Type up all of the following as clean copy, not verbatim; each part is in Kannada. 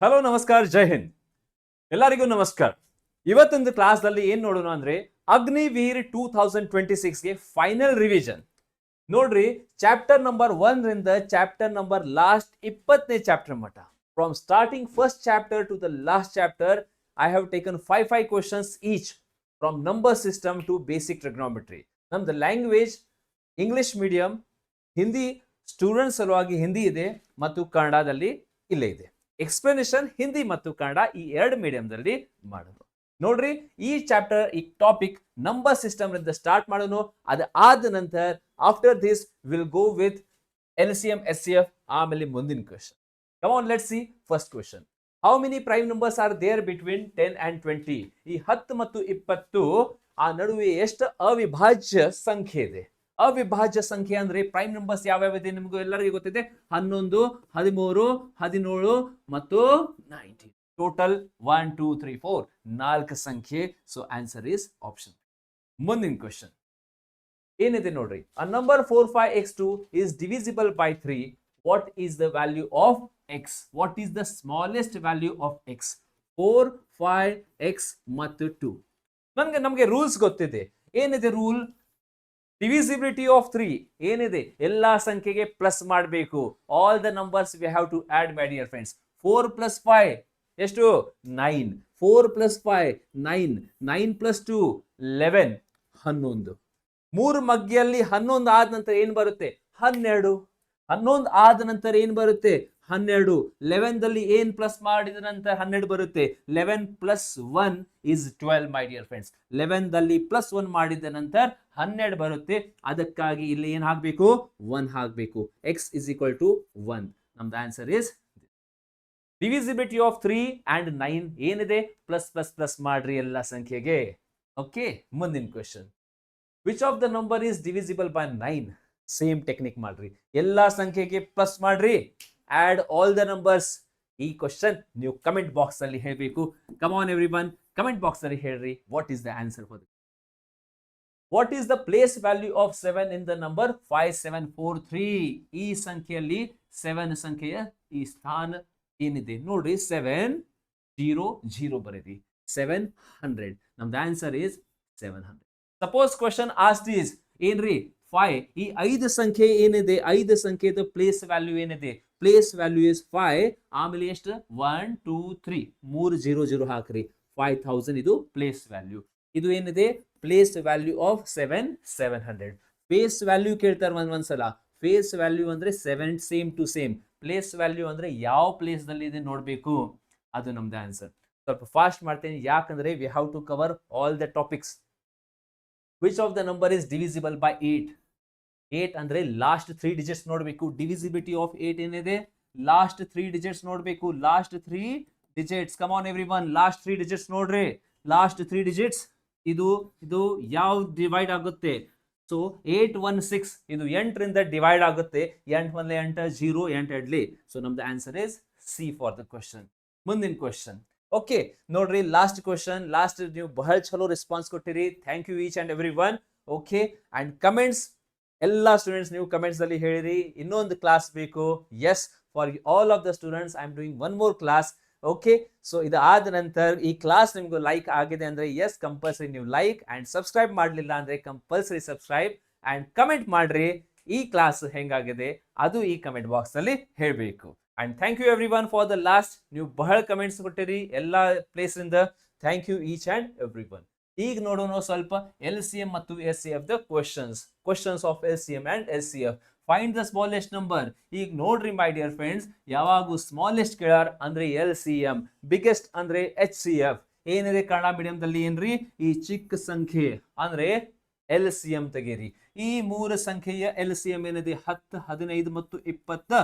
ಹಲೋ ನಮಸ್ಕಾರ ಜೈ ಹಿಂದ್ ಎಲ್ಲರಿಗೂ ನಮಸ್ಕಾರ. ಇವತ್ತೊಂದು ಕ್ಲಾಸ್ ನಲ್ಲಿ ಏನ್ ನೋಡೋಣ ಅಂದ್ರೆ ಅಗ್ನಿವೀರ್ 2026 ಗೆ ಫೈನಲ್ ರಿವಿಷನ್ ನೋಡ್ರಿ. ಚಾಪ್ಟರ್ ನಂಬರ್ 1 ರಿಂದ ಚಾಪ್ಟರ್ ನಂಬರ್ ಲಾಸ್ಟ್ 20ನೇ ಚಾಪ್ಟರ್ ಮಟ, from starting first chapter to the last chapter I have taken 5 questions each from number system to basic trigonometry. ನಮ್ದು language English medium, Hindi students ಸಲುವಾಗಿ ಹಿಂದಿ ಇದೆ ಮತ್ತು ಕನ್ನಡದಲ್ಲಿ ಇಲ್ಲೇ ಇದೆ. ಎಕ್ಸ್ಪ್ಲನೇಷನ್ ಹಿಂದಿ ಮತ್ತು ಕನ್ನಡ ಈ ಎರಡು ಮೀಡಿಯಂದಲ್ಲಿ ಮಾಡೋದು. ನೋಡ್ರಿ, ಈ ಚಾಪ್ಟರ್ ಈ ಟಾಪಿಕ್ ನಂಬರ್ ಸಿಸ್ಟಮ್ ಇಂದ ಸ್ಟಾರ್ಟ್ ಮಾಡೋಣ. ಅದು ಆದ ನಂತರ after this will go with LCM SCF, ಆಮೇಲೆ ಮುಂದಿನ question. Come on, let's see first question. How many prime numbers are there between 10 and 20? ಈ 10 ಮತ್ತು 20 ಆ ನಡುವೆ ಎಷ್ಟು ಅವಿಭಾಜ್ಯ ಸಂಖ್ಯೆ ಇದೆ? ಅವಿಭಾಜ್ಯ ಸಂಖ್ಯೆ ಅಂದ್ರೆ ಪ್ರೈಮ್ ನಂಬರ್ಸ್ ಯಾವ್ಯಾವ ಇದೆ ನಿಮಗೂ ಎಲ್ಲರಿಗೂ ಗೊತ್ತಿದೆ. 11, 13, 17 ಮತ್ತು 19. ಟೋಟಲ್ 1 2 3 4 4 ಸಂಖ್ಯೆ. So answer is option. ಮುಂದಿನ ಕ್ವೆಶ್ಚನ್ ಏನಿದೆ ನೋಡ್ರಿ. ಅ number 45x2 is divisible by 3. What is the value of x? What is the smallest value of x? 4, 5, x ಮತ್ತು 2. ನಮಗೆ ರೂಲ್ಸ್ ಗೊತ್ತಿದೆ. ಏನಿದೆ ರೂಲ್? ಡಿವಿಸಿಬಿಲಿಟಿ ಆಫ್ 3 ಏನಿದೆ? ಎಲ್ಲಾ ಸಂಖ್ಯೆಗೆ ಪ್ಲಸ್ ಮಾಡಬೇಕು. All the numbers we have to add my dear friends. 4 + 5 ಎಷ್ಟು? 9. 4 + 5 9. 9 + 2 11. 11. 3 ಮಗ್ಗಿಯಲ್ಲಿ 11 ಆದ ನಂತರ ಏನ್ ಬರುತ್ತೆ? 12. 11 ಆದ ನಂತರ ಏನ್ ಬರುತ್ತೆ? 12. 11 ದಲ್ಲಿ ಏನ್ ಪ್ಲಸ್ ಮಾಡಿದ ನಂತರ 12 ಬರುತ್ತೆ? 11 + 1 is 12 ಮೈ ಡಿಯರ್ ಫ್ರೆಂಡ್ಸ್. 11 ದಲ್ಲಿ +1 ಮಾಡಿದ ನಂತರ 12 ಬರುತ್ತೆ. ಅದಕ್ಕಾಗಿ ಇಲ್ಲಿ ಏನ್ ಹಾಕ್ಬೇಕು? 1 ಹಾಕ್ಬೇಕು. x = 1. ನಮ್ದು answer is divisibility of 3 and 9 ಏನಿದೆ? ಪ್ಲಸ್ ಮಾಡ್ರಿ ಎಲ್ಲ ಸಂಖ್ಯೆಗೆ. ಓಕೆ, ಮುಂದಿನ question. Which of the number is divisible by 9? Same technique ಮಾಡ್ರಿ, ಎಲ್ಲಾ ಸಂಖ್ಯೆಗೆ ಪ್ಲಸ್ ಮಾಡ್ರಿ. Add all the numbers. ಈ ಕ್ವೆಶ್ಚನ್ ನೀವು ಕಮೆಂಟ್ ಬಾಕ್ಸ್ ಅಲ್ಲಿ ಹೇಳಬೇಕು. Come on everyone, comment box ಅಲ್ಲಿ ಹೇಳ್ರಿ what is the answer for. What is the place value of 7 in the number 5743? ಈ ಸಂಖ್ಯೆಯಲ್ಲಿ 7 ಸಂಖ್ಯೆಯ ಈ ಸ್ಥಾನ ಏನಿದೆ ನೋಡ್ರಿ. 700 ಬರೀರಿ. 700. ನಮ್ದು answer is 700. Suppose question asked is ಏನ್ರಿ? 5. ಈ 5 ಸಂಖ್ಯೆ ಏನಿದೆ? 5 ಸಂಖ್ಯೆದ ಪ್ಲೇಸ್ ವ್ಯಾಲ್ಯೂ ಏನಿದೆ? Place value is 5. ಆಮೇಲೆ ಎಷ್ಟು? 1 2 3 3 0 ಹಾಕ್ರಿ. 5000 ಇದು ಪ್ಲೇಸ್ ವ್ಯಾಲ್ಯೂ. ಇದು ಏನಿದೆ? Place value of 700. Face value ಕೇಳ್ತಾರೆ ಒಂದ್ಸಲ. ಫೇಸ್ ವ್ಯಾಲ್ಯೂ ಅಂದ್ರೆ 7 same to same. Place value ಅಂದ್ರೆ ಯಾವ ಪ್ಲೇಸ್ ದಲ್ಲಿ ಇದೆ ನೋಡ್ಬೇಕು. ಅದು ನಮ್ದು ಆನ್ಸರ್. ಸ್ವಲ್ಪ ಫಾಸ್ಟ್ ಮಾಡ್ತೇನೆ ಯಾಕಂದ್ರೆ we have to cover all the topics. Which of the number is divisible by 8? 8 ಅಂದ್ರೆ ಲಾಸ್ಟ್ 3 ಡಿಜಿಟ್ಸ್ ನೋಡ್ಬೇಕು. ಡಿವಿಸಿಬಿಲಿಟಿ ಆಫ್ 8 ಏನಿದೆ? ಲಾಸ್ಟ್ 3 ಡಿಜಿಟ್ಸ್ ನೋಡ್ಬೇಕು. Last 3 digits. Come on everyone, last 3 digits ನೋಡ್ರಿ. ಲಾಸ್ಟ್ 3 ಡಿಜಿಟ್ಸ್ ಇದು ಯಾವ ಡಿವೈಡ್ ಆಗುತ್ತೆ? ಸೊ 816 ಇದು 8 ರಿಂದ ಡಿವೈಡ್ ಆಗುತ್ತೆ. 8 1 8 0 8 2. ಸೊ ನಮ್ದು answer is C for the question. ಮುಂದಿನ ಕ್ವೆಶ್ಚನ್. ಓಕೆ ನೋಡ್ರಿ, ಲಾಸ್ಟ್ ಕ್ವೆಶ್ಚನ್. ಲಾಸ್ಟ್ ನೀವು ಬಹಳ ಚಲೋ ರೆಸ್ಪಾನ್ಸ್ ಕೊಟ್ಟಿರಿ. Thank you each and every one. Okay, and comments ಎಲ್ಲ ಸ್ಟೂಡೆಂಟ್ಸ್ ನೀವು ಕಮೆಂಟ್ಸ್ ಅಲ್ಲಿ ಹೇಳಿರಿ ಇನ್ನೊಂದು ಕ್ಲಾಸ್ ಬೇಕು. Yes, for all of the students I am doing one more class. Okay, so ಇದು ಆದ ನಂತರ ಈ ಕ್ಲಾಸ್ ನಿಮ್ಗೆ ಲೈಕ್ ಆಗಿದೆ ಅಂದ್ರೆ ಎಸ್ ಕಂಪಲ್ಸರಿ ನೀವು ಲೈಕ್ ಅಂಡ್ ಸಬ್ಸ್ಕ್ರೈಬ್ ಮಾಡಲಿಲ್ಲ ಅಂದ್ರೆ ಕಂಪಲ್ಸರಿ ಸಬ್ಸ್ಕ್ರೈಬ್ ಅಂಡ್ ಕಮೆಂಟ್ ಮಾಡ್ರಿ. ಈ ಕ್ಲಾಸ್ ಹೆಂಗಾಗಿದೆ ಅದು ಈ ಕಮೆಂಟ್ ಬಾಕ್ಸ್ ನಲ್ಲಿ ಹೇಳಬೇಕು. And thank you every one for the last. ನೀವು ಬಹಳ ಕಮೆಂಟ್ಸ್ ಕೊಟ್ಟಿರಿ ಎಲ್ಲ ಪ್ಲೇಸ್ ಇಂದ. Thank you each and every one. ಈಗ ನೋಡೋಣ ಸ್ವಲ್ಪ LCM ಮತ್ತು SCF the questions of LCM and SCF. Find the smallest number. ಈಗ ನೋಡ್ರಿ ಮೈ ಡಿಯರ್ ಫ್ರೆಂಡ್ಸ್, ಯಾವಾಗೂ ಸ್ಮಾಲೆಸ್ಟ್ ಕೇಳಾರ್ ಅಂದ್ರೆ LCM, ಬಿಗ್ಗೆಸ್ಟ್ ಅಂದ್ರೆ HCF. ಏನಿದೆ ಕನ್ನಡ ಮೀಡಿಯಂದಲ್ಲಿ ಏನ್ರಿ? ಈ ಚಿಕ್ಕ ಸಂಖ್ಯೆ ಅಂದ್ರೆ LCM ತೆಗೀರಿ. ಈ 3 ಸಂಖ್ಯೆಯ LCM ಏನಿದೆ? 10, 15 ಮತ್ತು 20.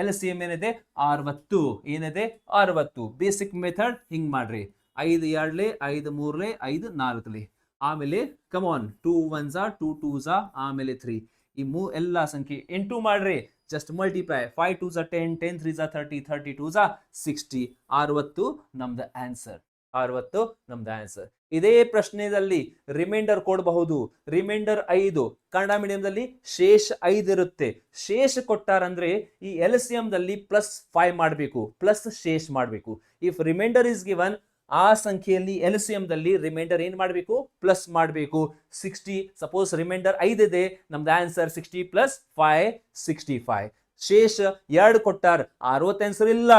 LCM ಏನಿದೆ? 60. ಏನಿದೆ? 60. ಬೇಸಿಕ್ ಮೆಥಡ್ ಹಿಂಗ್ ಮಾಡ್ರಿ. 5 2 5 3 5 4. ಆಮೇಲೆ ಕಮ್ ಆನ್, 2 1s 2 2s ಆಮೇಲೆ 3. ಈ ಎಲ್ಲಾ ಸಂಖ್ಯೆ ಇಂಟು ಮಾಡ್ರಿ. Just multiply. 5 2s 10 10 3s 30 30 2s 60. 60 ನಮ್ದು ಆನ್ಸರ್. 60 ನಮ್ದು ಆನ್ಸರ್. ಇದೇ ಪ್ರಶ್ನೆಯಲ್ಲಿ ರಿಮೈಂಡರ್ ಕೊಡಬಹುದು. ರಿಮೈಂಡರ್ 5, ಕನ್ನಡ ಮೀಡಿಯಂದಲ್ಲಿ ಶೇಷ 5 ಇರುತ್ತೆ. ಶೇಷ ಕೊಟ್ಟಾರಂದ್ರೆ ಈ LCM ದಲ್ಲಿ +5 ಮಾಡಬೇಕು, ಪ್ಲಸ್ ಶೇಷ ಮಾಡಬೇಕು. ಇಫ್ ರಿಮೈಂಡರ್ ಇಸ್ ಗಿವನ್, ಆ ಸಂಖ್ಯೆಯಲ್ಲಿ LCM ದಲ್ಲಿ ರಿಮೈಂಡರ್ ಏನ್ ಮಾಡಬೇಕು, ಪ್ಲಸ್ ಮಾಡಬೇಕು. 60, ಸಪೋಸ್ ರಿಮೈಂಡರ್ 5 ಇದೆ, ನಮ್ದು ಆನ್ಸರ್ 60 + 5 65. ಶೇಷ 2 ಕೊಟ್ಟಾರ, 60 ಆನ್ಸರ್ ಇಲ್ಲ,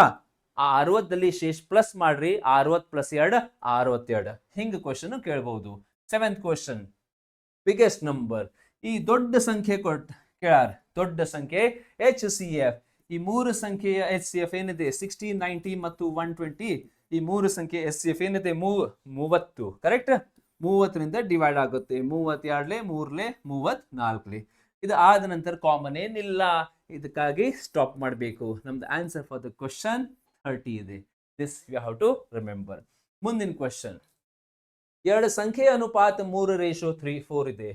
ಆ 60ದಲ್ಲಿ ಶೇಷ ಪ್ಲಸ್ ಮಾಡ್ರಿ, 60 + 2 62. ಹಿಂಗ ಕ್ವಶನ್ ಕೇಳಬಹುದು. 7th question, biggest number. ಈ ದೊಡ್ಡ ಸಂಖ್ಯೆ ಕೇಳಾರ, ದೊಡ್ಡ ಸಂಖ್ಯೆ HCF. ಈ ಮೂರು ಸಂಖ್ಯೆಯ HCF ಏನಿದೆ, 60, 90 ಮತ್ತು 120. ಈ ಮೂರು ಸಂಖ್ಯೆ HCF ಏನಿದೆ, 30. ಕರೆಕ್ಟ್. 30ರಿಂದ ಡಿವೈಡ್ ಆಗುತ್ತೆ. 32 3 34. ಇದು ಆದ ನಂತರ ಕಾಮನ್ ಏನಿಲ್ಲ, ಇದಕ್ಕಾಗಿ ಸ್ಟಾಪ್ ಮಾಡಬೇಕು. ನಮ್ದು ಆನ್ಸರ್ ಫಾರ್ ದ ಕ್ವಶನ್ 30 ಇದೆ. This you have to remember. ಮುಂದಿನ ಕ್ವಶನ್, ಎರಡು ಸಂಖ್ಯೆಯ ಅನುಪಾತ 3:3:4 ಇದೆ,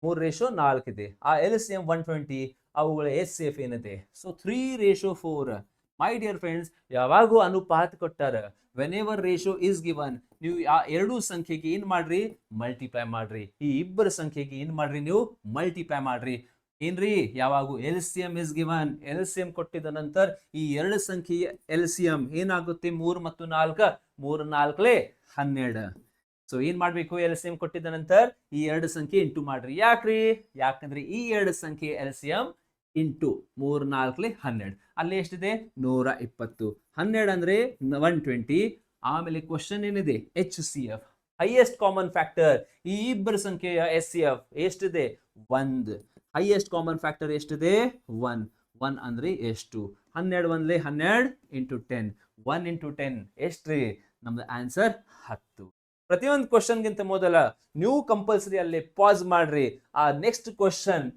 3:4 ಇದೆ. ಆ LCM 120, ಅವುಗಳ HCF ಏನಿದೆ, ಸೊ 3:4. ಮೈ ಡಿಯರ್ ಫ್ರೆಂಡ್ಸ್, ಯಾವಾಗೂ ಅನುಪಾತ ಕೊಟ್ಟಾರ, when ever ratio is given, ನೀವು ಆ ಎರಡು ಸಂಖ್ಯೆಗೆ ಏನ್ ಮಾಡ್ರಿ, ಮಲ್ಟಿಪ್ಲೈ ಮಾಡ್ರಿ. ಈ ಇಬ್ಬರ ಸಂಖ್ಯೆಗೆ ಏನ್ ಮಾಡ್ರಿ, ನೀವು ಮಲ್ಟಿಪ್ಲೈ ಮಾಡ್ರಿ. ಏನ್ರಿ, ಯಾವಾಗೂ LCM ಇಸ್ ಗಿವನ್, LCM ಕೊಟ್ಟಿದ ನಂತರ ಈ ಎರಡು ಸಂಖ್ಯೆಯ LCM ಏನಾಗುತ್ತೆ, 3 ಮತ್ತು 4, 3 4 12. ಸೊ ಏನ್ ಮಾಡ್ಬೇಕು, LCM ಕೊಟ್ಟಿದ ನಂತರ ಈ ಎರಡು ಸಂಖ್ಯೆ ಇಂಟು ಮಾಡ್ರಿ. ಯಾಕ್ರಿ, ಯಾಕಂದ್ರೆ ಈ ಎರಡು ಸಂಖ್ಯೆ LCM ಇಂಟು 3 4 12, ಅಲ್ಲಿ ಎಷ್ಟಿದೆ, 120. 12 ಅಂದ್ರೆ 120. ಆಮೇಲೆ ಕ್ವಶನ್ ಏನಿದೆ, HCF, ಹೈಯೆಸ್ಟ್ ಕಾಮನ್ ಫ್ಯಾಕ್ಟರ್. ಈ ಇಬ್ಬರು ಸಂಖ್ಯೆಯ HCF ಎಷ್ಟಿದೆ, 1. ಹೈಯೆಸ್ಟ್ ಕಾಮನ್ ಫ್ಯಾಕ್ಟರ್ ಎಷ್ಟಿದೆ, 1. 1 ಅಂದ್ರೆ ಎಷ್ಟು, 12 1 12 ಇಂಟು 10. 1 ಇಂಟು 10 ಎಷ್ಟ್ರಿ, ನಮ್ದು ಆನ್ಸರ್ 10. ಪ್ರತಿಯೊಂದು ಕ್ವಶನ್ಗಿಂತ ಮೊದಲ ನೀವು ಕಂಪಲ್ಸರಿ ಅಲ್ಲಿ ಪಾಸ್ ಮಾಡ್ರಿ. ಆ ನೆಕ್ಸ್ಟ್ ಕ್ವಶನ್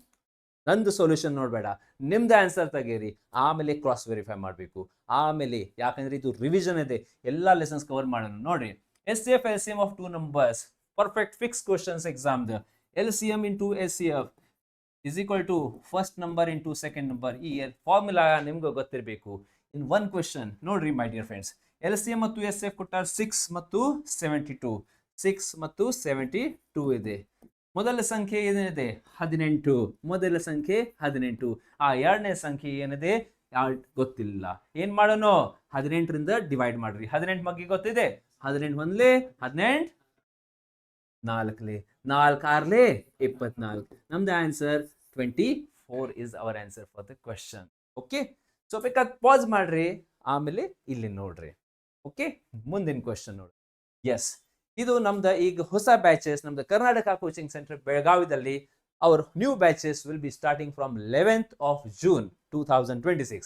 ನಂದು ಸೊಲ್ಯೂಷನ್ ನೋಡಬೇಡ, ನಿಮ್ದು ಆನ್ಸರ್ ತೆಗೀರಿ, ಆಮೇಲೆ ಕ್ರಾಸ್ ವೆರಿಫೈ ಮಾಡಬೇಕು. ಆಮೇಲೆ ಯಾಕಂದ್ರೆ ಇದು ರಿವಿಷನ್ ಇದೆ, ಎಲ್ಲ ಲೆಸನ್ಸ್ ಕವರ್ ಮಾಡೋಣ. ನೋಡ್ರಿ, HCF LCM of 2 numbers, perfect fix questions ಎಕ್ಸಾಮ್ದು. LCM into HCF is equal to first number into second number. ಈ ಫಾರ್ಮುಲಾ ನಿಮ್ಗೆ ಗೊತ್ತಿರಬೇಕು. ಇನ್ ಒನ್ ಕ್ವಶನ್ ನೋಡ್ರಿ ಮೈ ಡಿಯರ್ ಫ್ರೆಂಡ್ಸ್, LCM ಮತ್ತು HCF ಕೊಟ್ಟಾರ 6 ಮತ್ತು 72. 6 ಮತ್ತು 72 ಇದೆ. ಮೊದಲ ಸಂಖ್ಯೆ ಏನಿದೆ, 18. ಮೊದಲ ಸಂಖ್ಯೆ 18. ಆ ಎರಡನೇ ಸಂಖ್ಯೆ ಏನಿದೆ, ಗೊತ್ತಿಲ್ಲ. ಏನ್ ಮಾಡೋಣ, 18ರಿಂದ ಡಿವೈಡ್ ಮಾಡ್ರಿ. 18 ಬಗ್ಗೆ ಗೊತ್ತಿದೆ, 18 1 18 4 4 6 24. ನಮ್ದು answer 24 is our answer for the question. Okay, so ಬೇಕಾದ್ರೆ ಪಾಸ್ ಮಾಡ್ರಿ, ಆಮೇಲೆ ಇಲ್ಲಿ ನೋಡ್ರಿ. ಓಕೆ, ಮುಂದಿನ ಕ್ವಶನ್ ನೋಡ್ರಿ. ಎಸ್, ಇದು ನಮ್ದು ಈಗ ಹೊಸ ಬ್ಯಾಚಸ್, ನಮ್ದು ಕರ್ನಾಟಕ ಕೋಚಿಂಗ್ ಸೆಂಟರ್ ಬೆಳಗಾವಿದಲ್ಲಿ our new batches will be starting from 11th of June 2026.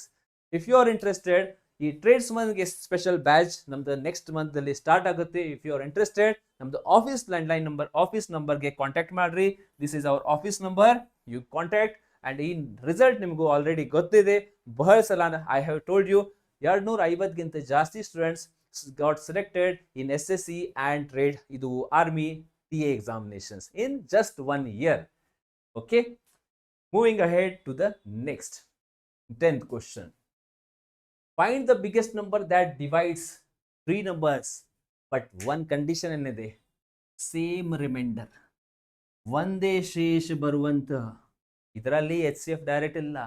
If you are interested, ಈ ಟ್ರೇಡ್ಸ್ಮನ್ ಗೆ ಸ್ಪೆಷಲ್ ಬ್ಯಾಚ್ ನಮ್ದು ನೆಕ್ಸ್ಟ್ ಮಂತ್ ಅಲ್ಲಿ ಸ್ಟಾರ್ಟ್ ಆಗುತ್ತೆ. ಇಫ್ ಯು ಆರ್ ಇಂಟ್ರೆಸ್ಟೆಡ್, ನಮ್ದು ಆಫೀಸ್ ಲ್ಯಾಂಡ್ಲೈನ್ ನಂಬರ್, ಆಫೀಸ್ ನಂಬರ್ಗೆ ಕಾಂಟ್ಯಾಕ್ಟ್ ಮಾಡ್ರಿ. This is our office number, you contact. And ಈ ರಿಸಲ್ಟ್ ನಿಮಗೂ ಆಲ್ರೆಡಿ ಗೊತ್ತಿದೆ. ಬಹಳ ಸಲ ಐ ಹ್ಯಾವ್ ಟೋಲ್ಡ್ ಯು, 250ಗಿಂತ ಜಾಸ್ತಿ students got selected in SSC and trade, idu army TA examinations in just 1 year. Okay, moving ahead to the next 10th question. Find the biggest number that divides 3 numbers but one condition ennide, same remainder, ಒಂದೇ ಶೇಷ ಬರುವಂತ. ಇದರಲ್ಲಿ HCF ಡೈರೆಕ್ಟ್ ಇಲ್ಲ.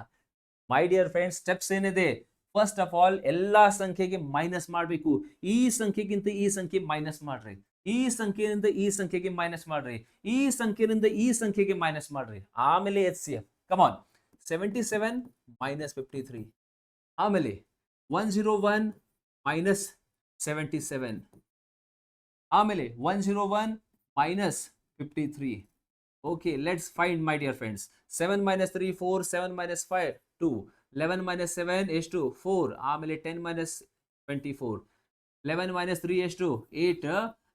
ಮೈ ಡಿಯರ್ ಫ್ರೆಂಡ್ಸ್, ಸ್ಟೆಪ್ಸ್ ಏನಿದೆ, ಫಸ್ಟ್ ಆಫ್ ಆಲ್ ಎಲ್ಲಾ ಸಂಖ್ಯೆಗೆ ಮೈನಸ್ ಮಾಡಬೇಕು. ಈ ಸಂಖ್ಯೆಗಿಂತ ಈ ಸಂಖ್ಯೆ ಮೈನಸ್ ಮಾಡ್ರಿ, ಈ ಸಂಖ್ಯೆಯಿಂದ ಈ ಸಂಖ್ಯೆಗೆ ಮೈನಸ್ ಮಾಡ್ರಿ, ಈ ಸಂಖ್ಯೆಯಿಂದ ಈ ಸಂಖ್ಯೆಗೆ ಮೈನಸ್ ಮಾಡ್ರಿ. ಆಮೇಲೆ HCF. ಕಮಾನ್, 77 ಮೈನಸ್ 53. ಆಮೇಲೆ 101 ಮೈನಸ್ 77. ಆಮೇಲೆ 101 minus 53. Okay, let's find, my dear friends. 7 minus 3 4, 7 minus 5 2, 11 minus 7 is 2 4. ಆಮೇಲೆ 10 minus 24, 11 minus 3 is 2 8,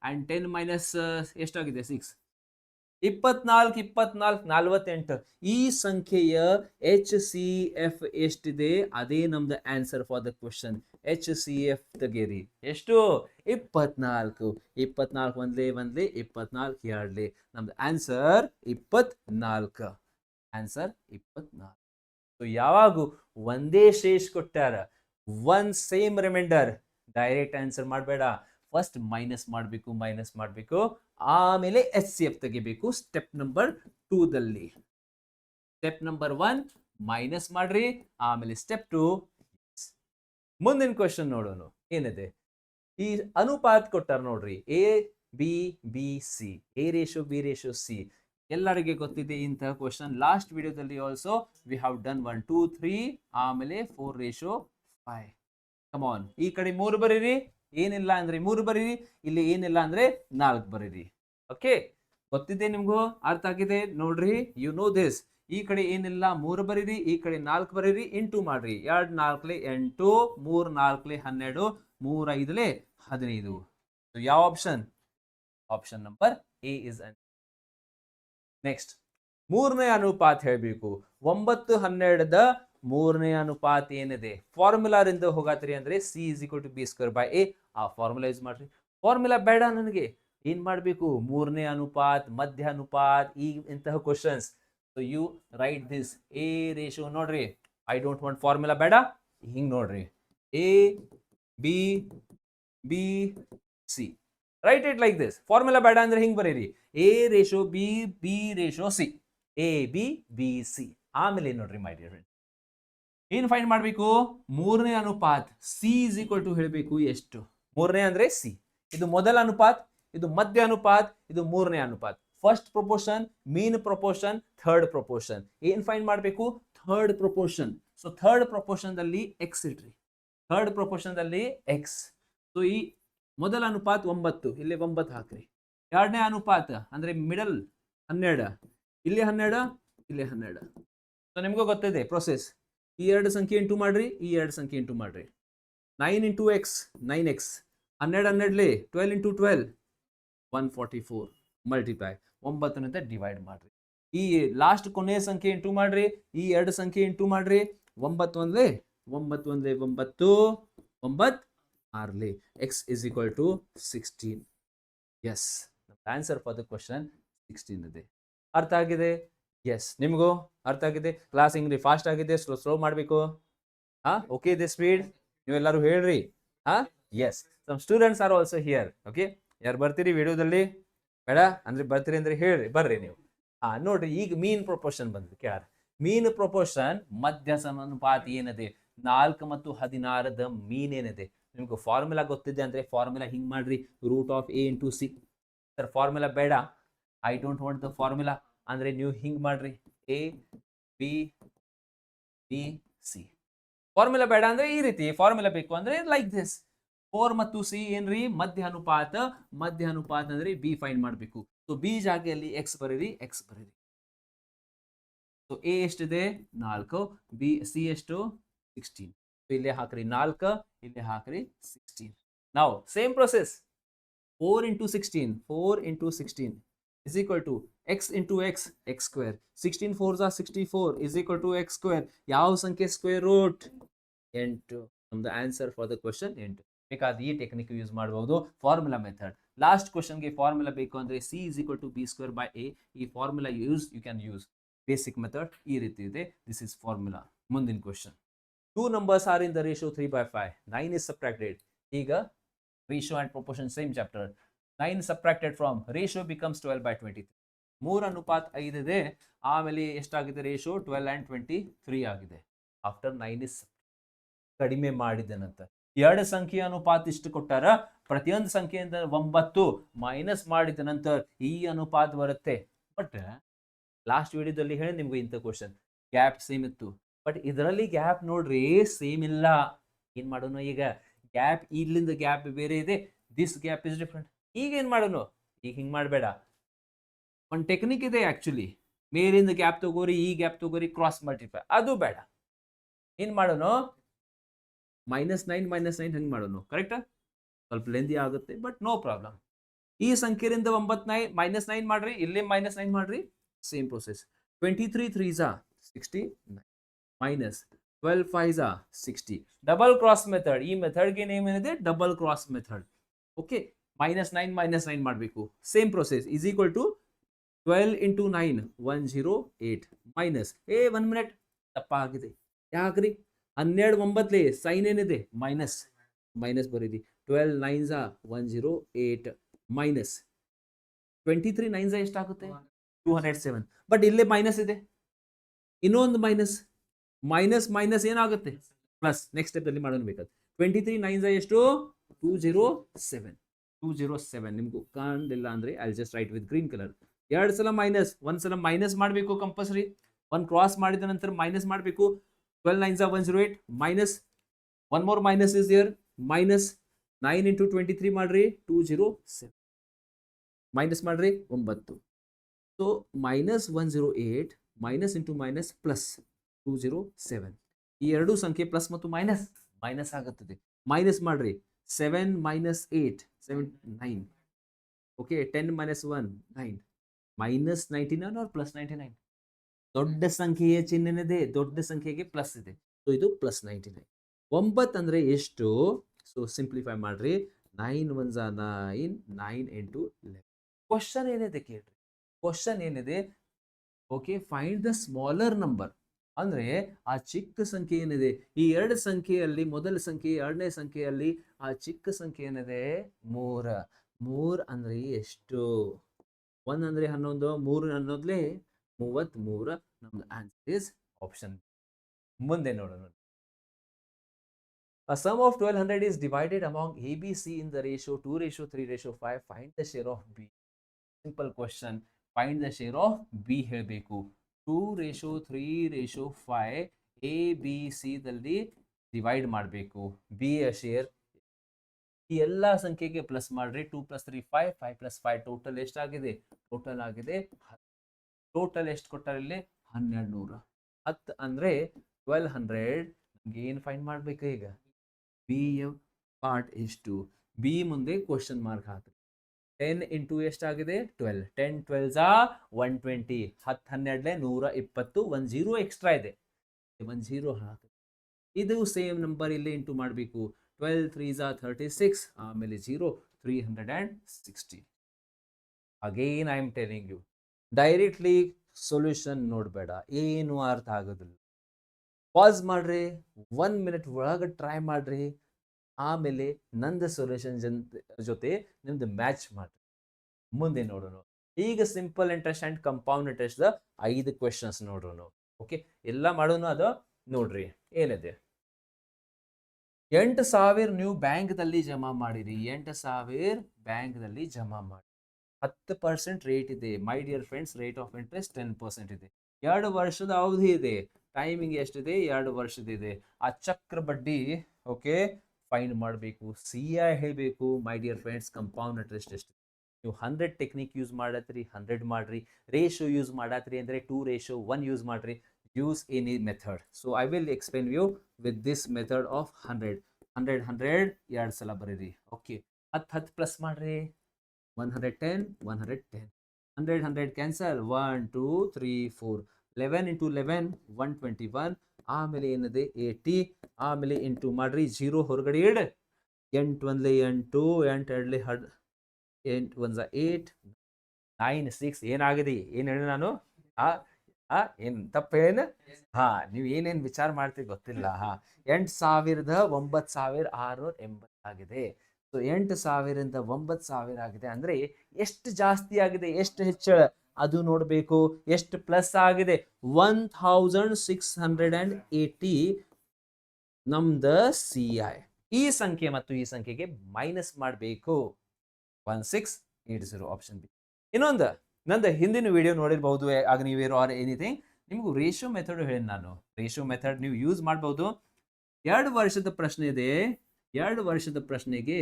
and 10 minus ಎಷ್ಟಾಗಿದೆ 6. 24 24 48. ಈ ಸಂಖ್ಯೆಯ HCF ಎಷ್ಟಿದೆ, ಅದೇ ನಮ್ದು answer for the question. HCF ತೆಗೀರಿ. ಎಷ್ಟು, 24. 24 ಒಂದ್ಲೆ 24 ಎರಡ್ಲೆ. ನಮ್ದು ಆನ್ಸರ್ 24. ಆನ್ಸರ್ 24. ಸೊ ಯಾವಾಗೂ ಒಂದೇ ಶೇಷ ಕೊಟ್ಟಾರ, one same remainder, direct answer ಮಾಡಬೇಡ. ಫಸ್ಟ್ ಮೈನಸ್ ಮಾಡಬೇಕು ಆಮೇಲೆ HCF ತೆಗಿಬೇಕು ಸ್ಟೆಪ್ ನಂಬರ್ 2 ದಲ್ಲಿ. ಸ್ಟೆಪ್ ನಂಬರ್ 1 ಮೈನಸ್ ಮಾಡ್ರಿ, ಆಮೇಲೆ ಸ್ಟೆಪ್ 2. ಮುಂದಿನ ಕ್ವಶನ್ ನೋಡೋಣ ಏನಿದೆ. ಈ ಅನುಪಾತ ಕೊಟ್ಟಾರ ನೋಡ್ರಿ, ABC, A:B:C. ಎಲ್ಲರಿಗೆ ಗೊತ್ತಿದೆ ಇಂತಹ ಕ್ವಶನ್. ಲಾಸ್ಟ್ ವಿಡಿಯೋದಲ್ಲಿ ಆಲ್ಸೋ ವಿ ಹ್ಯಾವ್ ಡನ್ 1 2 3 ಆಮೇಲೆ 4:5. ಕಮ್ ಆನ್, ಈ ಕಡೆ 3 ಬರೀರಿ, ಏನಿಲ್ಲ ಅಂದ್ರೆ 3 ಬರೀರಿ, ಇಲ್ಲಿ ಏನಿಲ್ಲ ಅಂದ್ರೆ 4 ಬರೀರಿ. ಓಕೆ, ಗೊತ್ತಿದೆ ನಿಮ್ಗೂ, ಅರ್ಥ ಆಗಿದೆ ನೋಡ್ರಿ. You know this. ಈ ಕಡೆ ಏನಿಲ್ಲ 3 ಬರೀರಿ, ಈ ಕಡೆ 4 ಬರೀರಿ, ಇಂಟು ಮಾಡ್ರಿ. 2 4 8, 3 4 12, 3 5 15. ಯಾವ option? Option number A is next. ಮೂರನೇ ಅನುಪಾತ ಹೇಳಬೇಕು. 9 12ದ ಮೂರನೇ ಅನುಪಾತ ಏನಿದೆ, ಫಾರ್ಮುಲಾರಿಂದ ಹೋಗತ್ರಿ ಅಂದ್ರೆ C=B²/A. ಆ ಫಾರ್ಮುಲಾ ಯೂಸ್ ಮಾಡ್ರಿ. ಫಾರ್ಮುಲಾ ಬೇಡ ನನಗೆ, ಏನ್ ಮಾಡ್ಬೇಕು? ಮೂರನೇ ಅನುಪಾತ, ಮಧ್ಯ ಅನುಪಾತ, ಈ ಇಂತಹ questions. So you write this A ratio. ನೋಡ್ರಿ, ಐ ಡೋಂಟ್ ವಾಂಟ್ ಫಾರ್ಮುಲಾ, ಬೇಡ, ಹಿಂಗ್ ನೋಡ್ರಿ, A:B:C. Write it like this. Formula ಬೇಡ ಅಂದ್ರೆ ಹಿಂಗ್ ಬರೀರಿ, A:B, B:C, A:B:C. ಆಮೇಲೆ ನೋಡ್ರಿ ಮೈ ಡಿಯರ್ ಫ್ರೆಂಡ್, ಏನ್ ಫೈಂಡ್ ಮಾಡ್ಬೇಕು? ಮೂರನೇ ಅನುಪಾತ C= ಹೇಳಬೇಕು ಎಷ್ಟು. ಮೂರನೇ ಅಂದ್ರೆ C. ಇದು ಮೊದಲ ಅನುಪಾತ, ಇದು ಮಧ್ಯ ಅನುಪಾತ, ಇದು ಮೂರನೇ ಅನುಪಾತ. ಫಸ್ಟ್ ಪ್ರೊಪೋರ್ಷನ್, ಮೀನ್ ಪ್ರೊಪೋರ್ಷನ್, ಥರ್ಡ್ ಪ್ರೊಪೋರ್ಷನ್. ಏನ್ ಫೈಂಡ್ ಮಾಡ್ಬೇಕು? Third proportion. So third proportion ದಲ್ಲಿ X ಇಟ್ರಿ, ಥರ್ಡ್ ಪ್ರೊಪೋರ್ಷನ್ ದಲ್ಲಿ X. ಸೊ ಈ ಮೊದಲ ಅನುಪಾತ 9, ಇಲ್ಲಿ 9 ಹಾಕ್ರಿ. ಎರಡನೇ ಅನುಪಾತ ಅಂದ್ರೆ ಮಿಡಲ್ 12, ಇಲ್ಲಿ 12, ಇಲ್ಲಿ 12. ಸೊ ನಿಮ್ಗೂ ಗೊತ್ತಿದೆ ಪ್ರೊಸೆಸ್. ಈ ಎರಡು ಸಂಖ್ಯೆ ಇಂಟು ಮಾಡ್ರಿ, ಈ ಎರಡು ಸಂಖ್ಯೆ ಇಂಟು ಮಾಡ್ರಿ. 9 × X 9X, 12 12 12 × 12 144. ಮಲ್ಟಿಪ್ಲೈ 9 ಡಿವೈಡ್ ಮಾಡ್ರಿ. ಈ ಲಾಸ್ಟ್ ಕೊನೆಯ ಸಂಖ್ಯೆ ಇಂಟು ಮಾಡ್ರಿ, ಈ ಎರಡು ಸಂಖ್ಯೆ ಇಂಟು ಮಾಡ್ರಿ. 9 1 9 1 9 9 6. X = 16. Yes, answer for the question 16 ಇದೆ. ಅರ್ಥ ಆಗಿದೆ? ಎಸ್, ನಿಮಗೂ ಅರ್ಥ ಆಗಿದೆ? ಕ್ಲಾಸ್ ಹಿಂಗ್ರಿ ಫಾಸ್ಟ್ ಆಗಿದೆ, ಸ್ಲೋ ಮಾಡಬೇಕು. ಓಕೆ ದಿ ಸ್ಪೀಡ್ ನೀವೆಲ್ಲರೂ ಹೇಳ್ರಿ. Yes, some students are also here. Okay, ಯಾರು ಬರ್ತೀರಿ ವಿಡಿಯೋದಲ್ಲಿ? ಬೇಡ ಅಂದ್ರೆ ಬರ್ತೀರಿ ಅಂದ್ರೆ ಹೇಳ್ರಿ, ಬರ್ರಿ ನೀವು. ನೋಡ್ರಿ, ಈಗ ಮೀನ್ ಪ್ರೊಪೋರ್ಷನ್ ಬಂದ್ರಿ. ಕೇಳ, ಮೀನ್ ಪ್ರೊಪೋರ್ಷನ್ ಮಧ್ಯ ಅನುಪಾತ ಏನಿದೆ, 4 ಮತ್ತು 16ದ ಮೀನ್ ಏನಿದೆ. ನಿಮ್ಗೆ ಫಾರ್ಮುಲಾ ಗೊತ್ತಿದೆ ಅಂದ್ರೆ ಫಾರ್ಮುಲಾ ಹಿಂಗ್ ಮಾಡ್ರಿ, √A × C. ಸರ್ ಫಾರ್ಮುಲಾ ಬೇಡ, I don't want the formula ಅಂದ್ರೆ ನೀವು ಹಿಂಗ್ ಮಾಡ್ರಿ, A:B:C. ಫಾರ್ಮುಲಾ ಬೇಡ ಅಂದ್ರೆ ಈ ರೀತಿ, ಫಾರ್ಮುಲಾ ಬೇಕು ಅಂದ್ರೆ ಲೈಕ್ ದಿಸ್. 4 ಮತ್ತು C ಏನ್ರಿ? ಮಧ್ಯ ಅನುಪಾತ. ಮಧ್ಯ ಅನುಪಾತ ಅಂದ್ರೆ B ಫೈಂಡ್ ಮಾಡಬೇಕು. ಸೊ B ಜಾಗೆಯಲ್ಲಿ X ಬರೀರಿ, X ಬರೀರಿ. ಸೊ A ಎಷ್ಟಿದೆ? 4, C ಎಷ್ಟು? 16. ಇಲ್ಲೇ ಹಾಕ್ರಿ 4, ಇಲ್ಲೇ ಹಾಕ್ರಿ 16. ನಾವು same process. 4 × 16 = X × X, X². 16 4s are 64 = X². ಯಾವ ಸಂಖ್ಯೆ ಸ್ಕ್ವೇರ್ ರೂಟ್? 8. ನಮ್ದು ಆನ್ಸರ್ ಫಾರ್ ದ ಕ್ವಶನ್ 8. ಬೇಕಾದ ಈ ಟೆಕ್ನಿಕ್ ಯೂಸ್ ಮಾಡಬಹುದು, ಫಾರ್ಮುಲಾ ಮೆಥಡ್. ಲಾಸ್ಟ್ ಕ್ವಶನ್ಗೆ ಫಾರ್ಮುಲಾ ಬೇಕು ಅಂದ್ರೆ C=B²/A. ಈ formula you can use. Basic method ಈ ರೀತಿ ಇದೆ. This is formula. ಮುಂದಿನ question. 2 numbers are in the ratio 3/5. 9 is subtracted. ಈಗ ratio and proportion same chapter. 9 subtracted from ratio becomes 12/23. 3 ಅನುಪಾತ 5 ಇದೆ, ಆಮೇಲೆ ಎಷ್ಟಾಗಿದೆ ರೇಷಿಯೋ? 12 and 23 ಆಗಿದೆ. ಆಫ್ಟರ್ 9 is ಕಡಿಮೆ ಮಾಡಿದ ನಂತರ ಎರಡು ಸಂಖ್ಯೆ ಅನುಪಾತ ಇಷ್ಟು ಕೊಟ್ಟಾರ, ಪ್ರತಿಯೊಂದು ಸಂಖ್ಯೆಯಿಂದ 9 ಮೈನಸ್ ಮಾಡಿದ ನಂತರ ಈ ಅನುಪಾತ ಬರುತ್ತೆ. ಬಟ್ ಲಾಸ್ಟ್ ವಿಡಿಯೋದಲ್ಲಿ ಹೇಳಿ ನಿಮ್ಗೆ ಇಂಥ ಕ್ವಶನ್ ಗ್ಯಾಪ್ ಸೇಮ್ ಇತ್ತು, ಬಟ್ ಇದರಲ್ಲಿ ಗ್ಯಾಪ್ ನೋಡ್ರಿ ಸೇಮ್ ಇಲ್ಲ. ಏನ್ ಮಾಡೋಣ ಈಗ? ಗ್ಯಾಪ್ ಇಲ್ಲಿಂದ ಗ್ಯಾಪ್ ಬೇರೆ ಇದೆ, ದಿಸ್ ಗ್ಯಾಪ್ ಇಸ್ ಡಿಫ್ರೆಂಟ್. ಈಗ ಏನ್ ಮಾಡೋಣ? ಈಗ ಹಿಂಗ್ ಮಾಡಬೇಡ, ಒಂದು ಟೆಕ್ನಿಕ್ ಇದೆ ಆಕ್ಚುಲಿ. ಮೇಲಿಂದ ಗ್ಯಾಪ್ ತಗೋರಿ, ಈ ಗ್ಯಾಪ್ ತಗೋರಿ, ಕ್ರಾಸ್ ಮಲ್ಟಿಪ್ಲೈ. ಅದು ಬೇಡ. ಏನ್ ಮಾಡೋಣ? -9 ಹಂಗೆ ಮಾಡೋಣ. ಕರೆಕ್ಟಾ? ಸ್ವಲ್ಪ ಲೆಂದಿ ಆಗುತ್ತೆ, ಬಟ್ ನೋ ಪ್ರಾಬ್ಲಮ್. ಈ ಸಂಖ್ಯೆಯಿಂದ 9 -9 ಮಾಡ್ರಿ, ಇಲ್ಲೇ -9 ಮಾಡ್ರಿ, same process. 23 3s are 69 minus 12 5s are 60. Double cross method. ಈ ಮೆಥಡ್ಗೆ ನೇಮ್ ಏನಿದೆ? Double cross method. ಓಕೆ, -9 ಮಾಡಬೇಕು. Same process. Is equal to 12 × 9 108 minus 1 minute ತಪ್ಪ ಆಗಿದೆ. ಯಾಕ್ರಿ? 12 9 ಸೈನ್ ಏನಿದೆ? ಮೈನಸ್. ಮೈನಸ್ ಬರೀರಿ 12 9s 108 ಮೈನಸ್ 23 9s ಎಷ್ಟಾಗುತ್ತೆ 207. ಬಟ್ ಇಲ್ಲೇ ಮೈನಸ್ ಇದೆ, ಇನ್ನೊಂದು ಮೈನಸ್ ಮೈನಸ್ ಮೈನಸ್ ಏನಾಗುತ್ತೆ ಪ್ಲಸ್. ನೆಕ್ಸ್ಟ್ ಸ್ಟೆಪ್ ಅಲ್ಲಿ ಮಾಡೋಣ ಬೇಕಾದ್ರೆ 23 9s ಎಷ್ಟು 207 ನಿಮ್ಗೂ ಕಾಣಲಿಲ್ಲ ಅಂದ್ರೆ I just right with green colour. ಎರಡು ಸಲ ಮೈನಸ್, ಒಂದ್ಸಲ ಮೈನಸ್ ಮಾಡಬೇಕು ಕಂಪಲ್ಸರಿ, ಒಂದು ಕ್ರಾಸ್ ಮಾಡಿದ ನಂತರ ಮೈನಸ್ ಮಾಡಬೇಕು. 12 9s 108 minus one more minus is there minus 9 into 23 ಮಾಡ್ರಿ 207 ಮೈನಸ್ ಮಾಡ್ರಿ 9. So minus 108 minus into minus plus 207. ಈ ಎರಡು ಸಂಖ್ಯೆ ಪ್ಲಸ್ ಮತ್ತು ಮೈನಸ್ ಮೈನಸ್ ಆಗುತ್ತದೆ. ಮೈನಸ್ ಮಾಡ್ರಿ 7 minus 8 7 9. Okay 10 minus 1 9 minus 99 or plus 99. ದೊಡ್ಡ ಸಂಖ್ಯೆಯ ಚಿಹ್ನೆನಿದೆ, ದೊಡ್ಡ ಸಂಖ್ಯೆಗೆ ಪ್ಲಸ್ ಇದೆ. ಸೊ ಇದು ಪ್ಲಸ್ 99. 9 ಅಂದ್ರೆ ಎಷ್ಟು? ಸೊ ಸಿಂಪ್ಲಿಫೈ ಮಾಡ್ರಿ 9 1s 9 9 into 11. ಕ್ವಶನ್ ಏನಿದೆ ಕೇಳ್ರಿ, ಕ್ವಶನ್ ಏನಿದೆ okay find the smaller number. ಅಂದ್ರೆ ಆ ಚಿಕ್ಕ ಸಂಖ್ಯೆ ಏನಿದೆ, ಈ ಎರಡು ಸಂಖ್ಯೆಯಲ್ಲಿ ಮೊದಲ ಸಂಖ್ಯೆ ಎರಡನೇ ಸಂಖ್ಯೆಯಲ್ಲಿ ಆ ಚಿಕ್ಕ ಸಂಖ್ಯೆ ಏನಿದೆ 3. 3 ಅಂದ್ರೆ ಎಷ್ಟು? 1 ಅಂದ್ರೆ 11, 3 ಅನ್ನೋದ್ಲೆ 33. ನಮ್ದು ಆನ್ಸರ್ ಇಸ್ ಆಪ್ಷನ್. ಮುಂದೆ ನೋಡೋಣ. A sum of 1200 is divided among A, B, C in the ratio 2:3:5. Find the share of B. Simple question. Find the share of B ಹೇಳಬೇಕು. 2:3:5 A, B, C ದಲ್ಲಿ ಡಿವೈಡ್ ಮಾಡಬೇಕು. ಬಿ ಯ ಶೇರ್ ಈ ಎಲ್ಲ ಸಂಖ್ಯೆಗೆ ಪ್ಲಸ್ ಮಾಡ್ರಿ. 2 + 3 5 5 + 5 ಟೋಟಲ್ ಎಷ್ಟಾಗಿದೆ? ಟೋಟಲ್ ಆಗಿದೆ ಟೋಟಲ್ ಎಷ್ಟು ಕೊಟ್ಟಾರೆ ಇಲ್ಲಿ 1200. 10 ಅಂದ್ರೆ 1200. ನಮ್ಗೆ ಏನು ಫೈಂಡ್ ಮಾಡ್ಬೇಕು ಈಗ? ಬಿ ಯ ಪಾರ್ಟ್ ಎಷ್ಟು? ಬಿ ಮುಂದೆ ಕ್ವಶನ್ ಮಾರ್ಕ್ ಹಾಕ್ರಿ. 10 into ಎಷ್ಟಾಗಿದೆ 12. 10 12s 120. 10 12 120. 1 0 ಎಕ್ಸ್ಟ್ರಾ ಇದೆ, 1 0 ಹಾಕಿ. ಇದು ಸೇಮ್ ನಂಬರ್ ಇಲ್ಲಿ ಇಂಟು ಮಾಡಬೇಕು. 12 3s 36. ಆಮೇಲೆ 0 360. Again I am telling you, directly solution ನೋಡಬೇಡ, ಏನು ಅರ್ಥ ಆಗೋದಿಲ್ಲ. ಪಾಸ್ ಮಾಡ್ರಿ, 1 minute ಒಳಗೆ ಟ್ರೈ ಮಾಡ್ರಿ, ಆಮೇಲೆ ನಂದು ಸೊಲ್ಯೂಷನ್ ಜೊತೆ ನಿಮ್ದು ಮ್ಯಾಚ್ ಮಾಡ್ರಿ. ಮುಂದೆ ನೋಡೋಣ. ಈಗ simple interest and compound interest 5 questions ನೋಡೋಣ. ಓಕೆ ಎಲ್ಲ ಮಾಡೋಣ. ಅದು ನೋಡ್ರಿ ಏನಿದೆ. 8,000 ನೀವು ಬ್ಯಾಂಕ್ದಲ್ಲಿ ಜಮಾ ಮಾಡಿರಿ. 8,000 ಬ್ಯಾಂಕ್ದಲ್ಲಿ ಜಮಾ ಮಾಡಿ. 10% ರೇಟ್ ಇದೆ ಮೈ dear friends. Rate of interest 10% ಇದೆ. 2 ವರ್ಷದ ಅವಧಿ ಇದೆ. ಟೈಮಿಂಗ್ ಎಷ್ಟಿದೆ? 2 ವರ್ಷದಿದೆ. ಆ ಚಕ್ರ ಬಡ್ಡಿ ಓಕೆ ಫೈಂಡ್ ಮಾಡಬೇಕು. ಸಿ ಐ ಹೇಳಬೇಕು ಮೈ ಡಿಯರ್ ಫ್ರೆಂಡ್ಸ್. ಕಂಪೌಂಡ್ ಇಂಟ್ರೆಸ್ಟ್ ಎಷ್ಟು? ನೀವು 100 ಟೆಕ್ನಿಕ್ ಯೂಸ್ ಮಾಡತ್ರಿ 100 ಮಾಡ್ರಿ. ರೇಷಿಯೋ ಯೂಸ್ ಮಾಡತ್ರಿ ಅಂದರೆ 2:1 ಯೂಸ್ ಮಾಡ್ರಿ. Use any method. So I will explain you with this method of 100 100 100 2 ಸಲ ಬರೀರಿ. ಓಕೆ 10 10 ಪ್ಲಸ್ ಮಾಡ್ರಿ 110 110. 100 100 ಕ್ಯಾನ್ಸಲ್ 1 2 3 4. 11 into 11 121. ಆಮೇಲೆ ಏನಿದೆ 80. ಆಮೇಲೆ ಇಂಟು ಮಾಡ್ರಿ 0 ಹೊರಗಡೆ ಇಡ್. 8 1 8 8 2 8 1 8 9 6. ಏನಾಗಿದೆ? ಏನು ಹೇಳಿ ನಾನು ಏನು ತಪ್ಪೇನು? ನೀವು ಏನೇನು ವಿಚಾರ ಮಾಡ್ತೀವಿ ಗೊತ್ತಿಲ್ಲ. 8,000 9,680 ಆಗಿದೆ. ಸೊ 8,000 9,000 ಆಗಿದೆ ಅಂದ್ರೆ ಎಷ್ಟು ಜಾಸ್ತಿ ಆಗಿದೆ, ಎಷ್ಟು ಹೆಚ್ಚಳ ಅದು ನೋಡಬೇಕು. ಎಷ್ಟು ಪ್ಲಸ್ ಆಗಿದೆ? 1680 ನಮ್ದು ಸಿ ಐ. ಈ ಸಂಖ್ಯೆ ಮತ್ತು ಈ ಸಂಖ್ಯೆಗೆ ಮೈನಸ್ ಮಾಡಬೇಕು. 1680 ಆಪ್ಷನ್ ಬಿ. ಇನ್ನೊಂದು ನಂದು ಹಿಂದಿನ ವಿಡಿಯೋ ನೋಡಿರ್ಬಹುದು ಅಗ್ನಿವೀರ್ ಆರ್ ಎನಿಥಿಂಗ್. ನಿಮಗೂ ರೇಷಿಯೋ ಮೆಥಡ್ ಹೇಳಿ ನಾನು. ರೇಷಿಯೋ ಮೆಥಡ್ ನೀವು ಯೂಸ್ ಮಾಡಬಹುದು. 2 ವರ್ಷದ ಪ್ರಶ್ನೆ ಇದೆ. 2 ವರ್ಷದ ಪ್ರಶ್ನೆಗೆ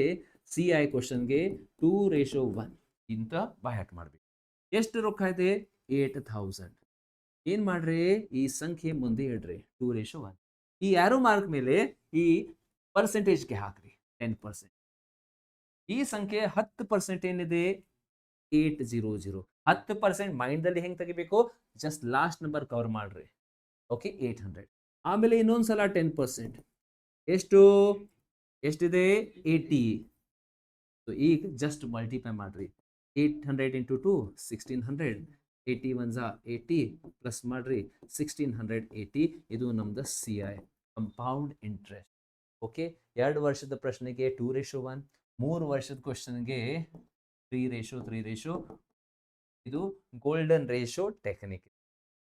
ಸಿ ಐ ಕ್ವಶನ್ಗೆ 2:1 ಇಂತ ಬೈಹಾಟ್ ಮಾಡಬೇಕು. ಎಷ್ಟು ರೊಕ್ಕ ಇದೆ? 8,000. ಏನ್ ಮಾಡ್ರಿ? ಈ ಸಂಖ್ಯೆ ಮುಂದೆ ಇಡ್ರಿ 2:1. ಈ ಆರೋ ಮಾರ್ಕ್ ಮೇಲೆ ಈ ಪರ್ಸೆಂಟೇಜ್ಗೆ ಹಾಕ್ರಿ 10%. ಈ ಸಂಖ್ಯೆ 10% ಏನಿದೆ 800. 10% ಮೈಂಡಲ್ಲಿ ಹೆಂಗೆ ತೆಗಿಬೇಕು? ಜಸ್ಟ್ ಲಾಸ್ಟ್ ನಂಬರ್ ಕವರ್ ಮಾಡ್ರಿ. ಓಕೆ 800. ಆಮೇಲೆ ಇನ್ನೊಂದ್ಸಲ 10%. ಎಷ್ಟಿದೆ 80. ಸೊ ಈಗ ಜಸ್ಟ್ ಮಲ್ಟಿಪ್ಲೈ ಮಾಡ್ರಿ. 800 into 2 1600. 80 1s 80 ಪ್ಲಸ್ ಮಾಡ್ರಿ 1680. ಇದು ನಮ್ದು C I compound interest. Okay, 2 ವರ್ಷದ ಪ್ರಶ್ನೆಗೆ 2:1, 3 ವರ್ಷದ ಕ್ವಶನ್ಗೆ 3:3. ಇದು golden ratio technique.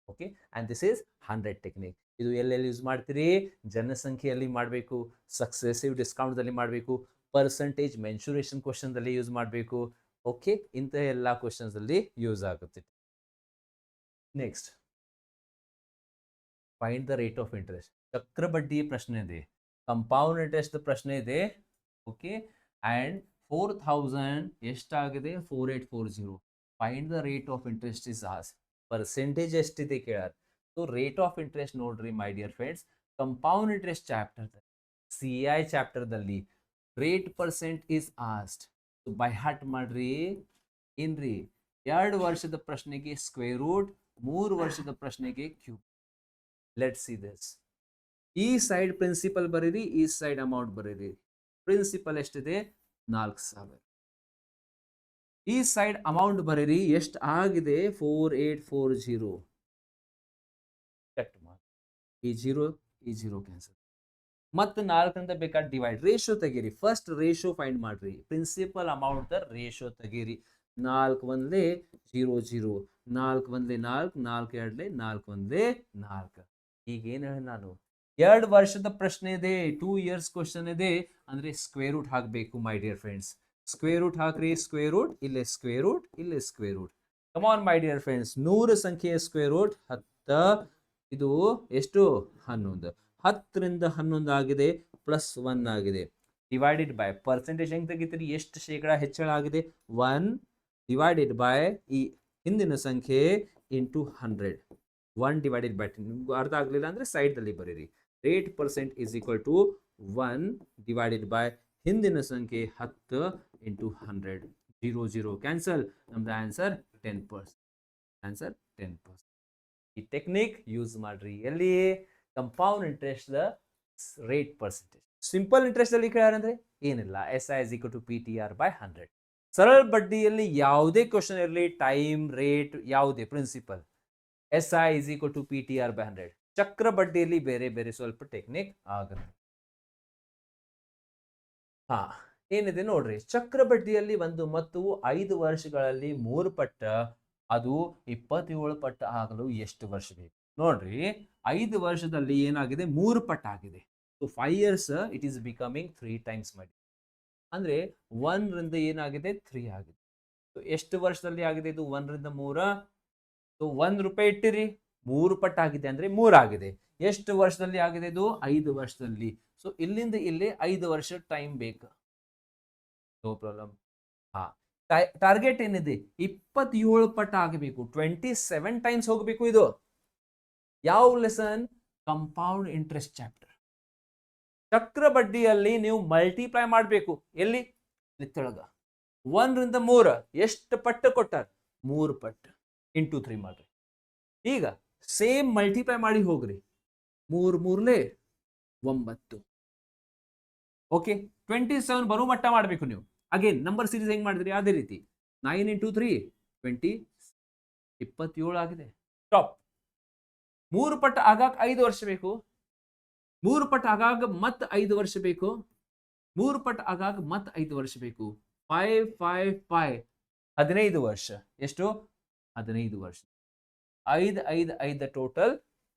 Okay, and this is 100 technique. ಇದು ಎಲ್ಲೆಲ್ಲಿ ಯೂಸ್ ಮಾಡ್ತೀರಿ? ಜನಸಂಖ್ಯೆಯಲ್ಲಿ ಮಾಡಬೇಕು, ಸಕ್ಸೆಸಿವ್ ಡಿಸ್ಕೌಂಟ್ದಲ್ಲಿ ಮಾಡಬೇಕು, ಪರ್ಸೆಂಟೇಜ್ ಮೆನ್ಸುರೇಷನ್ ಕ್ವಶನ್ದಲ್ಲಿ ಯೂಸ್ ಮಾಡಬೇಕು. ಓಕೆ, ಇಂಥ ಎಲ್ಲ ಕ್ವಶನ್ಸ್ ಅಲ್ಲಿ ಯೂಸ್ ಆಗುತ್ತೆ. Next, find the rate of interest. ಚಕ್ರಬಡ್ಡಿ ಪ್ರಶ್ನೆ ಇದೆ, ಕಂಪೌಂಡ್ ಇಂಟ್ರೆಸ್ಟ್ ಪ್ರಶ್ನೆ ಇದೆ. ಓಕೆ, ಅಂಡ್ 4000 ಎಷ್ಟಾಗಿದೆ? 4840. Find the rate of interest is as. Percentage ಎಷ್ಟಿದೆ ಕೇಳಾರ. ಸೊ ರೇಟ್ ಆಫ್ ಇಂಟ್ರೆಸ್ಟ್ ನೋಡ್ರಿ my dear friends, compound interest chapter, CI ಚಾಪ್ಟರ್ದಲ್ಲಿ rate percent is asked. By heart ಮಾಡ್ರಿ. ಏನ್ರಿ, 2 ವರ್ಷದ ಪ್ರಶ್ನೆಗೆ ಸ್ಕ್ವೇರ್ ರೂಟ್, 3 ವರ್ಷದ ಪ್ರಶ್ನೆಗೆ ಕ್ಯೂಬ್. Let's see this. ಈ ಸೈಡ್ ಪ್ರಿನ್ಸಿಪಲ್ ಬರೀರಿ, ಈ ಸೈಡ್ ಅಮೌಂಟ್ ಬರೀರಿ. ಪ್ರಿನ್ಸಿಪಲ್ ಎಷ್ಟಿದೆ? 4000. ಈ ಸೈಡ್ ಅಮೌಂಟ್ ಬರೀರಿ, ಎಷ್ಟು ಆಗಿದೆ? 4840. ಕಟ್ ಮಾಡಿ, ಈ ಜೀರೋ ಕ್ಯಾನ್ಸಲ್. ಮತ್ತು 4 ಬೇಕಾದ್ರೆ ಡಿವೈಡ್, ರೇಷಿಯೋ ತೆಗೀರಿ. ಫಸ್ಟ್ ರೇಷಿಯೋ ಫೈಂಡ್ ಮಾಡ್ರಿ, ಪ್ರಿನ್ಸಿಪಲ್ ಅಮೌಂಟ್ ರೇಷಿಯೋ ತೆಗೀರಿ. 4 1 0 0, 4 1 4, 4 2 4 1 4. ಈಗ ಏನು ಹೇಳಿ ನಾನು, 2 ವರ್ಷದ ಪ್ರಶ್ನೆ ಇದೆ, 2 ಇಯರ್ಸ್ ಕ್ವಶನ್ ಇದೆ ಅಂದ್ರೆ ಸ್ಕ್ವೇರ್ ರೂಟ್ ಹಾಕಬೇಕು my dear friends. Square root ಹಾಕ್ರಿ, ಸ್ಕ್ವೇರ್ ರೂಟ್, ಇಲ್ಲೇ ಸ್ಕ್ವೇರ್ ರೂಟ್, ಇಲ್ಲೇ square root. Come on my dear friends, 100 ಸಂಖ್ಯೆಯ ಸ್ಕ್ವೇರ್ ರೂಟ್ 10. ಇದು ಎಷ್ಟು? 11. 10 ರಿಂದ 11 ಆಗಿದೆ, ಪ್ಲಸ್ 1 ಆಗಿದೆ. ಡಿವೈಡೆಡ್ ಬೈ ಪರ್ಸೆಂಟೇಜ್ ಹೆಂಗೆ ತೆಗಿತೀರಿ? ಎಷ್ಟು ಶೇಕಡ ಹೆಚ್ಚಳ ಆಗಿದೆ? 1 ಡಿವೈಡೆಡ್ ಬೈ ಈ ಹಿಂದಿನ ಸಂಖ್ಯೆ ಇಂಟು 100. 1 ಡಿವೈಡೆಡ್ ಬೈ, ನಿಮ್ಗೆ ಅರ್ಥ ಆಗಲಿಲ್ಲ ಅಂದ್ರೆ ಸೈಡ್ದಲ್ಲಿ ಬರೀರಿ. Rate percent is equal to 1 divided by ಹಿಂದಿನ ಸಂಖ್ಯೆ 10 ಇಂಟು 100. 0 0 ಕ್ಯಾನ್ಸಲ್. ನಮ್ದು ಆನ್ಸರ್ 10%. ಆನ್ಸರ್ 10%. ಈ ಟೆಕ್ನಿಕ್ ಯೂಸ್ ಮಾಡ್ರಿ. ಎಲ್ಲಿ? Compound interest rate percentage. Simple interest ಅಲ್ಲಿ ಕೇಳಾರಂದ್ರೆ ಏನಿಲ್ಲ, SI is equal to PTR by 100. ಸರಳ ಬಡ್ಡಿಯಲ್ಲಿ ಯಾವುದೇ ಕ್ವಶನ್ ಇರಲಿ, ಟೈಮ್, ರೇಟ್, ಯಾವುದೇ principal, SI is equal to PTR by 100. ಚಕ್ರ ಬಡ್ಡಿಯಲ್ಲಿ ಬೇರೆ ಬೇರೆ ಸ್ವಲ್ಪ ಟೆಕ್ನಿಕ್ ಆಗುತ್ತೆ. ಹಾ, ಏನಿದೆ ನೋಡ್ರಿ. ಚಕ್ರ ಬಡ್ಡಿಯಲ್ಲಿ 1 ಮೊತ್ತವು 5 ವರ್ಷಗಳಲ್ಲಿ 3 ಪಟ್ಟ, ಅದು 27 ಪಟ್ಟ ಆಗಲು ಎಷ್ಟು ವರ್ಷ ಬೇಕು? ನೋಡ್ರಿ, 5 ವರ್ಷದಲ್ಲಿ ಏನಾಗಿದೆ? 3 ಪಟ್ಟ ಆಗಿದೆ. So 5 years it is becoming 3 times ಮಾಡಿ. ಅಂದ್ರೆ 1 ರಿಂದ ಏನಾಗಿದೆ? 3 ಆಗಿದೆ. ಸೊ ಎಷ್ಟು ವರ್ಷದಲ್ಲಿ ಆಗಿದೆ ಇದು? 1 ರಿಂದ 3. ಸೊ 1 ರೂಪಾಯಿ ಇಟ್ಟಿರಿ, 3 ಪಟ್ಟ ಆಗಿದೆ ಅಂದ್ರೆ 3 ಆಗಿದೆ. ಎಷ್ಟು ವರ್ಷದಲ್ಲಿ ಆಗಿದೆ ಇದು? 5 ವರ್ಷದಲ್ಲಿ. ಸೊ ಇಲ್ಲಿಂದ ಇಲ್ಲಿ 5 ವರ್ಷ ಟೈಮ್ ಬೇಕು. No problem. ಹಾ, ಟಾರ್ಗೆಟ್ ಏನಿದೆ? 27 ಪಟ್ಟ ಆಗಬೇಕು, 27 ಟೈಮ್ಸ್ ಹೋಗಬೇಕು. ಇದು ಯಾವ ಲೆಸನ್? Compound interest chapter. ಚಕ್ರ ಬಡ್ಡಿಯಲ್ಲಿ ನೀವು ಮಲ್ಟಿಪ್ಲೈ ಮಾಡಬೇಕು. ಎಲ್ಲಿ? ತೆಳಗ 1 ರಿಂದ 3 ಎಷ್ಟು ಪಟ್ಟು ಕೊಟ್ಟಾರ? 3 ಪಟ್ಟು ಇಂಟು 3 ಮಾಡ್ರಿ. ಈಗ ಸೇಮ್ ಮಲ್ಟಿಪ್ಲೈ ಮಾಡಿ ಹೋಗ್ರಿ. 3 3 9. ಓಕೆ, 27 ಬರೋ ಮಟ್ಟ ಮಾಡಬೇಕು ನೀವು. ಅಗೇನ್ ನಂಬರ್ ಸೀರೀಸ್ ಹೆಂಗ್ ಮಾಡಿದ್ರಿ ಅದೇ ರೀತಿ. 9 ಇಂಟು 3 20, 27 ಆಗಿದೆ. ಸ್ಟಾಪ್. 3 ಪಟ್ಟ ಆಗಾಗ 5 ವರ್ಷ ಬೇಕು. 3 ಪಟ್ಟ ಆಗಾಗ ಮತ್ತೆ 5 ವರ್ಷ ಬೇಕು. 3 ಪಟ್ಟ ಆಗಾಗ ಮತ್ತೆ 5 ವರ್ಷ ಬೇಕು. 5 5 5 15 ವರ್ಷ. ಎಷ್ಟು? 15 ವರ್ಷ. 5 5 5 ಟೋಟಲ್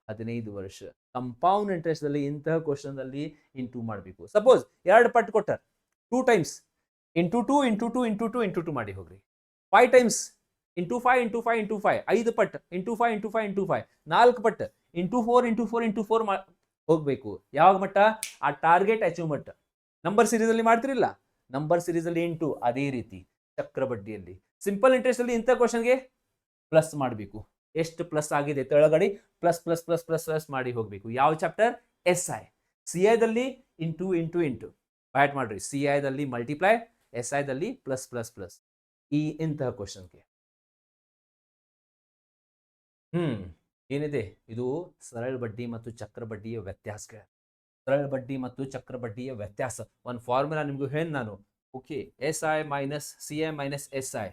15 ವರ್ಷ. ಕಂಪೌಂಡ್ ಇಂಟ್ರೆಸ್ಟ್ ಅಲ್ಲಿ ಇಂತಹ ಕ್ವಶನ್ ಅಲ್ಲಿ ಇಂಟು ಮಾಡಬೇಕು. ಸಪೋಸ್ 2 ಪಟ್ಟು ಕೊಟ್ಟಾರ, 2 times into 2 into 2 into 2 into 2 ಮಾಡಿ ಹೋಗ್ರಿ. 5 ಟೈಮ್ಸ್ ಇಂಟು 5 ಇಂಟು 5 ಇಂಟು 5, 5 ಪಟ್ಟು ಇಂಟು 5 ಇಂಟು 5 ಇಂಟು 5, 4 ಪಟ್ಟು ಇಂಟು 4 ಇಂಟು 4 ಇಂಟು 4 ಹೋಗ್ಬೇಕು. ಯಾವಾಗ ಮಟ್ಟ? ಆ ಟಾರ್ಗೆಟ್ ಅಚೀವ್ ಮಟ್ಟ. ನಂಬರ್ ಸೀರೀಸ್ ಅಲ್ಲಿ ಮಾಡ್ತಿರಿಲ್ಲ, ನಂಬರ್ ಸೀರೀಸ್ ಅಲ್ಲಿ ಇಂಟು. ಅದೇ ರೀತಿ ಚಕ್ರ ಬಡ್ಡಿಯಲ್ಲಿ ಸಿಂಪಲ್ ಇಂಟ್ರೆಸ್ಟ್ ಅಲ್ಲಿ ಇಂಥ ಕ್ವಶನ್ಗೆ ಪ್ಲಸ್ ಮಾಡಬೇಕು. ಎಷ್ಟು ಪ್ಲಸ್ ಆಗಿದೆ ತೆಳಗಡೆ plus plus plus plus plus ಮಾಡಿ ಹೋಗಬೇಕು. ಯಾವ ಚಾಪ್ಟರ್? SI. CI ದಲ್ಲಿ ಇಂಟು ಇಂಟು ಇಂಟು ಬ್ಯಾಟ್ ಮಾಡ್ರಿ. CI ದಲ್ಲಿ ಮಲ್ಟಿಪ್ಲೈ, SI ದಲ್ಲಿ ಪ್ಲಸ್ ಪ್ಲಸ್ ಪ್ಲಸ್. ಈ ಇಂತಹ ಕ್ವಶನ್ಗೆ ಏನಿದೆ? ಇದು ಸರಳ ಬಡ್ಡಿ ಮತ್ತು ಚಕ್ರ ಬಡ್ಡಿಯ ವ್ಯತ್ಯಾಸ. ಸರಳ ಬಡ್ಡಿ ಮತ್ತು ಚಕ್ರ ಬಡ್ಡಿಯ ವ್ಯತ್ಯಾಸ ಒಂದು ಫಾರ್ಮುಲಾ ನಿಮ್ಗೆ ಹೇಳಿ ನಾನು. Okay, SI minus CI minus SI,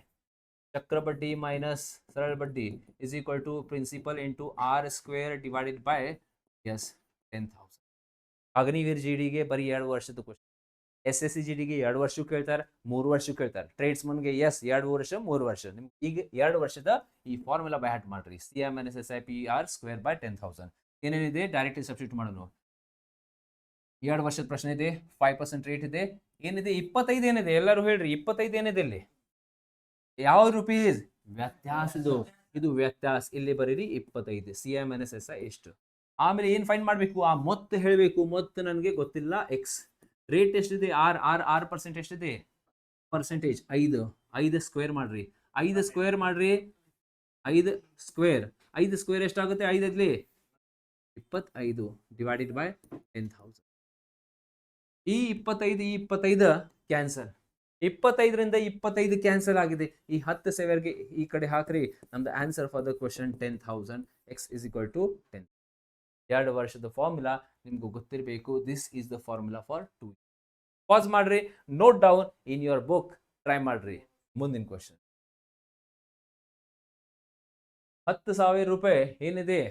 ಚಕ್ರ ಬಡ್ಡಿ ಮೈನಸ್ ಸರಳ ಬಡ್ಡಿ is equal to principal into R² divided by 10,000. Agniveer ಜಿಡಿಗೆ ಬರೀ 2 ವರ್ಷದ ಕ್ವಶನ್. SSC GDಗೆ 2 ವರ್ಷ ಕೇಳ್ತಾರೆ, 3 ವರ್ಷ ಕೇಳ್ತಾರೆ. ಟ್ರೇಡ್ಸ್ಮನ್ಗೆ ಎಸ್ 2 ವರ್ಷ 3 ವರ್ಷ. ನಿಮ್ಗೆ ಈಗ 2 ವರ್ಷದ ಈ ಫಾರ್ಮುಲಾ ಬೈ ಹ್ಯಾಟ್ ಮಾಡ್ರಿ. CM-SSIPR ಸ್ಕ್ವೇರ್ ಬೈ 10,000 ಏನೇನಿದೆ ಡೈರೆಕ್ಟ್ಲಿ ಸಬ್ಸ್ಟಿಟ್ಯೂಟ್ ಮಾಡೋಣ. 2 ವರ್ಷದ ಪ್ರಶ್ನೆ ಇದೆ, 5% ರೇಟ್ ಇದೆ, ಏನಿದೆ 25 ಏನಿದೆ, ಎಲ್ಲರೂ ಹೇಳ್ರಿ 25 ಏನಿದೆ ಇಲ್ಲಿ, ಯಾವ ರುಪೀಸ್ ವ್ಯತ್ಯಾಸ ಇದು ವ್ಯತ್ಯಾಸ, ಇಲ್ಲಿ ಬರೀರಿ 25. CM-SSI ಎಷ್ಟು, ಆಮೇಲೆ ಏನ್ ಫೈಂಡ್ ಮಾಡ್ಬೇಕು, ಆ ಮೊತ್ತ ಹೇಳಬೇಕು. ಮೊತ್ತ ನನಗೆ ಗೊತ್ತಿಲ್ಲ. ಎಕ್ಸ್ ರೇಟ್ ಎಷ್ಟಿದೆ, ಆರ್ ಪರ್ಸೆಂಟ್ ಎಷ್ಟಿದೆ, ಪರ್ಸೆಂಟೇಜ್ 5 ಸ್ಕ್ವೇರ್ ಮಾಡ್ರಿ. 5 ಸ್ಕ್ವೇರ್ ಮಾಡ್ರಿ. 5 ಸ್ಕ್ವೇರ್ ಎಷ್ಟಾಗುತ್ತೆ, 5 25 ಡಿವೈಡೆಡ್ ಬೈ 10,000. ಈ 25 ಕ್ಯಾನ್ಸಲ್. 25ರಿಂದ 25 ಕ್ಯಾನ್ಸಲ್ ಆಗಿದೆ. ಈ 10,000ಗೆ ಈ ಕಡೆ ಹಾಕ್ರಿ. ನಮ್ದು answer for the question 10,000. x is equal to 10. 2 ವರ್ಷದ ಫಾರ್ಮುಲಾ ನಿಮ್ಗೆ ಗೊತ್ತಿರಬೇಕು. This is the formula for 2. Pass ಮಾಡ್ರಿ, note down in your book, try ಮಾಡ್ರಿ. ಮುಂದಿನ ಕ್ವಶನ್, 10,000 ರೂಪಾಯಿ ಏನಿದೆ,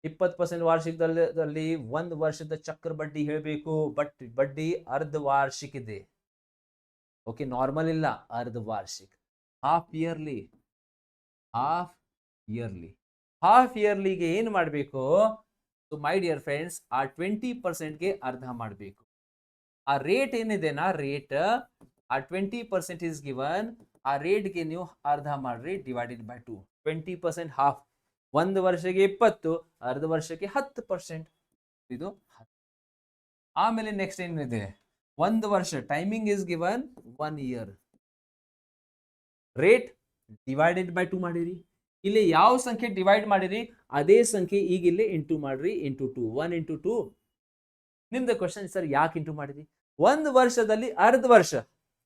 20% ವಾರ್ಷಿಕದಲ್ಲಿ 1 ವರ್ಷದ ಚಕ್ರ ಬಡ್ಡಿ ಹೇಳಬೇಕು. ಬಟ್ ಬಡ್ಡಿ ಅರ್ಧ ವಾರ್ಷಿಕ ಇದೆ. ಓಕೆ, ನಾರ್ಮಲ್ ಇಲ್ಲ, ಅರ್ಧ ವಾರ್ಷಿಕ. ಹಾಫ್ ಇಯರ್ಲಿಗೆ ಏನು ಮಾಡಬೇಕು? ಸೊ ಮೈ ಡಿಯರ್ ಫ್ರೆಂಡ್ಸ್, ಆ 20%ಗೆ ಅರ್ಧ ಮಾಡಬೇಕು. ಆ ರೇಟ್ ಏನಿದೆನಾ, ರೇಟ್ ಆ 20% ಇಸ್ ಗಿವನ್. ಆ ರೇಟ್ಗೆ ನೀವು ಅರ್ಧ ಮಾಡ್ರಿ, ಡಿವೈಡೆಡ್ ಬೈ 2. 20% ಹಾಫ್. 1 ವರ್ಷಕ್ಕೆ 20, ಅರ್ಧ ವರ್ಷಕ್ಕೆ 10%. ಇದು 10. ಆಮೇಲೆ ನೆಕ್ಸ್ಟ್ ಏನಿದೆ, 1 ವರ್ಷ timing is given 1 year. Rate divided by 2 ಮಾಡಿರಿ. ಇಲ್ಲಿ ಯಾವ ಸಂಖ್ಯೆ ಡಿವೈಡ್ ಮಾಡಿರಿ ಅದೇ ಸಂಖ್ಯೆ ಈಗ ಇಲ್ಲಿ ಇಂಟು ಮಾಡ್ರಿ. Into 2, 1 into 2. ನಿಮ್ದು ಕ್ವಶನ್, ಸರ್ ಯಾಕೆ ಇಂಟು ಮಾಡಿರಿ? 1 ವರ್ಷದಲ್ಲಿ ಅರ್ಧ ವರ್ಷ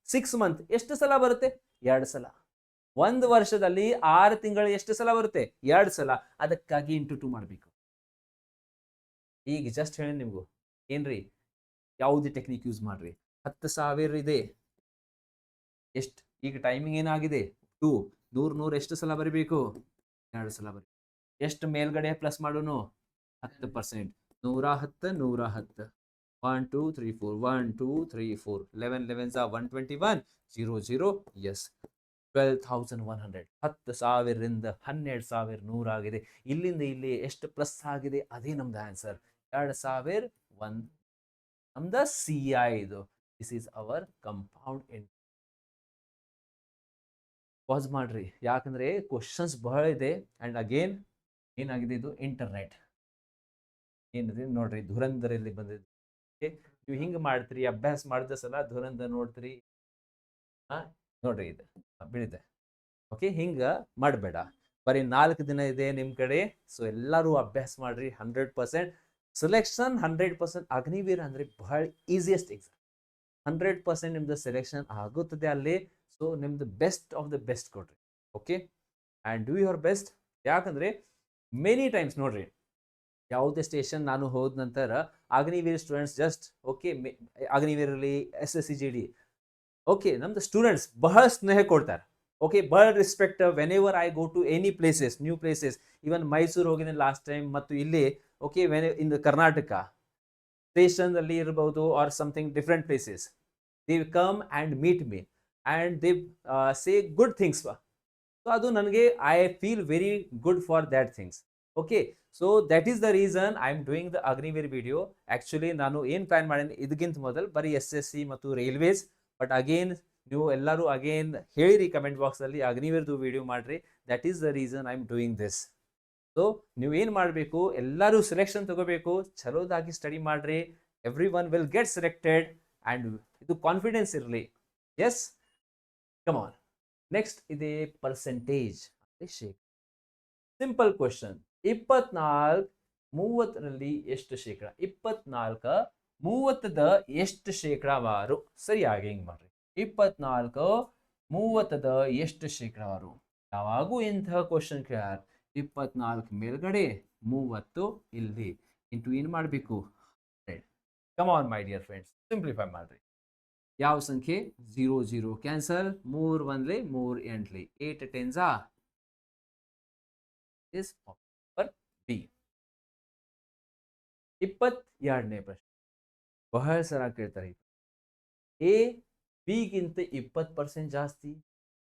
6 ಮಂತ್ ಎಷ್ಟು ಸಲ ಬರುತ್ತೆ? 2 ಸಲ. 1 ವರ್ಷದಲ್ಲಿ 6 ತಿಂಗಳು ಎಷ್ಟು ಸಲ ಬರುತ್ತೆ? 2 ಸಲ. ಅದಕ್ಕಾಗಿ ಇಂಟು 2 ಮಾಡಬೇಕು. ಈಗ ಜಸ್ಟ್ ಹೇಳಿ ನಿಮ್ಗೂ ಏನ್ರಿ, ಯಾವುದೇ ಟೆಕ್ನಿಕ್ ಯೂಸ್ ಮಾಡ್ರಿ. 10,000 ಇದೆ, ಎಷ್ಟು ಈಗ ಟೈಮಿಂಗ್ ಏನಾಗಿದೆ 2. 100 ಎಷ್ಟು ಸಲ ಬರೀಬೇಕು? 2 ಸಲ ಬರೀ. ಎಷ್ಟು ಮೇಲ್ಗಡೆ ಪ್ಲಸ್ ಮಾಡೋನು? 10%. 110 110. 1 2 3 4 1 2 3 4 11 11 121 0 0. ಎಸ್, 12,100. 10,000ರಿಂದ 12,100 ಆಗಿದೆ. ಇಲ್ಲಿಂದ ಇಲ್ಲಿ ಎಷ್ಟು ಪ್ಲಸ್ ಆಗಿದೆ ಅದೇ ನಮ್ದು ಆನ್ಸರ್. 2,001 ನಮ್ದ CI ಇದು. This is our compound interest. Pass ಮಾಡ್ರಿ, ಯಾಕಂದ್ರೆ ಕ್ವಶನ್ಸ್ ಬಹಳ ಇದೆ. ಅಂಡ್ ಅಗೇನ್ ಏನಾಗಿದೆ, ಇದು ಇಂಟರ್ನೆಟ್ ಏನಿದೆ ನೋಡ್ರಿ, ಧುರಂಧರಲ್ಲಿ ಬಂದಿದೆ. ನೀವು ಹಿಂಗೆ ಮಾಡ್ತೀರಿ, ಅಭ್ಯಾಸ ಮಾಡಿದ ಸಲ ಧುರಂಧರ್ ನೋಡ್ತೀರಿ, ನೋಡ್ರಿ ಇದು ಬೀಳಿದೆ. ಓಕೆ, ಹಿಂಗ ಮಾಡಬೇಡ. ಬರೀ 4 ದಿನ ಇದೆ ನಿಮ್ ಕಡೆ. ಸೊ ಎಲ್ಲರೂ ಅಭ್ಯಾಸ ಮಾಡ್ರಿ. 100% ಸೆಲೆಕ್ಷನ್ 100%. ಅಗ್ನಿವೀರ್ ಅಂದ್ರೆ ಬಹಳ ಈಸಿಯೆಸ್ಟ್ ಎಕ್ಸಾಮ್. 100% ನಿಮ್ದು ಸೆಲೆಕ್ಷನ್ ಆಗುತ್ತದೆ ಅಲ್ಲಿ. ಸೊ ನಿಮ್ದು ಬೆಸ್ಟ್ ಆಫ್ ದ ಬೆಸ್ಟ್ ಕೊಡ್ರಿ. Okay, and do your best. ಯಾಕಂದ್ರೆ ಮೆನಿ ಟೈಮ್ಸ್ ನೋಡ್ರಿ, ಯಾವುದೇ ಸ್ಟೇಷನ್ ನಾನು ಹೋದ ನಂತರ ಅಗ್ನಿವೀರ್ ಸ್ಟೂಡೆಂಟ್ಸ್ ಜಸ್ಟ್ ಓಕೆ, ಅಗ್ನಿವೀರಲ್ಲಿ SSC GD ಓಕೆ, ನಮ್ದು ಸ್ಟೂಡೆಂಟ್ಸ್ ಬಹಳ ಸ್ನೇಹ ಕೊಡ್ತಾರೆ. ಓಕೆ, ಬಹಳ respect. Whenever I go to any places, new places, even Mysuru ಹೋಗಿದ್ದೀನಿ ಲಾಸ್ಟ್ ಟೈಮ್, ಮತ್ತು ಇಲ್ಲಿ ಓಕೆ ಇನ್ ಕರ್ನಾಟಕ ಸ್ಟೇಷನ್ ಅಲ್ಲಿ ಇರಬಹುದು or something different places, they come and meet me and they say good things. So ಅದು ನನಗೆ I feel very good for that things. Okay, so that is the reason I am doing the Agniveer video. Actually ನಾನು ಏನು ಪ್ಲಾನ್ ಮಾಡೀನಿ ಇದಕ್ಕಿಂತ ಮೊದಲು ಬರೀ SSC ಮತ್ತು ರೈಲ್ವೇಸ್. ಬಟ್ ಅಗೇನ್ ನೀವು ಎಲ್ಲರೂ ಅಗೇನ್ ಹೇಳಿರಿ ಕಮೆಂಟ್ ಬಾಕ್ಸಲ್ಲಿ ಅಗ್ನಿವೀರ್ದು ವಿಡಿಯೋ ಮಾಡ್ರಿ. That is the reason I am doing this. So ನೀವು ಏನು ಮಾಡಬೇಕು, ಎಲ್ಲರೂ ಸೆಲೆಕ್ಷನ್ ತಗೋಬೇಕು, ಚಲೋದಾಗಿ ಸ್ಟಡಿ ಮಾಡ್ರಿ. Every one will get selected and ಇದು ಕಾನ್ಫಿಡೆನ್ಸ್ ಇರಲಿ. Yes, come on. ನೆಕ್ಸ್ಟ್ ಇದೆ ಪರ್ಸೆಂಟೇಜ್. Simple question. 24 30ರಲ್ಲಿ ಎಷ್ಟು ಶೇಕಡ? 24 30ದ ಎಷ್ಟು ಶೇಕಡಾವಾರು? ಸರಿಯಾಗಿ ಹಿಂಗೆ ಮಾಡ್ರಿ. 24 30ದ ಎಷ್ಟು ಶೇಕಡಾವಾರು? ಯಾವಾಗೂ ಇಂತಹ ಕ್ವಶನ್ ಕೇಳ್ಯಾರ. 24 ಮೇಲ್ಗಡೆ 30 ಇಲ್ಲಿ ಇಂಟು ಏನು ಮಾಡಬೇಕು? 100. Come on my dear friends, simplify ಮಾಡ್ರಿ. ಯಾವ ಸಂಖ್ಯೆ? 0 0 ಕ್ಯಾನ್ಸಲ್. 3 1 3 8 8 10 is option B. 22ನೇ ಪ್ರಶ್ನೆ. ಬಹಳ ಸಲ ಕೇಳ್ತಾರೆ. ಎ ಬಿಗಿಂತ 20% ಜಾಸ್ತಿ,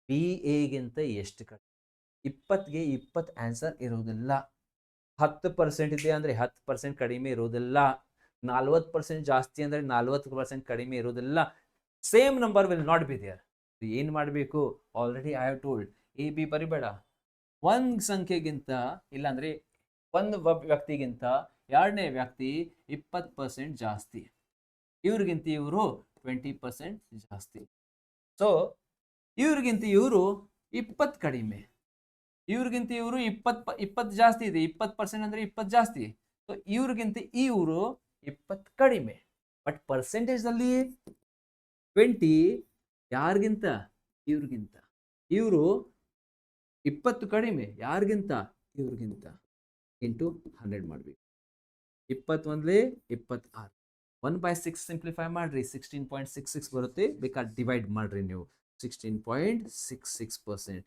ಬಿ ಎಗಿಂತ ಎಷ್ಟು ಕಡಿಮೆ? 20ಗೆ 20 ಆನ್ಸರ್ ಇರುವುದಿಲ್ಲ. 10% ಇದೆ ಅಂದ್ರೆ 10% ಕಡಿಮೆ ಇರುವುದಿಲ್ಲ. 40% ಜಾಸ್ತಿ ಅಂದ್ರೆ 40% ಕಡಿಮೆ ಇರುವುದಿಲ್ಲ. Same number will not be there. ಏನ್ ಮಾಡಬೇಕು? Already I have told, A B ಬರಿಬೇಡ. ಒಂದ್ ಸಂಖ್ಯೆಗಿಂತ ಇಲ್ಲಾಂದ್ರೆ ಒಂದು ವ್ಯಕ್ತಿಗಿಂತ ಎರಡನೇ ವ್ಯಕ್ತಿ 20% ಜಾಸ್ತಿ, ಇವ್ರಿಗಿಂತ ಇವರು 20% ಜಾಸ್ತಿ. ಸೊ ಇವ್ರಿಗಿಂತ ಇವರು 20 ಕಡಿಮೆ, ಇವ್ರಿಗಿಂತ ಇವರು 20 ಜಾಸ್ತಿ ಇದೆ. 20% ಅಂದ್ರೆ 20 ಜಾಸ್ತಿ. ಸೊ ಇವ್ರಿಗಿಂತ ಇವರು 20 ಕಡಿಮೆ. ಬಟ್ ಪರ್ಸೆಂಟೇಜ್ ಅಲ್ಲಿ 20 ಯಾರಿಗಿಂತ? ಇವ್ರಿಗಿಂತ. ಇವರು 20 ಕಡಿಮೆ ಯಾರಿಗಿಂತ? ಇವ್ರಿಗಿಂತ. ಇಂಟು 100 ಮಾಡ್ಬೇಕು. 21 26. 1/6 ಸಿಂಪ್ಲಿಫೈ ಮಾಡ್ರಿ, 16.66 ಬರುತ್ತೆ. ಬೇಕಾದ್ರೆ ಡಿವೈಡ್ ಮಾಡ್ರಿ ನೀವು. 16.66%.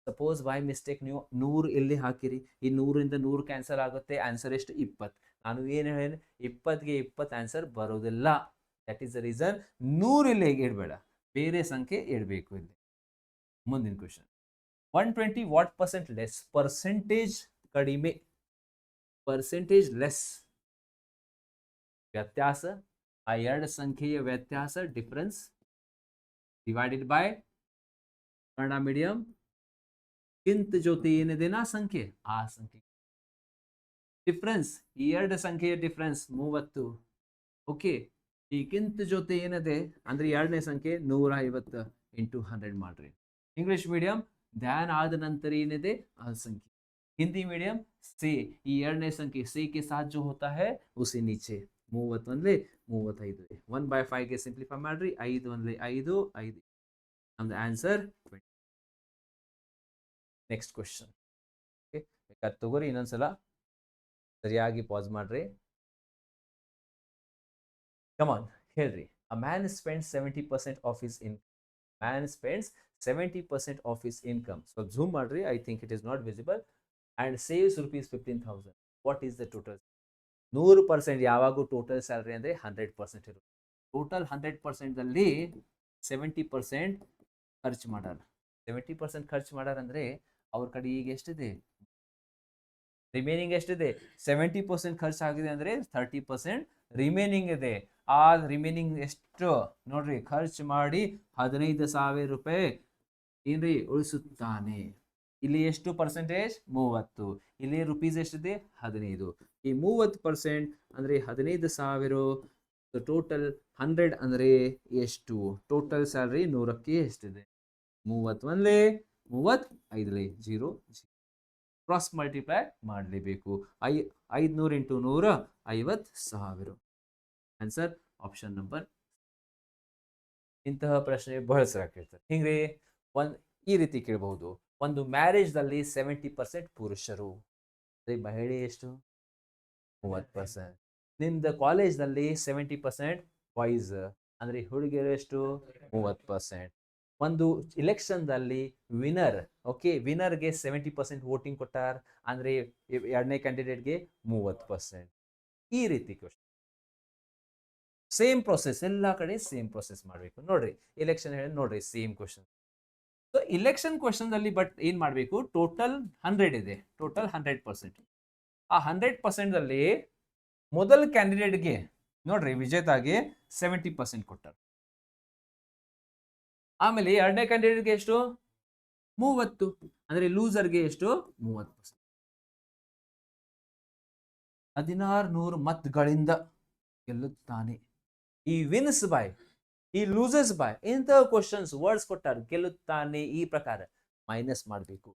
ಸಪೋಸ್ ಬೈ ಮಿಸ್ಟೇಕ್ ನೀವು 100 ಇಲ್ಲಿ ಹಾಕಿರಿ, ಈ 100ರಿಂದ 100 ಕ್ಯಾನ್ಸಲ್ ಆಗುತ್ತೆ. ಆನ್ಸರ್ ಎಷ್ಟು? 20. ನಾನು ಏನು ಹೇಳಿ, 20ಗೆ 20 ಆನ್ಸರ್ ಬರೋದಿಲ್ಲ. ದಟ್ ಈಸ್ ದ ರೀಸನ್ 100 ಇಲ್ಲಿ ಇಡಬೇಡ, ಬೇರೆ ಸಂಖ್ಯೆ ಇಡಬೇಕು ಇಲ್ಲಿ. ಮುಂದಿನ question, 120 what percent less? Percentage ಕಡಿಮೆ, ಪರ್ಸೆಂಟೇಜ್ ಲೆಸ್. ವ್ಯತ್ಯಾಸ, ಆ ಎರಡು ಸಂಖ್ಯೆಯ ವ್ಯತ್ಯಾಸ, difference, divided by Kannada medium ಕಿಂತ ಜೊತೆ ಏನಿದೆ ನಾ ಸಂಖ್ಯೆ, ಆ ಸಂಖ್ಯೆ ಡಿಫರೆನ್ಸ್. ಈ ಎರಡು ಸಂಖ್ಯೆಯ ಡಿಫರೆನ್ಸ್ 30. ಓಕೆ, ಈ ಕಿಂತ ಜೊತೆ ಏನಿದೆ ಅಂದ್ರೆ ಎರಡನೇ ಸಂಖ್ಯೆ 150 ಇಂಟು 100 ಮಾಡ್ರಿ. ಇಂಗ್ಲಿಷ್ ಮೀಡಿಯಂ ಧ್ಯಾನ್ ಆದ ನಂತರ ಏನಿದೆ ಆ ಸಂಖ್ಯೆ. हिंदी मीडियम से, ಈ ಎರಡನೇ ಸಂಖ್ಯೆ से के साथ जो होता है उसे नीचे. 31 35. 1/5 ಗೆ ಸಿಂಪ್ಲಿಫೈ ಮಾಡ್ರಿ. 5 1 5 5. ನಮ್ದು ಆನ್ಸರ್ 20. Next question. ಓಕೆ, ಬೇಕಾದ್ರೆ ತಗೋರಿ, ಇನ್ನೊಂದ್ಸಲ ಸರಿಯಾಗಿ ಪಾಸ್ ಮಾಡ್ರಿ. ಕಮ್ ಆನ್, ಹೇಳ್ರಿ. A man spends 70% of his income. Man spends 70% of his income. ಸ್ವಲ್ಪ ಝೂಮ್ ಮಾಡ್ರಿ, I think it is not visible. and saves rupees 15,000. What is the total? 100% ಯಾವಾಗೂ ಟೋಟಲ್ ಸ್ಯಾಲರಿ ಅಂದರೆ 100% ಇರುತ್ತೆ. ಟೋಟಲ್ 100% ಅಲ್ಲಿ 70% ಖರ್ಚು ಮಾಡಾರ. 70% ಖರ್ಚು ಮಾಡಾರ ಅಂದರೆ ಅವ್ರ ಕಡೆ ಈಗ ಎಷ್ಟಿದೆ? ರಿಮೈನಿಂಗ್ ಎಷ್ಟಿದೆ? 70% ಖರ್ಚು ಆಗಿದೆ ಅಂದರೆ 30% ರಿಮೈನಿಂಗ್ ಇದೆ. ಆ ರಿಮೈನಿಂಗ್ ಎಷ್ಟು ನೋಡ್ರಿ, ಖರ್ಚು ಮಾಡಿ 15,000 ರೂಪಾಯಿ ಏನ್ರಿ ಉಳಿಸುತ್ತಾನೆ. ಇಲ್ಲಿ ಎಷ್ಟು ಪರ್ಸೆಂಟೇಜ್? 30. ಇಲ್ಲಿ ರುಪೀಸ್ ಎಷ್ಟಿದೆ? 15. ಈ 30% ಅಂದ್ರೆ 15,000. ಟೋಟಲ್ 100 ಅಂದ್ರೆ ಎಷ್ಟು? ಟೋಟಲ್ ಸ್ಯಾಲರಿ 100ಕ್ಕೆ ಎಷ್ಟಿದೆ? 31 35 0. ಕ್ರಾಸ್ ಮಲ್ಟಿಪ್ಲೈ ಮಾಡಲೇಬೇಕು. 500 ಇಂಟು 100 50,000. Answer option number. ಇಂತಹ ಪ್ರಶ್ನೆ ಬಹಳ ಸಲ ಕೇಳ್ತಾರೆ. ಹಿಂಗ್ರಿ ಈ ರೀತಿ ಕೇಳಬಹುದು. ಒಂದು ಮ್ಯಾರೇಜ್ ದಲ್ಲಿ 70% ಪುರುಷರು, ಮಹಿಳೆ ಎಷ್ಟು? 30%. ನಿಮ್ದು ಕಾಲೇಜ್ ನಲ್ಲಿ 70% ಬಾಯ್ಸ್ ಅಂದ್ರೆ ಹುಡುಗಿಯರು ಎಷ್ಟು? 30%. ಒಂದು ಇಲೆಕ್ಷನ್ ದಲ್ಲಿ ವಿನರ್, ಓಕೆ, ವಿನರ್ಗೆ 70% ವೋಟಿಂಗ್ ಕೊಟ್ಟಾರ ಅಂದ್ರೆ ಎರಡನೇ ಕ್ಯಾಂಡಿಡೇಟ್ಗೆ 30%. ಈ ರೀತಿ ಕ್ವಶನ್. ಸೇಮ್ ಪ್ರೊಸೆಸ್, ಎಲ್ಲಾ ಕಡೆ ಸೇಮ್ ಪ್ರೊಸೆಸ್ ಮಾಡಬೇಕು. ನೋಡ್ರಿ, ಎಲೆಕ್ಷನ್ ಹೇಳಿ ನೋಡ್ರಿ, same question. So election question ಅಲ್ಲಿ ಬಟ್ ಏನ್ ಮಾಡಬೇಕು? ಟೋಟಲ್ 100 ಇದೆ, ಟೋಟಲ್ 100%. ಆ 100% ಅಲ್ಲಿ ಮೊದಲ ಕ್ಯಾಂಡಿಡೇಟ್ಗೆ ನೋಡ್ರಿ, ವಿಜೇತಾಗೆ 70% ಕೊಟ್ಟಾರ. ಆಮೇಲೆ ಎರಡನೇ ಕ್ಯಾಂಡಿಡೇಟ್ಗೆ ಎಷ್ಟು? 30. ಅಂದ್ರೆ ಲೂಸರ್ಗೆ ಎಷ್ಟು? 30%. 1600 ಮತಗಳಿಂದ ಗೆಲ್ಲುತ್ತಾನೆ. ಈ ವಿನ್ಸ್ ಬೈ, ಈ ಲೂಸಸ್ ಬೈ, ಇಂತಹ ಕ್ವಶನ್ಸ್ ವರ್ಡ್ಸ್ ಕೊಟ್ಟಾರ. ಗೆಲ್ಲುತ್ತಾನೆ ಈ ಪ್ರಕಾರ ಮೈನಸ್ ಮಾಡಬೇಕು.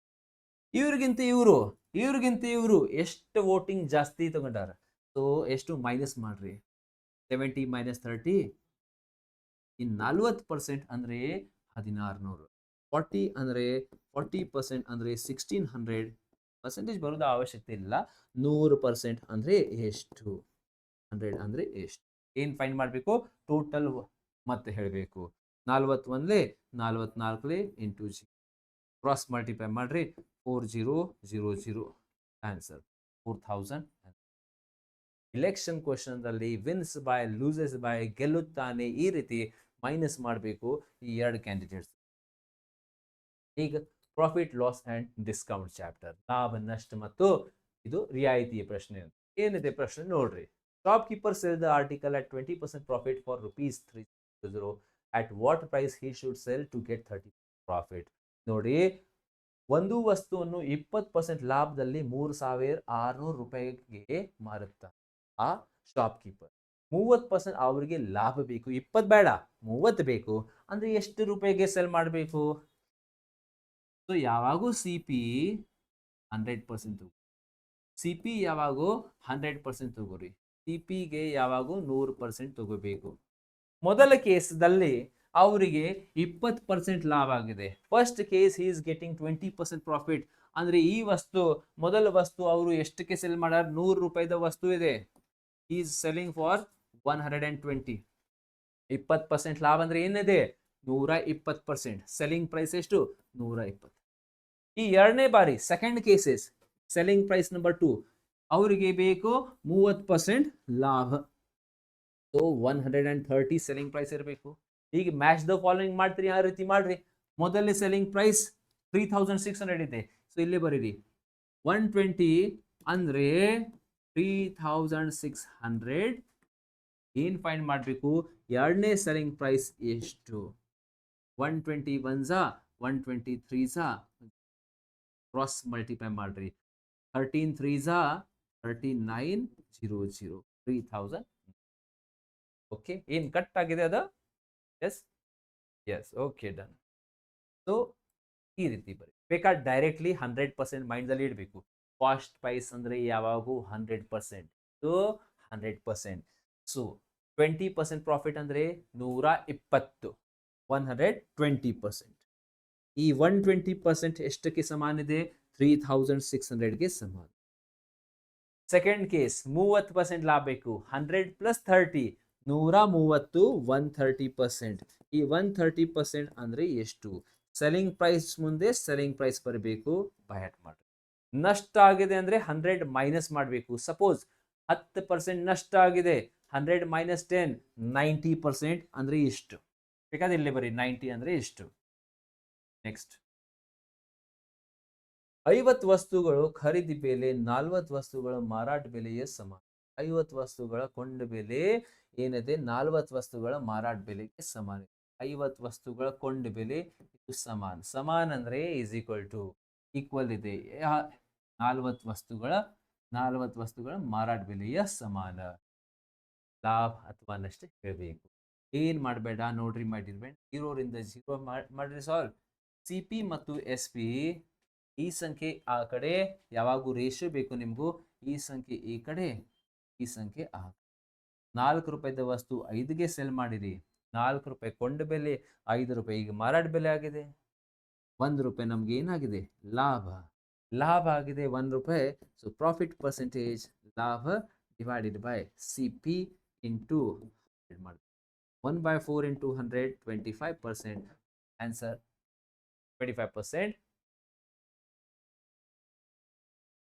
ಇವ್ರಿಗಿಂತ ಇವರು, ಇವ್ರಿಗಿಂತ ಇವರು ಎಷ್ಟು ವೋಟಿಂಗ್ ಜಾಸ್ತಿ ತಗೊಂಡಾರ? ಸೊ ಎಷ್ಟು ಮೈನಸ್ ಮಾಡ್ರಿ. 70 - 30 ಇನ್ 40% ಅಂದ್ರೆ 1600. 40 ಅಂದ್ರೆ 40% ಅಂದ್ರೆ 1600. ಪರ್ಸೆಂಟೇಜ್ ಬರೋದ ಅವಶ್ಯಕತೆ ಇಲ್ಲ. 100% ಅಂದ್ರೆ ಎಷ್ಟು? 100 ಅಂದ್ರೆ ಎಷ್ಟು? ಏನ್ ಫೈಂಡ್ ಮಾಡಬೇಕು? ಟೋಟಲ್ ಮತ್ತೆ ಹೇಳಬೇಕು. 41 44 ಇಂಟು ಕ್ರಾಸ್ ಮಲ್ಟಿಪ್ಲೈ ಮಾಡ್ರಿ. 4000. ಆನ್ಸರ್ 4000. ಇಲೆಕ್ಷನ್ ಕ್ವಶನ್ ಅಲ್ಲಿ ವಿನ್ಸ್ ಬೈ ಲೂಸಸ್ ಬೈ ಗೆಲ್ಲುತ್ತಾನೆ ಈ ರೀತಿ ಮೈನಸ್ ಮಾಡಬೇಕು ಈ ಎರಡು ಕ್ಯಾಂಡಿಡೇಟ್ಸ್. ಈಗ profit loss and discount chapter, ಲಾಭ ನಷ್ಟ ಮತ್ತು ಇದು ರಿಯಾಯಿತಿಯ ಪ್ರಶ್ನೆ. ಏನಿದೆ ಪ್ರಶ್ನೆ ನೋಡ್ರಿ. Shopkeeper sell the article at 20% profit for ₹300. At what price he should sell to get 30% profit. ನೋಡಿ, ಒಂದು ವಸ್ತುವನ್ನು 20% ಲಾಭದಲ್ಲಿ ₹3,600 ಮಾರುತ್ತಾರೆ ಆ ಶಾಪ್ ಕೀಪರ್. 30% ಅವರಿಗೆ ಲಾಭ ಬೇಕು, 20 ಬೇಡ 30 ಬೇಕು ಅಂದ್ರೆ ಎಷ್ಟು ರೂಪಾಯಿಗೆ ಸೆಲ್ ಮಾಡಬೇಕು? ಸೊ ಯಾವಾಗೂ CP 100% CP ಯಾವಾಗೂ 100% ತಗೋರಿ. CPಗೆ ಯಾವಾಗೂ 100% ತಗೋಬೇಕು. ಮೊದಲ ಕೇಸ್ದಲ್ಲಿ ಅವರಿಗೆ 20% ಲಾಭ ಆಗಿದೆ. First case he is getting 20% profit. ಅಂದ್ರೆ ಈ ವಸ್ತು, ಮೊದಲ ವಸ್ತು ಅವರು ಎಷ್ಟಕ್ಕೆ ಸೆಲ್ ಮಾಡ್ಯಾರ? ₹100 ವಸ್ತು ಇದೆ, ಹಿ ಇಸ್ ಸೆಲ್ಲಿಂಗ್ ಫಾರ್ 120. 20% ಲಾಭ ಅಂದ್ರೆ ಏನಿದೆ? 120%. ಸೆಲ್ಲಿಂಗ್ ಪ್ರೈಸ್ ಎಷ್ಟು? 120. ಈ ಎರಡನೇ ಬಾರಿ second cases selling price number 2 ಅವರಿಗೆ ಬೇಕು 30% ಲಾಭ. ಸೊ 130 ಸೆಲ್ಲಿಂಗ್ ಪ್ರೈಸ್ ಇರಬೇಕು. ಈಗ ಮ್ಯಾಚ್ ದ ಫಾಲೋಯಿಂಗ್ ಮಾಡ್ತೀರಿ, ಯಾವ ರೀತಿ ಮಾಡ್ರಿ? ಮೊದಲನೇ ಸೆಲ್ಲಿಂಗ್ ಪ್ರೈಸ್ 3600 ಇದೆ. ಸೊ ಇಲ್ಲಿ ಬರೀರಿ 120 ಅಂದ್ರೆ 3600. ಏನ್ ಫೈಂಡ್ ಮಾಡಬೇಕು? ಎರಡನೇ ಸೆಲ್ಲಿಂಗ್ ಪ್ರೈಸ್ ಎಷ್ಟು? 121 123 ಕ್ರಾಸ್ ಮಲ್ಟಿಪ್ಲೈ ಮಾಡ್ರಿ. 13 3 3900 3000. ಓಕೆ, ಏನ್ ಕಟ್ ಆಗಿದೆ ಅದ? Yes yes, okay, done. So ಈ ರೀತಿ ಬರೀ ಬೇಕಾದ್ರೆ ಡೈರೆಕ್ಟ್ಲಿ 100% ಮೈಂಡ್ ಅಲ್ಲಿ ಇಡಬೇಕು. ಕಾಸ್ಟ್ ಪ್ರೈಸ್ ಅಂದ್ರೆ ಯಾವಾಗೂ 100%. ಸೊ 100%. ಸೊ 20% ಪ್ರಾಫಿಟ್ ಅಂದ್ರೆ 120. 120%. ಈ 120% ಎಷ್ಟಕ್ಕೆ ಸಮಾನ ಇದೆ? 3600ಗೆ ಸಮಾನ. ಸೆಕೆಂಡ್ ಕೇಸ್ 30% ಲಾಭ ಬೇಕು. 100 + 30 130 130%. ಈ 130% ಅಂದ್ರೆ ಎಷ್ಟು? ಸೆಲ್ಲಿಂಗ್ ಪ್ರೈಸ್ ಮುಂದೆ ಸೆಲ್ಲಿಂಗ್ ಪ್ರೈಸ್ ಬರಬೇಕು, ಬಯಾಟ್ ಮಾಡಿ. ನಷ್ಟ ಆಗಿದೆ ಅಂದ್ರೆ 100 ಮೈನಸ್ ಮಾಡಬೇಕು. ಸಪೋಸ್ 10% ನಷ್ಟ ಆಗಿದೆ, 100 - 10 90% ಅಂದ್ರೆ ಎಷ್ಟು? ಬೇಕಾದ್ರೆ ಇಲ್ಲಿ ಬರೀ 90 ಅಂದ್ರೆ ಎಷ್ಟು. ನೆಕ್ಸ್ಟ್, 50 ವಸ್ತುಗಳು ಖರೀದಿ ಬೆಲೆ 40 ವಸ್ತುಗಳ ಮಾರಾಟ ಬೆಲೆಯ ಸಮಾನ. 50 ವಸ್ತುಗಳ ಕೊಂಡ ಬೆಲೆ ಏನಿದೆ 40 ವಸ್ತುಗಳ ಮಾರಾಟ ಬೆಲೆಗೆ ಸಮಾನ. 50 ವಸ್ತುಗಳ ಕೊಂಡ ಬೆಲೆ ಇದು ಸಮಾನ. ಸಮಾನ ಅಂದ್ರೆ ಈಸ್ ಈಕ್ವಲ್ ಇದೆ 40 ವಸ್ತುಗಳ ಮಾರಾಟ ಬೆಲೆಯ ಸಮಾನ. ಲಾಭ ಅಥವಾ ನಷ್ಟ ಹೇಳಬೇಕು. ಏನ್ ಮಾಡಬೇಡ ನೋಡ್ರಿ, ಮಾಡಿರ್ಬೇಡ 0 ರಿಂದ 0 ಮಾಡ್ರಿ ಸಾಲ್ವ್. CP ಮತ್ತು SP ಈ ಸಂಖ್ಯೆ ಆ ಕಡೆ ಯಾವಾಗೂ ರೇಷಿಯೋ ಬೇಕು ನಿಮಗೂ. ಈ ಸಂಖ್ಯೆ ಈ ಕಡೆ, ಈ ಸಂಖ್ಯೆ ಆ ಕಡೆ. ₹4 ವಸ್ತು 5ಗೆ ಸೆಲ್ ಮಾಡಿರಿ. ₹4 ಕೊಂಡ ಬೆಲೆ, ₹5 ಈಗ ಮಾರಾಟ ಬೆಲೆ ಆಗಿದೆ. ₹1 ನಮ್ಗೆ ಏನಾಗಿದೆ? ಲಾಭ. ಲಾಭ ಆಗಿದೆ ₹1. ಸೊ ಪ್ರಾಫಿಟ್ ಪರ್ಸೆಂಟೇಜ್ ಲಾಭ divided by CP into 1/4 into 100 25%. Answer 25%.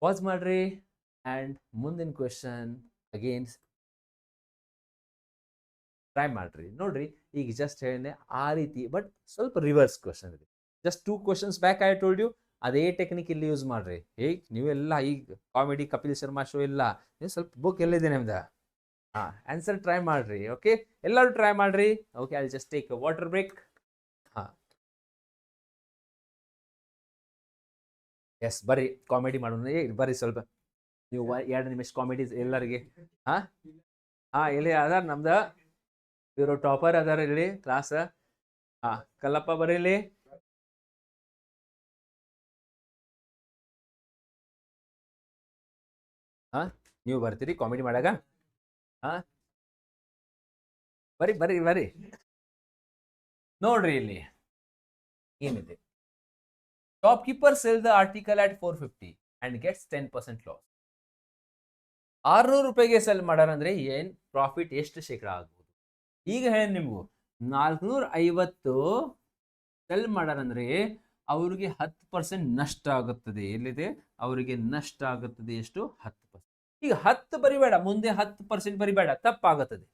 Pass ಮಾಡ್ರಿ ಅಂಡ್ ಮುಂದಿನ ಕ್ವೆಶನ್ ಅಗೇನ್ ಟ್ರೈ ಮಾಡ್ರಿ. ನೋಡ್ರಿ, ಈಗ ಜಸ್ಟ್ ಹೇಳಿದೆ ಆ ರೀತಿ, ಬಟ್ ಸ್ವಲ್ಪ ರಿವರ್ಸ್ ಕ್ವೆಶನ್ ಇದೆ. Just 2 questions back I told you, ಅದೇ ಟೆಕ್ನಿಕ್ ಇಲ್ಲಿ ಯೂಸ್ ಮಾಡ್ರಿ. ಹೇಗೆ ನೀವೆಲ್ಲ ಈಗ ಕಾಮಿಡಿ ಕಪಿಲ್ ಶರ್ಮಾ ಶೋ ಇಲ್ಲ, ನೀವು ಸ್ವಲ್ಪ ಬುಕ್ ಎಲ್ಲಿದೆ ನಿಮ್ದು? ಆನ್ಸರ್ ಟ್ರೈ ಮಾಡ್ರಿ. ಓಕೆ, ಎಲ್ಲರೂ ಟ್ರೈ ಮಾಡ್ರಿ. Okay, I just take a water break. Yes, ಬರ್ರಿ ಕಾಮಿಡಿ ಮಾಡೋಣ. ಬರ್ರಿ ಸ್ವಲ್ಪ ನೀವು 2 ನಿಮಿಷ ಕಾಮಿಡಿ ಎಲ್ಲರಿಗೆ. ಇಲ್ಲಿ ಅದಾರ ನಮ್ದ ಇವರು ಟಾಪರ್ ಅದಾರ ಇಲ್ಲಿ ಕ್ಲಾಸ್. ಕಲ್ಲಪ್ಪ ಬರ್ರಿ ಇಲ್ಲಿ. ನೀವು ಬರ್ತೀರಿ ಕಾಮಿಡಿ ಮಾಡಾಗ? ಬರ್ರಿ ಬರ್ರಿ ಬರ್ರಿ. ನೋಡ್ರಿ ಇಲ್ಲಿ ಏನಿದೆ. Shopkeeper sells the article at 450 and gets 10% loss. ₹600 cell ಮಾಡಾರಂದ್ರೆ ಏನ್ ಪ್ರಾಫಿಟ್ ಎಷ್ಟು ಶೇಕಡ ಆಗ್ಬೋದು? ಈಗ ಹೇಳಿ ನಿಮ್ಗೂ 450 ಸೆಲ್ ಮಾಡಾರಂದ್ರೆ ಅವ್ರಿಗೆ 10% ನಷ್ಟ ಆಗುತ್ತದೆ. ಎಲ್ಲಿದೆ? ಅವರಿಗೆ ನಷ್ಟ ಆಗುತ್ತದೆ ಎಷ್ಟು? 10%. ಈಗ 10 ಬರಿಬೇಡ, ಮುಂದೆ 10% ಬರಿಬೇಡ, ತಪ್ಪಾಗುತ್ತದೆ.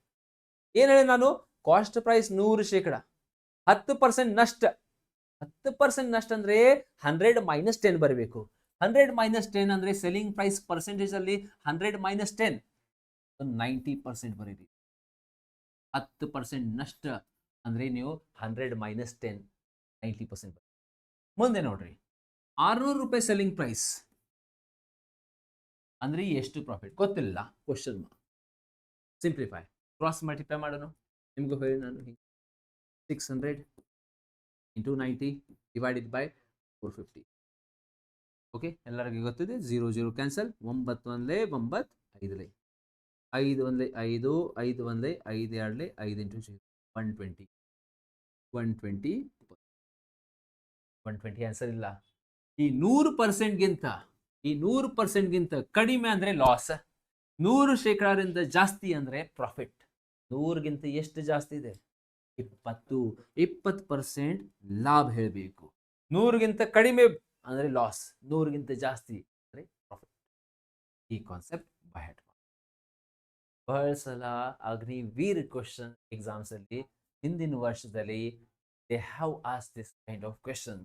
ಏನ್ ಹೇಳಿ ನಾನು, ಕಾಸ್ಟ್ ಪ್ರೈಸ್ 100%, 10% ನಷ್ಟ. 10% ನಷ್ಟ ಅಂದ್ರೆ 100 ಮೈನಸ್ 10 ಬರಬೇಕು. 100 ಮೈನಸ್ 10 ಅಂದ್ರೆ ಸೆಲ್ಲಿಂಗ್ ಪ್ರೈಸ್ ಪರ್ಸೆಂಟೇಜ್ ಅಲ್ಲಿ 100 ಮೈನಸ್ 10 90% ಬರೀರಿ. 10% ನಷ್ಟ ಅಂದ್ರೆ ನೀವು 100 ಮೈನಸ್ 10 90%. ಮುಂದೆ ನೋಡ್ರಿ, 600 ರೂಪಾಯಿ ಸೆಲ್ಲಿಂಗ್ ಪ್ರೈಸ್ ಅಂದ್ರೆ ಎಷ್ಟು ಪ್ರಾಫಿಟ್ ಗೊತ್ತಿಲ್ಲ, question mark. Simplify, cross multiply ಮಾಡೋಣ. ನಿಮ್ಗೂ ಹೇಳಿ ನಾನು, 600 ಇಂಟು 90 ಡಿವೈಡೆಡ್ ಬೈ 450. ಓಕೆ, ಎಲ್ಲರಿಗೂ ಗೊತ್ತಿದೆ, 0 0 ಕ್ಯಾನ್ಸಲ್, 9 ಒಂದ್ಲೆ 9 5 5 ಒಂದ್ಲೆ 5 5 ಒಂದ್ಲೆ 5 ಎರಡ್ಲೆ 5 ಇಂಟು 0 120 120 120 ಆನ್ಸರ್ ಇಲ್ಲ. ಈ 100%ಗಿಂತ ಈ 100%ಗಿಂತ ಕಡಿಮೆ ಅಂದ್ರೆ ಲಾಸ್, 100% ಜಾಸ್ತಿ ಅಂದ್ರೆ ಪ್ರಾಫಿಟ್. 100ಗಿಂತ ಎಷ್ಟು ಜಾಸ್ತಿ ಇದೆ? 20. 20% ಲಾಭ ಹೇಳಬೇಕು. 100ಗಿಂತ ಕಡಿಮೆ ಅಂದ್ರೆ ಲಾಸ್, 100ಗಿಂತ ಜಾಸ್ತಿ ಅಂದ್ರೆ ಪ್ರಾಫಿಟ್. ಈ ಕಾನ್ಸೆಪ್ಟ್ ಬೈ ಹೆಡ್ ಮಾಡಿ. ಬಹಳ ಸಲ ಅಗ್ನಿವೀರ್ ಕ್ವಶನ್ ಎಕ್ಸಾಮ್ಸ್ ಅಲ್ಲಿ ಹಿಂದಿನ ವರ್ಷದಲ್ಲಿ they have asked this kind of questions.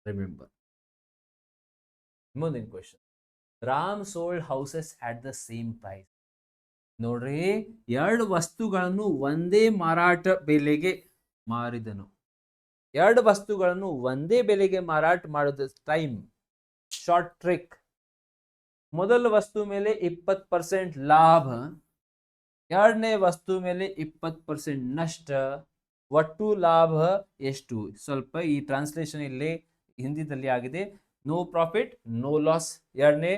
Remember. ಮುಂದಿನ question, Ram sold houses at the same price. ನೋಡ್ರಿ, ಎರಡು ವಸ್ತುಗಳನ್ನು ಒಂದೇ ಮಾರಾಟ ಬೆಲೆಗೆ ಮಾರಿದನು. ಎರಡು ವಸ್ತುಗಳನ್ನು ಒಂದೇ ಬೆಲೆಗೆ ಮಾರಾಟ ಮಾಡಿದ ಟೈಮ್, ಶಾರ್ಟ್ ಟ್ರಿಕ್. ಮೊದಲ ವಸ್ತು ಮೇಲೆ 20% ಲಾಭ, ಎರಡನೇ ವಸ್ತು ಮೇಲೆ 20% ನಷ್ಟ. ಒಟ್ಟು ಲಾಭ ಎಷ್ಟು? ಸ್ವಲ್ಪ ಈ ಟ್ರಾನ್ಸ್ಲೇಷನ್ ಇಲ್ಲಿ ಹಿಂದಿದಲ್ಲಿ ಆಗಿದೆ. No profit no loss. ಎರಡನೇ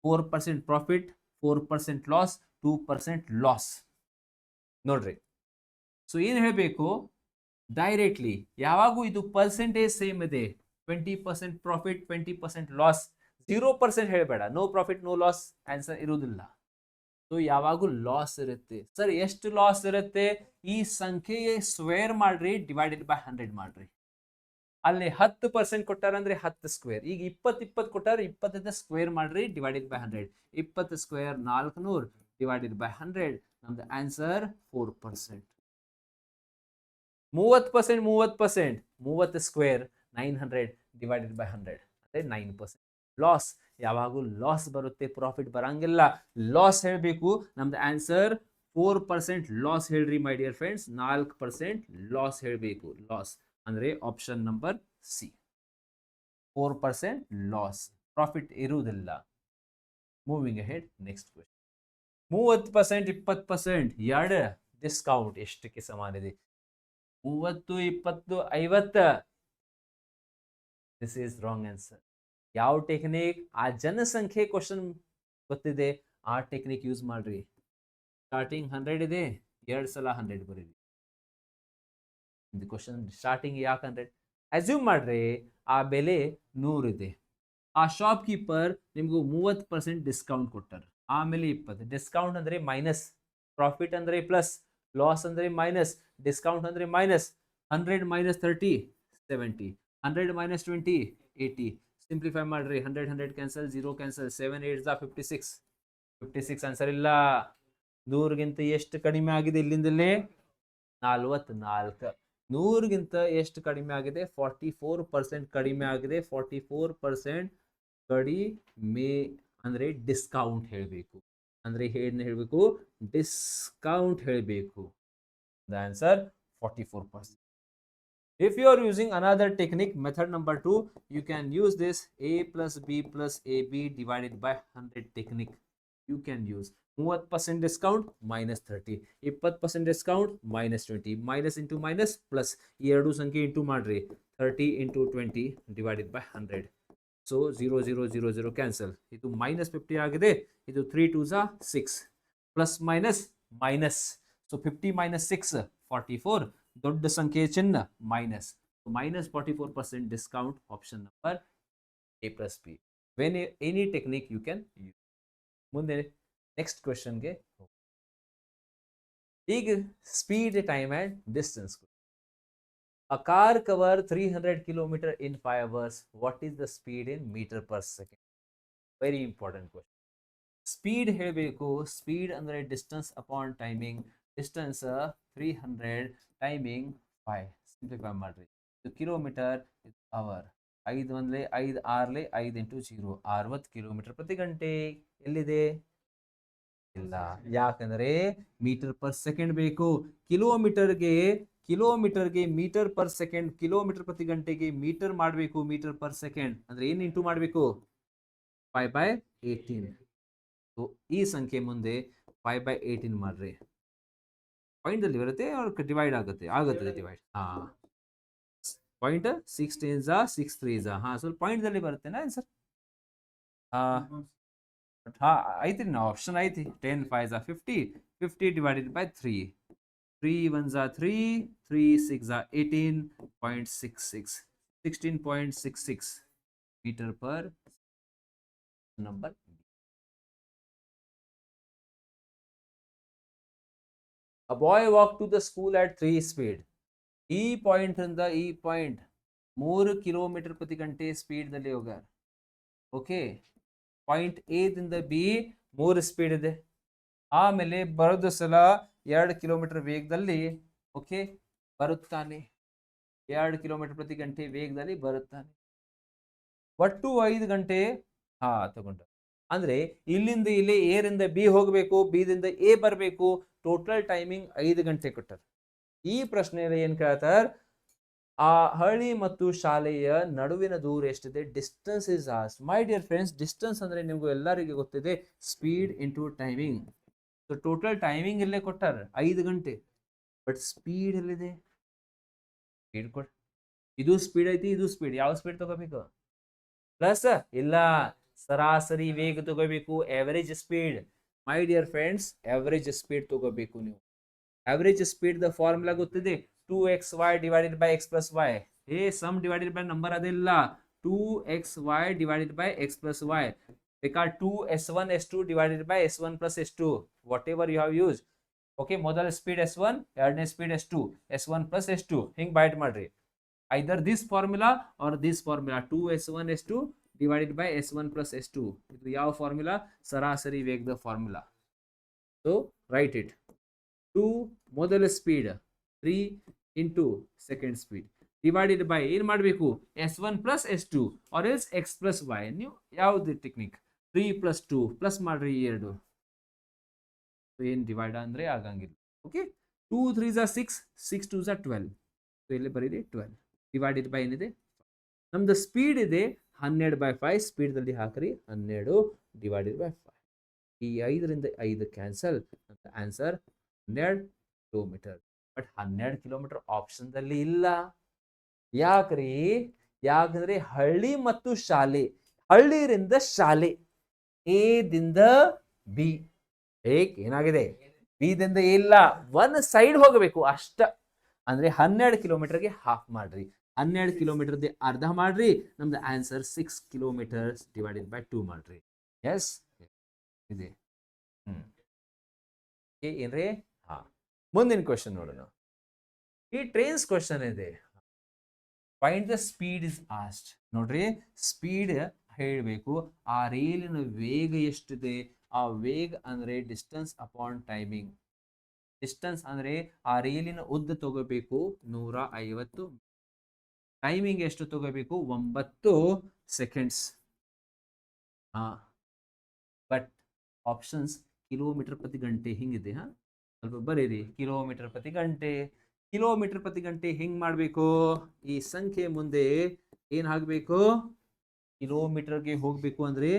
4% ಪ್ರಾಫಿಟ್ 4% ಲಾಸ್, 2% ಲಾಸ್. ನೋಡ್ರಿ, ಸೊ ಏನ್ ಹೇಳಬೇಕು, ಡೈರೆಕ್ಟ್ಲಿ ಯಾವಾಗೂ ಇದು ಪರ್ಸೆಂಟೇಜ್ ಸೇಮ್ ಇದೆ. 20% ಪ್ರಾಫಿಟ್ 20% ಲಾಸ್. 0% ಹೇಳಬೇಡ. No profit no loss answer ಇರುವುದಿಲ್ಲ. ಸೊ ಯಾವಾಗೂ ಲಾಸ್ ಇರುತ್ತೆ. ಸರ್ ಎಷ್ಟು ಲಾಸ್ ಇರುತ್ತೆ? ಈ ಸಂಖ್ಯೆಗೆ ಸ್ಕ್ವೇರ್ ಮಾಡ್ರಿ, ಡಿವೈಡೆಡ್ ಬೈ 100 ಮಾಡ್ರಿ. ಅಲ್ಲಿ 10% ಕೊಟ್ಟಾರಂದ್ರೆ 10 ಸ್ಕ್ವೇರ್. ಈಗ 20 ಕೊಟ್ಟಾರ, 20 ಸ್ಕ್ವೇರ್ ಮಾಡ್ರಿ, divided by 100. 20 square 400 divided by 100. ನಮ್ದು ಆನ್ಸರ್ 4%. 30% 30 ಸ್ಕ್ವೇರ್ 900 ಡಿವೈಡೆಡ್ ಬೈ 100 ಅಂದ್ರೆ 9%. ಲಾಸ್ ಯಾವಾಗೂ ಲಾಸ್ ಬರುತ್ತೆ, ಪ್ರಾಫಿಟ್ ಬರಂಗಿಲ್ಲ. ಲಾಸ್ ಹೇಳಬೇಕು. ನಮ್ದು ಆನ್ಸರ್ 4% ಲಾಸ್ ಹೇಳ್ರಿ ಮೈ ಡಿಯರ್ ಫ್ರೆಂಡ್ಸ್. 4% ಲಾಸ್ ಹೇಳಬೇಕು. ಲಾಸ್ ಅಂದ್ರೆ option number C, 4% loss, profit ಇರುವುದಿಲ್ಲ. Moving ahead, next question. 30% 20% ಎರಡು ಡಿಸ್ಕೌಂಟ್ ಎಷ್ಟಕ್ಕೆ ಸಮಾನ ಇದೆ? 30 20 50. This is wrong answer. ಯಾವ ಟೆಕ್ನಿಕ್? ಆ ಜನಸಂಖ್ಯೆ ಕ್ವಶನ್ ಗೊತ್ತಿದೆ, ಆ ಟೆಕ್ನಿಕ್ ಯೂಸ್ ಮಾಡ್ರಿ. ಸ್ಟಾರ್ಟಿಂಗ್ 100 ಇದೆ, 2 ಸಲ 100 ಬರೀರಿ. ಇದು ಕ್ವಶನ್ ಸ್ಟಾರ್ಟಿಂಗ್ ಯಾಕೆ 100? ಅಸ್ಯೂಮ್ ಮಾಡ್ರಿ ಆ ಬೆಲೆ 100 ಇದೆ. ಆ ಶಾಪ್ ಕೀಪರ್ ನಿಮ್ಗೂ 30% ಡಿಸ್ಕೌಂಟ್ ಕೊಟ್ಟಾರ. ಆಮೇಲೆ 20. ಡಿಸ್ಕೌಂಟ್ ಅಂದ್ರೆ ಮೈನಸ್, ಪ್ರಾಫಿಟ್ ಅಂದ್ರೆ ಪ್ಲಸ್, ಲಾಸ್ ಅಂದ್ರೆ ಮೈನಸ್, ಡಿಸ್ಕೌಂಟ್ ಅಂದ್ರೆ ಮೈನಸ್. 100 minus 30 70, 100 minus 20 80. ಸಿಂಪ್ಲಿಫೈ ಮಾಡ್ರಿ. 100 100 ಕ್ಯಾನ್ಸಲ್, 0 ಕ್ಯಾನ್ಸಲ್, 7 8 56. 56 ಆನ್ಸರ್ ಇಲ್ಲ. 100ಗಿಂತ ಎಷ್ಟು ಕಡಿಮೆ ಆಗಿದೆ ಇಲ್ಲಿಂದಲೇ? 44. 100ಗಿಂತ ಎಷ್ಟು ಕಡಿಮೆ ಆಗಿದೆ? 44% ಕಡಿಮೆ ಆಗಿದೆ. 44% ಕಡಿಮೆ ಅಂದ್ರೆ ಡಿಸ್ಕೌಂಟ್ ಹೇಳಬೇಕು. ಅಂದ್ರೆ ಏನು ಹೇಳಬೇಕು? ಡಿಸ್ಕೌಂಟ್ ಹೇಳಬೇಕು. The answer 44%. If you are using another technique, method number 2, you can use this a plus b plus ab divided by 100 technique. You can use 30% discount minus 30, 20% discount minus 20, minus into minus plus. ಎರಡು ಸಂಖ್ಯೆ ಇಂಟು ಮಾಡ್ರಿ. 30 into 20 divided by 100. So 0 0 0 0 cancel. ಇದು ಮೈನಸ್ 50 ಆಗಿದೆ. ಇದು 3 2s 6 plus minus minus. So 50 minus 6 44. ದೊಡ್ಡ ಸಂಖ್ಯೆ ಚಿಹ್ನ minus. Minus 44% discount. Option number A plus B. When any technique you can use. ಮುಂದೆ ನೆಕ್ಸ್ಟ್ ಕ್ವೆಶನ್ಗೆ. ಈಗ speed, time and distance. A car cover 300 kilometer in 5 hours. What is the speed in meter per second? Very important question. Speed ಹೇಳಬೇಕು. ಸ್ಪೀಡ್ ಅಂದರೆ distance upon timing. Distance 300, timing 5. Simplify ಮಾಡ್ರಿ. Kilometre hour. 5 ಒಂದ್ಲೆ 5 6ಲೆ 5 ಇಂಟು 0 60 ಕಿಲೋಮೀಟರ್ ಪ್ರತಿ ಗಂಟೆ. ಎಲ್ಲಿದೆ? ಇಲ್ಲ, ಯಾಕಂದ್ರೆ ಮೀಟರ್ ಪರ್ ಸೆಕೆಂಡ್ ಬೇಕು. ಕಿಲೋಮೀಟರ್ಗೆ ಮೀಟರ್ ಪರ್ ಸೆಕೆಂಡ್, ಕಿಲೋಮೀಟರ್ ಪ್ರತಿ ಗಂಟೆಗೆ ಮೀಟರ್ ಮಾಡಬೇಕು. ಮೀಟರ್ ಪರ್ ಸೆಕೆಂಡ್ ಅಂದ್ರೆ ಏನ್ ಇಂಟು ಮಾಡಬೇಕು? 5/18. ಈ ಸಂಖ್ಯೆ ಮುಂದೆ 5/18 ಮಾಡ್ರಿ. ಪಾಯಿಂಟ್ ಅಲ್ಲಿ ಬರುತ್ತೆ, ಡಿವೈಡ್ ಆಗುತ್ತೆ ಡಿವೈಡ್. Point 6 10s 6 3s. ಸ್ವಲ್ಪ ಪಾಯಿಂಟ್ ಅಲ್ಲಿ ಬರುತ್ತೇನಾ ಆನ್ಸರ್? ಐತಿ ನಾ ಆಪ್ಷನ್ ಐತಿ. 10 5s 50, 50 ಡಿವೈಡೆಡ್ ಬೈ 3. 3 1s 3, 3 6s 18.66, 16.66 metre per number. A boy walked to the school at 3 speed. ಈ ಪಾಯಿಂಟ್ ಇಂದ ಈ ಪಾಯಿಂಟ್ 3 ಕಿಲೋಮೀಟರ್ ಪ್ರತಿ ಗಂಟೆ ಸ್ಪೀಡ್ ದಲ್ಲಿ ಹೋಗಾರ. ಓಕೆ, ಪಾಯಿಂಟ್ ಎ ದಿಂದ ಬಿ 3 ಸ್ಪೀಡ್ ಇದೆ. ಆಮೇಲೆ ಬರೋದು ಸಲ 2 ಕಿಲೋಮೀಟರ್ ವೇಗದಲ್ಲಿ ಓಕೆ ಬರುತ್ತಾನೆ. 2 ಕಿಲೋಮೀಟರ್ ಪ್ರತಿ ಗಂಟೆ ವೇಗದಲ್ಲಿ ಬರುತ್ತಾನೆ. ಒಟ್ಟು 5 ಗಂಟೆ ತಗೊಂಡ. ಅಂದ್ರೆ ಇಲ್ಲಿಂದ ಇಲ್ಲಿ ಎ ರಿಂದ ಬಿ ಹೋಗಬೇಕು, ಬಿ ದಿಂದ ಎ ಬರಬೇಕು. ಟೋಟಲ್ ಟೈಮಿಂಗ್ 5 ಗಂಟೆ ಕೊಟ್ಟಾರ. ಈ ಪ್ರಶ್ನೆಯಲ್ಲಿ ಏನ್ ಕೇಳ್ತಾರ? ಆ ಹಳ್ಳಿ ಮತ್ತು ಶಾಲೆಯ ನಡುವಿನ ದೂರ ಎಷ್ಟಿದೆ? Distance is as. My dear friends, distance ಅಂದ್ರೆ ನಿಮ್ಗೂ ಎಲ್ಲರಿಗೂ ಗೊತ್ತಿದೆ, speed into timing. So total timing ಇಲ್ಲೇ ಕೊಟ್ಟಾರ 5 ಗಂಟೆ. ಬಟ್ ಸ್ಪೀಡ್ ಎಲ್ಲಿದೆ? ಸ್ಪೀಡ್ ಕೊಡ್. ಇದು ಸ್ಪೀಡ್ ಐತಿ, ಇದು ಸ್ಪೀಡ್. ಯಾವ ಸ್ಪೀಡ್ ತಗೋಬೇಕು? ಪ್ಲಸ್ ಇಲ್ಲ, ಸರಾಸರಿ ವೇಗ ತಗೋಬೇಕು. Average speed. My dear friends, average speed ತಗೋಬೇಕು ನೀವು. ಎವರೇಜ್ ಸ್ಪೀಡ್ ದ ಫಾರ್ಮುಲಾ ಗೊತ್ತಿದೆ, 2xy divided by x plus y. Sum divided by number ಅದಿಲ್ಲ. 2xy divided by x plus y. ಬೇಕಾದ್ರೆ 2s1 s2 divided by s1 plus s2, whatever you have use. Okay, ಮೊದಲ ಸ್ಪೀಡ್ s1, ಎರಡನೇ speed s2, s1 plus s2 ಹಿಂಗ್ ಬೈಟ್ ಮಾಡ್ರಿ. Either this formula or this formula. 2s1 s2 divided by s1 plus s2. ಇದು ಯಾವ ಫಾರ್ಮುಲಾ? ಸರಾಸರಿ ವೇಗದ ಫಾರ್ಮುಲಾ. So right it. 2 ಮೊದಲ speed, 3 into second speed divided by ಏನ್ ಮಾಡಬೇಕು? s1 plus s2 or else x plus y. ನೀವು ಯಾವ್ದು ಟೆಕ್ನಿಕ್? 3 ಪ್ಲಸ್ 2 ಪ್ಲಸ್ ಮಾಡ್ರಿ 2. ಏನ್ ಡಿವೈಡ್ ಅಂದ್ರೆ ಆಗಂಗಿಲ್ಲ. Okay, 2 3s 6, 6 2s 12. ಸೊ ಇಲ್ಲಿ ಬರೀರಿ 12 ಡಿವೈಡೆಡ್ ಬೈ ಏನಿದೆ? ನಮ್ದು ಸ್ಪೀಡ್ ಇದೆ 12/5. ಸ್ಪೀಡ್ ದಲ್ಲಿ ಹಾಕ್ರಿ 12 ಡಿವೈಡೆಡ್ ಬೈ 5. ಈ 5ರಿಂದ 5 cancel. Answer 12 kilometre. But 12 kilometre option ದಲ್ಲಿ ಇಲ್ಲ. ಯಾಕ್ರಿ? ಯಾಕಂದ್ರೆ ಹಳ್ಳಿ ಮತ್ತು ಶಾಲೆ, ಹಳ್ಳಿರಿಂದ ಶಾಲೆ, ಎ ದಿಂದ ಬಿ. ಏನಾಗಿದೆ? ಬಿ ದಿಂದ ಇಲ್ಲ, ಒನ್ ಸೈಡ್ ಹೋಗಬೇಕು ಅಷ್ಟ. ಅಂದ್ರೆ 12 ಕಿಲೋಮೀಟರ್ಗೆ ಹಾಫ್ ಮಾಡ್ರಿ. 12 ಕಿಲೋಮೀಟರ್ ಅರ್ಧ ಮಾಡ್ರಿ. ನಮ್ದು ಆನ್ಸರ್ 6 ಕಿಲೋಮೀಟರ್ ಡಿವೈಡೆಡ್ ಬೈ 2 ಮಾಡ್ರಿ. ಎಸ್ ಇದೆ. ಏನ್ರಿ? ಮುಂದಿನ ಕ್ವಶನ್ ನೋಡೋಣ. ಈ ಟ್ರೈನ್ಸ್ ಕ್ವಶನ್ ಇದೆ. Find the speed is asked. ನೋಡ್ರಿ, ಸ್ಪೀಡ್ ಹೇಳಬೇಕು. ಆ ರೈಲಿನ ವೇಗ ಎಷ್ಟಿದೆ? ಆ ವೇಗ ಅಂದ್ರೆ ಡಿಸ್ಟೆನ್ಸ್ ಅಪಾನ್ ಟೈಮಿಂಗ್. ಡಿಸ್ಟೆನ್ಸ್ ಅಂದ್ರೆ ಆ ರೈಲಿನ ಉದ್ದ ತಗೋಬೇಕು 150. ಟೈಮಿಂಗ್ ಎಷ್ಟು ತಗೋಬೇಕು? 9 ಸೆಕೆಂಡ್ಸ್. ಬಟ್ ಆಪ್ಷನ್ಸ್ ಕಿಲೋಮೀಟರ್ ಪ್ರತಿ ಗಂಟೆ ಹಿಂಗಿದೆ. ಸ್ವಲ್ಪ ಬರೀರಿ. ಕಿಲೋಮೀಟರ್ ಪ್ರತಿ ಗಂಟೆ, ಕಿಲೋಮೀಟರ್ ಪ್ರತಿ ಗಂಟೆ ಹಿಂಗ್ ಮಾಡಬೇಕು. ಈ ಸಂಖ್ಯೆ ಮುಂದೆ ಏನ್ ಹಾಕ್ಬೇಕು? ಕಿಲೋಮೀಟರ್ಗೆ ಹೋಗ್ಬೇಕು ಅಂದ್ರೆ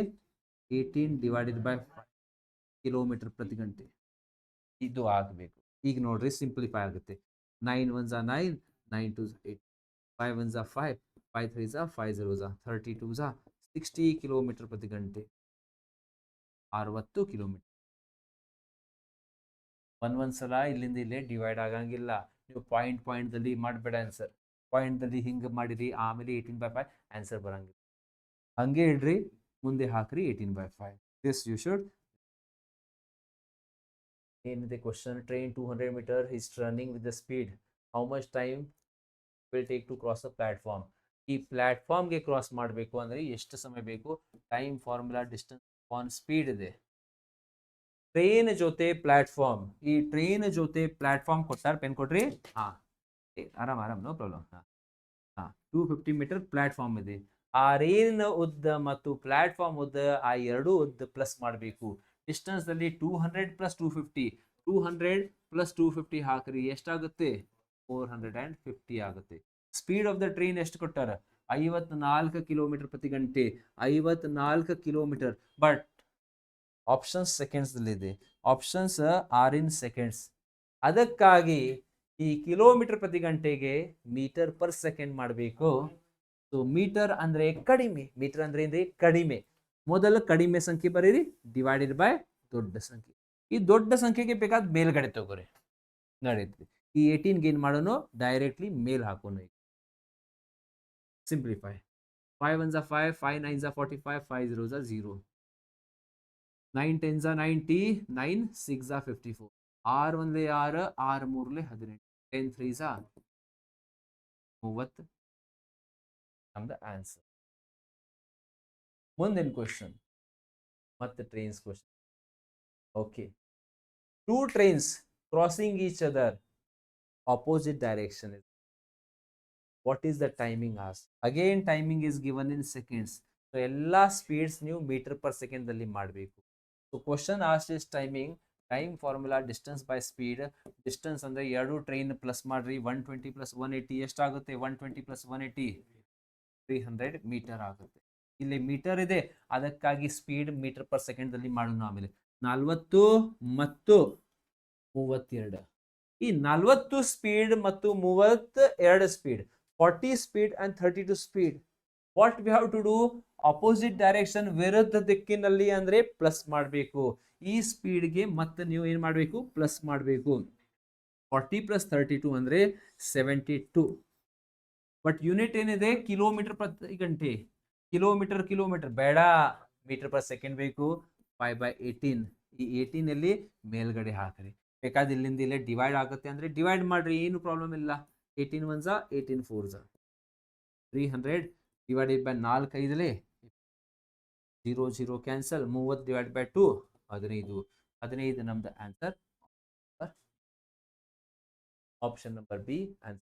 18 ಡಿವೈಡೆಡ್ ಬೈ 5 ಕಿಲೋಮೀಟರ್ ಪ್ರತಿ ಗಂಟೆ ಇದು ಆಗಬೇಕು. ಈಗ ನೋಡ್ರಿ, ಸಿಂಪ್ಲಿಫೈ ಆಗುತ್ತೆ. 9 1s 9, 9 2s 8, 5 1s 5, 5 3s 5 0s 32s 60 kilometre ಪ್ರತಿ ಗಂಟೆ. 60 ಕಿಲೋಮೀಟರ್. ಒಂದ್ಸಲ ಇಲ್ಲಿಂದ ಇಲ್ಲೇ ಡಿವೈಡ್ ಆಗಂಗಿಲ್ಲ. ನೀವು ಪಾಯಿಂಟ್ ದಲ್ಲಿ ಮಾಡಬೇಡ ಆನ್ಸರ್. ಪಾಯಿಂಟ್ ದಲ್ಲಿ ಹಿಂಗೆ ಮಾಡಿರಿ, ಆಮೇಲೆ 18/5 ಆನ್ಸರ್ ಬರಂಗಿಲ್ಲ. ಹಂಗೆ ಇಡ್ರಿ, ಮುಂದೆ ಹಾಕ್ರಿ 18/5. This you should. ಏನಿದೆ question? Train 200 metre is running with the speed. How much time will take to cross a platform. ಈ ಪ್ಲಾಟ್ಫಾರ್ಮ್ಗೆ ಕ್ರಾಸ್ ಮಾಡಬೇಕು ಅಂದ್ರೆ ಎಷ್ಟು ಸಮಯ ಬೇಕು? Time formula distance on speed ಇದೆ. ಟ್ರೈನ್ ಜೊತೆ ಪ್ಲಾಟ್ಫಾರ್ಮ್, ಈ ಟ್ರೈನ್ ಜೊತೆ ಪ್ಲಾಟ್ಫಾರ್ಮ್ ಕೊಟ್ಟಾರ, ಪೆನ್ ಕೊಟ್ರಿ. ಹಾ ಆರಾಮ್ ನೋ ಪ್ರಾಬ್ಲಮ್. ಹಾ 250 ಮೀಟರ್ ಪ್ಲಾಟ್ಫಾರ್ಮ್ ಇದೆ. ಆ ರೈಲಿನ ಉದ್ದ ಮತ್ತು ಪ್ಲಾಟ್ಫಾರ್ಮ್ ಉದ್ದ ಆ ಎರಡೂ ಉದ್ದ ಪ್ಲಸ್ ಮಾಡಬೇಕು. ಡಿಸ್ಟೆನ್ಸ್ ಅಲ್ಲಿ 200 ಪ್ಲಸ್ 250, 200 ಪ್ಲಸ್ 250 ಹಾಕ್ರಿ, ಎಷ್ಟಾಗುತ್ತೆ? 450 ಆಗುತ್ತೆ. ಸ್ಪೀಡ್ ಆಫ್ ದ ಟ್ರೈನ್ ಎಷ್ಟು ಕೊಟ್ಟಾರ? 54 ಕಿಲೋಮೀಟರ್ ಪ್ರತಿ ಗಂಟೆ, 54 ಕಿಲೋಮೀಟರ್. ಬಟ್ ಆಪ್ಷನ್ಸ್ ಸೆಕೆಂಡ್ಸ್ ಇದೆ, ಆಪ್ಷನ್ಸ್ ಆರ್ ಇನ್ ಸೆಕೆಂಡ್ಸ್. ಅದಕ್ಕಾಗಿ ಈ ಕಿಲೋಮೀಟರ್ ಪ್ರತಿ ಗಂಟೆಗೆ ಮೀಟರ್ ಪರ್ ಸೆಕೆಂಡ್ ಮಾಡಬೇಕು. ಸೊ ಮೀಟರ್ ಅಂದ್ರೆ ಕಡಿಮೆ, ಮೀಟರ್ ಅಂದ್ರೆ ಏನ್ರಿ? ಕಡಿಮೆ. ಮೊದಲು ಕಡಿಮೆ ಸಂಖ್ಯೆ ಬರೀರಿ, ಡಿವೈಡೆಡ್ ಬೈ ದೊಡ್ಡ ಸಂಖ್ಯೆ. ಈ ದೊಡ್ಡ ಸಂಖ್ಯೆಗೆ ಬೇಕಾದ ಮೇಲ್ಗಡೆ ತಗೋರಿ, ನಡೀತಿ. ಈ 18 ಏನ್ ಮಾಡೋಣ? ಡೈರೆಕ್ಟ್ಲಿ ಮೇಲ್ ಹಾಕೋಣ. ಸಿಂಪ್ಲಿಫೈ. 5 1 5, 5 9 45, 5 0 0, 9 10 90, 9 6 54, 6 1 6, 6 3 18, 10 3 30. ನಮ್ದು ಆನ್ಸರ್. ಮುಂದಿನ ಕ್ವಶನ್ ಮತ್ತೆ trains question. Okay, 2 trains crossing each other opposite direction. What is the timing asked? Again timing is given in seconds. So ಎಲ್ಲ ಸ್ಪೀಡ್ಸ್ ನೀವು ಮೀಟರ್ ಪರ್ ಸೆಕೆಂಡ್ ಅಲ್ಲಿ ಮಾಡಬೇಕು. So question asked is timing. Time formula distance by speed. Distance ಅಂದ್ರೆ ಎರಡು ಟ್ರೈನ್ ಪ್ಲಸ್ ಮಾಡ್ರಿ, 120 ಪ್ಲಸ್ 180 ಎಷ್ಟಾಗುತ್ತೆ? 120 ಪ್ಲಸ್ 180 300 ಮೀಟರ್ ಆಗುತ್ತೆ. ಇಲ್ಲಿ ಮೀಟರ್ ಇದೆ, ಅದಕ್ಕಾಗಿ ಸ್ಪೀಡ್ ಮೀಟರ್ ಪರ್ ಸೆಕೆಂಡ್ ಅಲ್ಲಿ ಮಾಡೋಣ. ಆಮೇಲೆ 40 ಮತ್ತು 32. ಈ 40 ಸ್ಪೀಡ್ ಮತ್ತು 32 speed, 40 speed and 32 speed. What we have to do? Opposite direction, ವಿರುದ್ಧ ದಿಕ್ಕಿನಲ್ಲಿ ಅಂದ್ರೆ ಪ್ಲಸ್ ಮಾಡಬೇಕು. ಈ ಸ್ಪೀಡ್ಗೆ ಮತ್ತೆ ನೀವು ಏನ್ ಮಾಡಬೇಕು? ಪ್ಲಸ್ ಮಾಡಬೇಕು. 40 ಪ್ಲಸ್ 32 ಅಂದ್ರೆ 72. ಬಟ್ ಯೂನಿಟ್ ಏನಿದೆ? ಕಿಲೋಮೀಟರ್ ಪ್ರತಿ ಗಂಟೆ. ಕಿಲೋಮೀಟರ್ ಬೇಡ, ಮೀಟರ್ ಪರ್ ಸೆಕೆಂಡ್ ಬೇಕು. 5/18. ಈ 18 ಅಲ್ಲಿ ಮೇಲ್ಗಡೆ ಹಾಕ್ರಿ. ಬೇಕಾದ ಇಲ್ಲಿಂದ ಇಲ್ಲೇ ಡಿವೈಡ್ ಆಗುತ್ತೆ ಅಂದ್ರೆ ಡಿವೈಡ್ ಮಾಡ್ರಿ, ಏನು ಪ್ರಾಬ್ಲಮ್ ಇಲ್ಲ. 18 1 18 4 300 divided by 4 5 0 0 cancel. 30 divide by 2 15. 15 ನಮ್ದು answer. Option number B answer.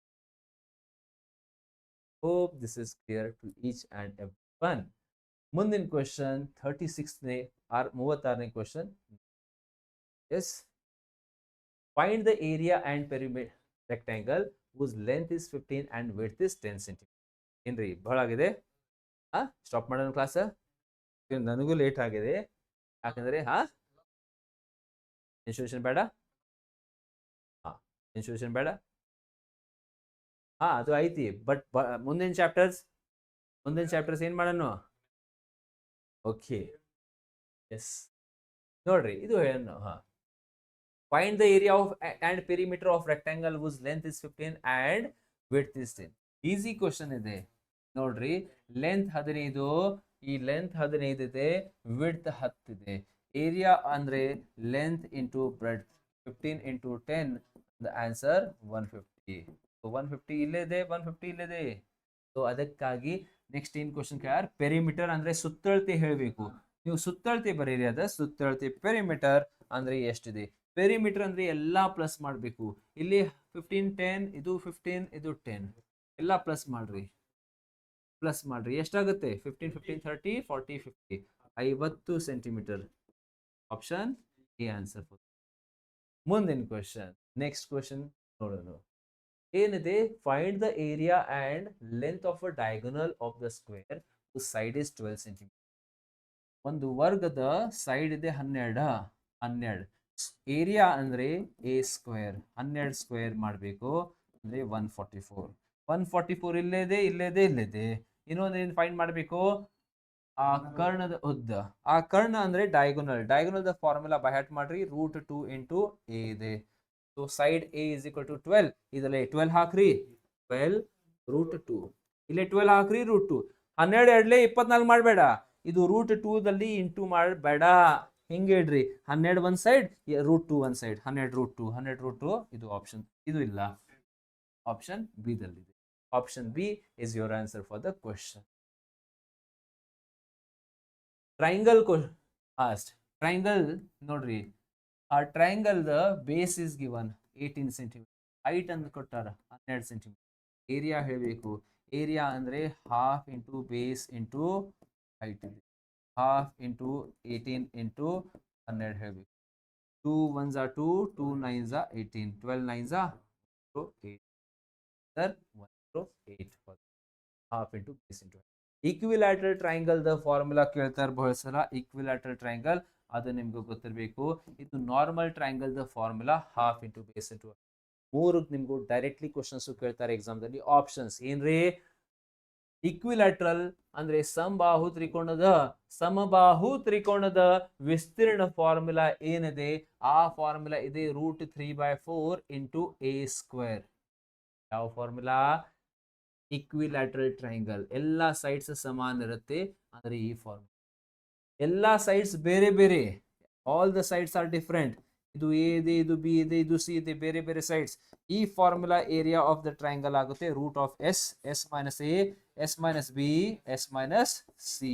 Hope this is clear to each and everyone. ಮುಂದಿನ ಕ್ವೆಶ್ಚನ್ 36ನೇ 36ನೇ question. Yes, find the area and perimeter rectangle whose length is 15 and width is 10 cm. ಏನ್ರಿ ಬಹಳ ಆಗಿದೆ? ಸ್ಟಾಪ್ ಮಾಡೋಣ ಕ್ಲಾಸ್. ನನಗೂ ಲೇಟ್ ಆಗಿದೆ, ಯಾಕಂದ್ರೆ ಇನ್ಸ್ಟಿಟ್ಯೂಷನ್ ಬೇಡ. ಇನ್ಸ್ಟಿಟ್ಯೂಷನ್ ಬೇಡ. ಅದು ಐತಿ, ಬಟ್ ಮುಂದಿನ ಚಾಪ್ಟರ್ಸ್ ಏನ್ ಮಾಡೋಣ? ಓಕೆ, ಎಸ್ ನೋಡ್ರಿ, ಇದು ಹೇಳೋಣ. Find the area of and perimeter of rectangle whose length is 15 and width is 10. Easy question ಇದೆ ನೋಡ್ರಿ. ಲೆಂತ್ 15, ಈ ಲೆಂತ್ 15 ಇದೆ, ವಿಡ್ತ್ 10 ಇದೆ. ಏರಿಯಾ ಅಂದ್ರೆ length into breadth, 15 into 10, the answer 150. 150 ಇಲ್ಲಿದೆ, 150 ಇಲ್ಲಿದೆ. ಸೊ ಅದಕ್ಕಾಗಿ ನೆಕ್ಸ್ಟ್ ಏನ್ ಕ್ವಶನ್ ಕೇಳಾರ? ಪೆರಿಮೀಟರ್ ಅಂದ್ರೆ ಸುತ್ತಳತೆ ಹೇಳಬೇಕು. ನೀವು ಸುತ್ತಳತೆ ಬರೀರಿ. ಅದ ಸುತ್ತಳತೆ ಪೆರಿಮೀಟರ್ ಅಂದ್ರೆ ಎಷ್ಟಿದೆ? ಪೆರಿಮೀಟರ್ ಅಂದ್ರೆ ಎಲ್ಲಾ ಪ್ಲಸ್ ಮಾಡಬೇಕು. ಇಲ್ಲಿ 15 10, ಇದು 15, ಇದು 10, ಎಲ್ಲ ಪ್ಲಸ್ ಮಾಡ್ರಿ. ಎಷ್ಟಾಗುತ್ತೆ? 15 15 30 40 50, 50 ಸೆಂಟಿಮೀಟರ್. Option A answer. ಮುಂದಿನ ಕ್ವಶನ್, ನೆಕ್ಸ್ಟ್ ಕ್ವಶನ್ ನೋಡೋಣ. ಏನಿದೆ? Find the area and length of a diagonal of the square whose side is 12 centimetre. ಒಂದು ವರ್ಗದ ಸೈಡ್ ಇದೆ 12. ಏರಿಯಾ ಅಂದ್ರೆ ಎ ಸ್ಕ್ವೇರ್, 12 ಸ್ಕ್ವೇರ್ ಮಾಡಬೇಕು ಅಂದ್ರೆ 144. 144 ಇಲ್ಲಿದೆ. ಇನ್ನೊಂದು ಏನು ಫೈಂಡ್ ಮಾಡಬೇಕು? ಆ ಕರ್ಣದ ಉದ್ದ. ಆ ಕರ್ಣ ಅಂದ್ರೆ diagonal the formula by heart ಮಾಡ್ರಿ. √2 ಇಂಟು ಎ ಇದೆ. So side a is equal to 12. ಇದರಲ್ಲಿ 12 ಹಾಕ್ರಿ, 12 √2. ಇಲ್ಲಿ 12 ಹಾಕ್ರಿ, √2. 12 ಎರಡ್ಲೆ 24 ಮಾಡಬೇಡ. ಇದು √2 ದಲ್ಲಿ ಇಂಟು ಮಾಡಬೇಡ. ಹಿಂಗೆ ಇಡ್ರಿ. 12 ಒನ್ ಸೈಡ್, √2 ಒನ್ ಸೈಡ್. 12 √2 ಇದು ಆಪ್ಷನ್. ಇದು ಇಲ್ಲ, ಆಪ್ಷನ್ ಬಿ ದಲ್ಲಿದೆ. Option B is your answer for the question. Triangle triangle ನೋಡ್ರಿ, ಆ ಟ್ರಯಾಂಗಲ್ ದ base is given 18 centimetre, height ಅಂತ ಕೊಟ್ಟಾರ 12 ಸೆಂಟಿಮೀಟರ್. ಏರಿಯಾ ಹೇಳಬೇಕು. ಏರಿಯಾ ಅಂದ್ರೆ half into base into height ಇದೆ. ಹಾಫ್ ಇಂಟು 18 ಇಂಟು 12 ಹೇಳಬೇಕು. 2 1s are 2, 2 9s are 18, 12 9s are 8. Sir, 108 half into base into equilateral triangle the formula ಕೇಳ್ತಾರೆ ಬಹಳ ಸಲ. equilateral triangle ಅದು ನಿಮ್ಗೆ ಗೊತ್ತಿರಬೇಕು. ಇದು normal triangle the formula half into base into. ಮೂರು ನಿಮ್ಗೂ ಡೈರೆಕ್ಟ್ಲಿ ಕ್ವಶನ್ಸ್ ಕೇಳ್ತಾರೆ ಎಕ್ಸಾಮ್ ದಲ್ಲಿ. ಆಪ್ಷನ್ಸ್ ಏನ್ರಿ? ಇಕ್ವಿಲ್ಯಾಟ್ರಲ್ ಅಂದ್ರೆ ಸಮಬಾಹು ತ್ರಿಕೋಣದ ವಿಸ್ತೀರ್ಣ ಫಾರ್ಮುಲಾ ಏನಿದೆ ಆ ಫಾರ್ಮುಲಾ ಇದೆ √3/4 ಇಂಟು a ಸ್ಕ್ವೇರ್. ಯಾವ ಫಾರ್ಮುಲಾ? ಇಕ್ವಿಲ್ಯಾಟ್ರಲ್ ಟ್ರಯಾಂಗಲ್ ಎಲ್ಲಾ ಸೈಡ್ಸ್ ಸಮಾನ ಇರುತ್ತೆ ಅಂದ್ರೆ ಈ ಫಾರ್ಮುಲಾ. ಎಲ್ಲಾ ಸೈಡ್ಸ್ ಬೇರೆ ಬೇರೆ, all the sides are different. ಇದು ಎ ಇದೆ, ಇದು ಬಿ ಇದೆ, ಇದು ಸಿ ಇದೆ, ಬೇರೆ ಬೇರೆ ಸೈಡ್ಸ್. ಈ formula area of the triangle ಆಗುತ್ತೆ √s minus a s minus b s minus c.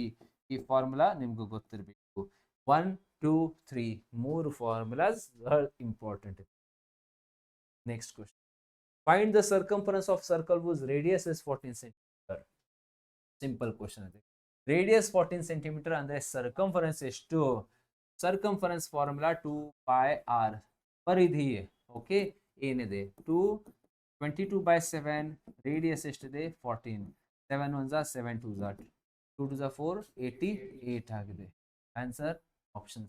ಈ ಫಾರ್ಮುಲಾ ನಿಮ್ಗೆ ಗೊತ್ತಿರಬೇಕು. 1 2 3 ಮೂರು formulas important. Next question. Find the circumference of circle whose radius is 14 centimeter. Simple question ಇದೆ. ರೇಡಿಯಸ್ 14 ಸೆಂಟಿಮೀಟರ್ ಅಂದ್ರೆ ಸರ್ಕಂಫರೆನ್ಸ್ ಎಷ್ಟು? Circumference formula 2πr. ಪರಿಧಿ ಓಕೆ ಏನಿದೆ 22/7. ರೇಡಿಯಸ್ ಎಷ್ಟಿದೆ? 14. 7 1s are 7 2s are 2 2s are 4 88 ಆಗಿದೆ. Answer option.